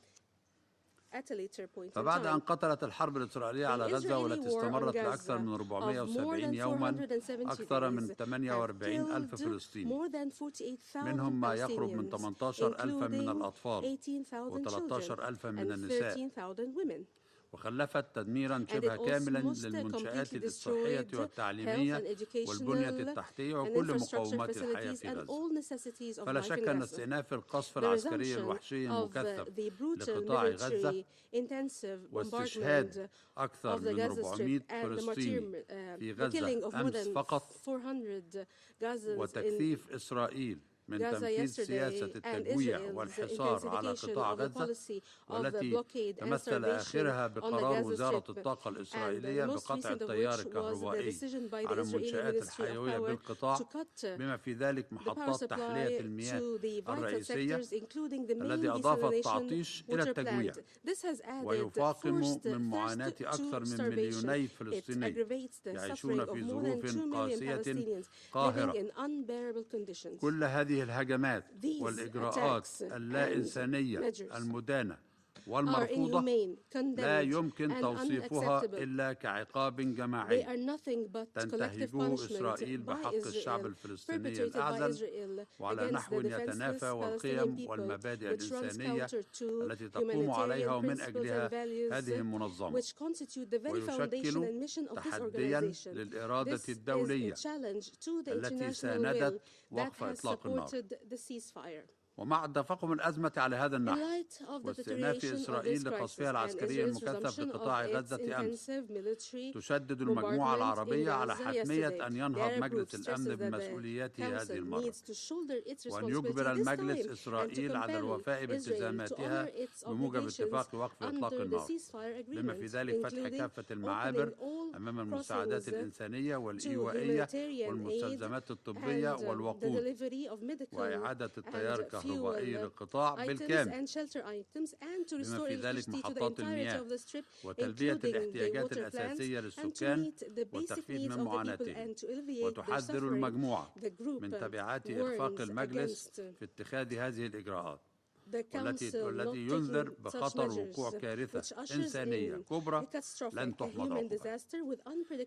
فبعد أن قتلت الحرب الإسرائيلية على غزة والتي استمرت لأكثر من 470 يوما أكثر من 48,000 فلسطيني، منهم ما يقرب من 18,000 من الأطفال و13,000 من النساء، وخلفت تدميرا شبه كاملا للمنشآت الصحية والتعليمية والبنية التحتية وكل مقومات الحياة في غزة. فلا شك أن استئناف القصف العسكري الوحشي المكثف لقطاع غزة واستشهاد أكثر من 400 فلسطيني في غزة أمس فقط وتكثيف إسرائيل من تنفيذ سياسة التجويع والحصار على قطاع غزة، والتي تمثل آخرها بقرار وزارة الطاقة الإسرائيلية بقطع التيار الكهربائي على المنشآت الحيوية بالقطاع، بما في ذلك محطات تحلية المياه الرئيسية، الذي أضاف التعطيش إلى التجويع ويفاقم من معاناة أكثر من 2 مليون فلسطيني يعيشون في ظروف قاسية قاهرة. كل هذه الهجمات والإجراءات اللا إنسانية المدانة والمرفوضة لا يمكن توصيفها إلا كعقاب جماعي تنتهجه إسرائيل بحق الشعب الفلسطيني الأعزل وعلى نحو يتنافى والقيم والمبادئ الإنسانية التي تقوم عليها ومن أجلها هذه المنظمة، ويشكل تحديا للإرادة الدولية التي ساندت وقف إطلاق النار. ومع تفاقم الأزمة على هذا النحو واستئناف إسرائيل لقصفها العسكري المكثف لقطاع غزة أمس، تشدد المجموعة العربية على حتمية أن ينهض مجلس الأمن بمسؤولياته هذه المرة، وأن يجبر المجلس إسرائيل على الوفاء بالتزاماتها بموجب اتفاق وقف إطلاق النار، بما في ذلك فتح كافة المعابر أمام المساعدات الإنسانية والإيوائية والمستلزمات الطبية والوقود، وإعادة التيار الكهربائي للقطاع بالكامل، بما في ذلك محطات المياه وتلبية الاحتياجات الأساسية للسكان والتخفيف من معاناتهم. وتحذر المجموعة من تبعات إخفاق المجلس في اتخاذ هذه الإجراءات، والتي ينذر بخطر وقوع كارثة إنسانية كبرى لن تحمد عقباها.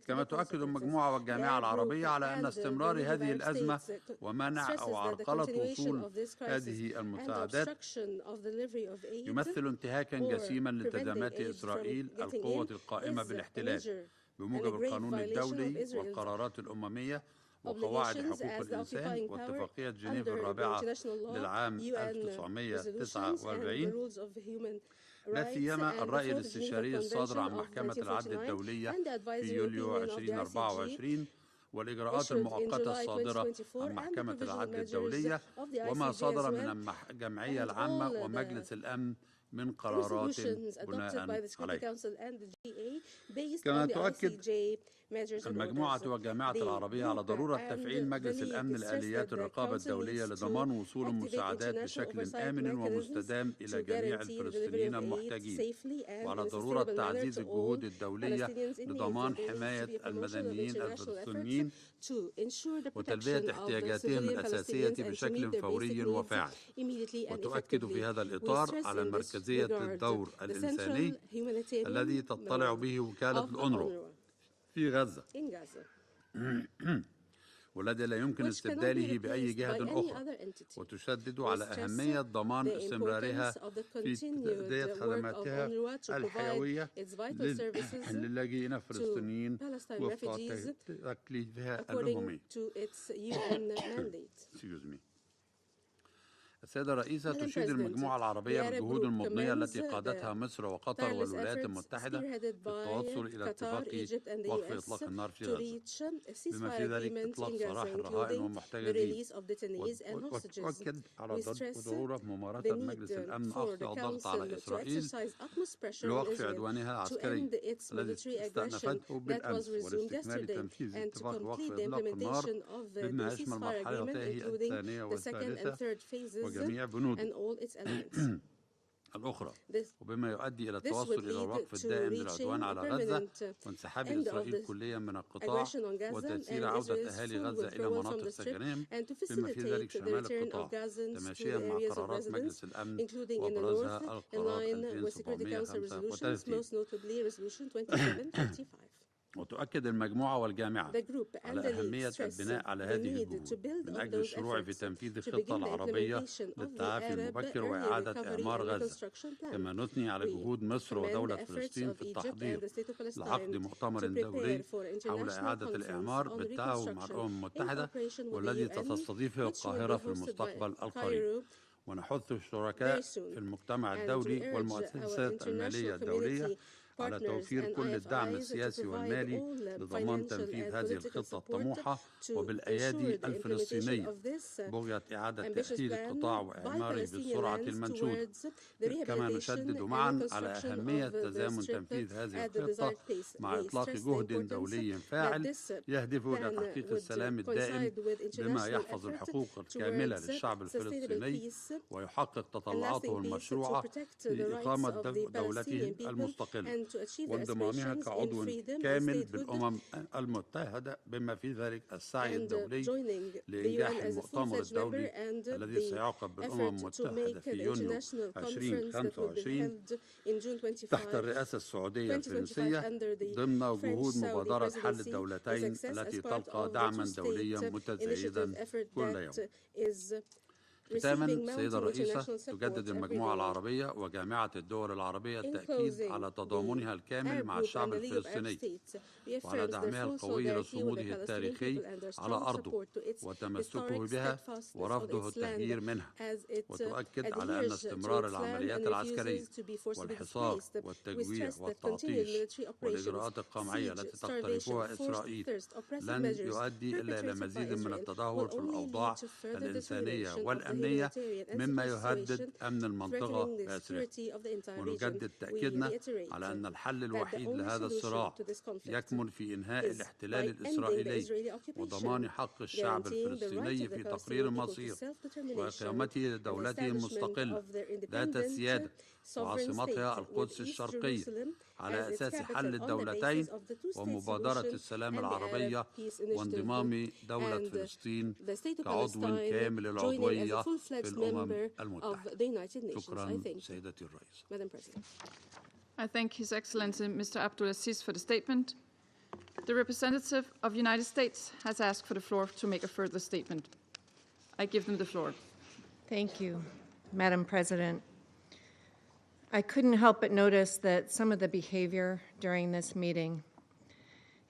كما تؤكد المجموعة والجامعة العربية على أن استمرار هذه الأزمة ومنع أو عرقلة وصول هذه المساعدات يمثل انتهاكا جسيما لالتزامات إسرائيل القوة القائمة بالاحتلال بموجب القانون الدولي والقرارات الأممية وقواعد حقوق الإنسان واتفاقية جنيف الرابعة للعام 1949، لا سيما الرأي الاستشاري الصادر عن محكمة العدل الدولية في يوليو 2024 والإجراءات المؤقتة الصادرة عن محكمة العدل الدولية وما صدر من الجمعية العامة ومجلس الأمن من قرارات بناء عليها. كما تؤكد المجموعة والجامعة العربية على ضرورة تفعيل مجلس الأمن لآليات الرقابة الدولية لضمان وصول المساعدات بشكل آمن ومستدام إلى جميع الفلسطينيين المحتاجين، وعلى ضرورة تعزيز الجهود الدولية لضمان حماية المدنيين الفلسطينيين وتلبية احتياجاتهم الأساسية بشكل فوري وفاعل. وتؤكد في هذا الإطار على مركزية الدور الإنساني الذي تطلع به وكالة الأونروا في غزة والذي لا يمكن استبداله بأي جهة أخرى، وتشدد على أهمية ضمان استمرارها في تأدية خدماتها الحيوية للاجئين الفلسطينيين وفق تكليفها الأممي. السيدة الرئيسة، تشيد المجموعة العربية بالجهود المضنية التي قادتها مصر وقطر والولايات المتحدة في التوصل إلى اتفاق وقف إطلاق النار في غزة، بما في ذلك إطلاق سراح الرهائن والمحتجزين. وتؤكد على ضرورة ممارسة مجلس الأمن أقصى الضغط على إسرائيل لوقف عدوانها العسكري الذي استأنفته بالأمس والاستكمال تنفيذ اتفاق وقف إطلاق النار بما يشمل مرحلته الثانية والثالثة وجميع بنوده الأخرى، وبما يؤدي إلى التوصل إلى الوقف الدائم للعدوان على غزة وانسحاب إسرائيل كليا من القطاع وتيسير عودة أهالي غزة إلى مناطق سكنهم بما في ذلك شمال القطاع، تماشيا مع قرارات مجلس الأمن وأبرزها القرار 2735. وتؤكد المجموعة والجامعة على أهمية البناء على هذه الجهود من أجل الشروع في تنفيذ الخطة العربية للتعافي المبكر وإعادة إعمار غزة، كما نثني على جهود مصر ودولة فلسطين في التحضير لعقد مؤتمر دولي حول إعادة الإعمار بالتعاون مع الأمم المتحدة والذي ستستضيفه القاهرة في المستقبل القريب. ونحث الشركاء في المجتمع الدولي والمؤسسات المالية الدولية على توفير كل الدعم السياسي والمالي لضمان تنفيذ هذه الخطة الطموحة وبالأيادي الفلسطينية بغية إعادة تأهيل القطاع وإعماره بالسرعة المنشودة. كما نشدد معا على أهمية تزامن تنفيذ هذه الخطة مع إطلاق جهد دولي فاعل يهدف إلى تحقيق السلام الدائم بما يحفظ الحقوق الكاملة للشعب الفلسطيني ويحقق تطلعاته المشروعة لإقامة دولته المستقلة وانضمامها كعضو كامل بالأمم المتحدة، بما في ذلك السعي الدولي لإنجاح المؤتمر الدولي الذي سيعقد بالأمم المتحدة في يونيو 2025 تحت الرئاسة السعودية الفرنسية ضمن جهود مبادرة حل الدولتين التي تلقى دعما دوليا متزايدا كل يوم. ختاما، السيدة الرئيسة، تجدد المجموعة العربية وجامعة الدول العربية التأكيد على تضامنها الكامل مع الشعب الفلسطيني وعلى دعمها القوي لصموده التاريخي على أرضه وتمسكه بها ورفضه التهجير منها. وتؤكد على أن استمرار العمليات العسكرية والحصار والتجويع والتعطيش والإجراءات القمعية التي تقترفها إسرائيل لن يؤدي إلا إلى مزيد من التدهور في الأوضاع الإنسانية والأمنية مما يهدد أمن المنطقة بأسرها. ونجدد تأكيدنا على أن الحل الوحيد لهذا الصراع يكمن في إنهاء الاحتلال الإسرائيلي وضمان حق الشعب الفلسطيني في تقرير المصير وإقامته لدولته المستقلة ذات السيادة وعاصمتها القدس الشرقية على أساس حل الدولتين ومبادرة السلام العربية وانضمام دولة فلسطين كعضو كامل العضوية في الأمم المتحدة. شكرا سيدتي الرئيسة. I thank His Excellency Mr. Abdul Aziz for the statement. The representative of the United States has asked for the floor to make a further statement. I give them the floor. Thank you, Madam President. I couldn't help but notice that some of the behavior during this meeting,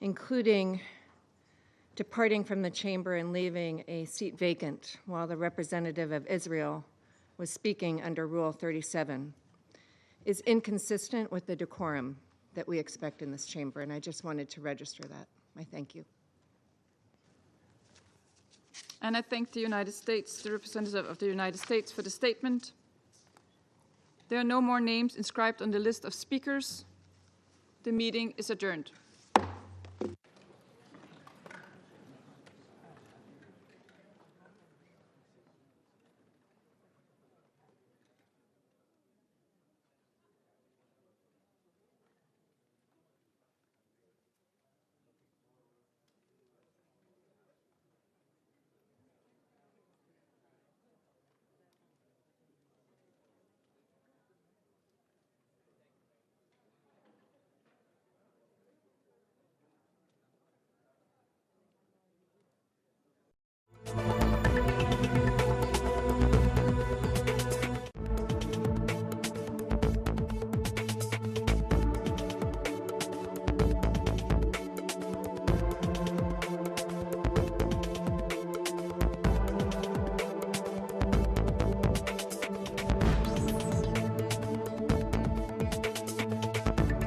including departing from the chamber and leaving a seat vacant while the representative of Israel was speaking under Rule 37, is inconsistent with the decorum that we expect in this chamber, and I just wanted to register that. I thank you. And I thank the United States, the representative of the United States, for the statement. There are no more names inscribed on the list of speakers. The meeting is adjourned.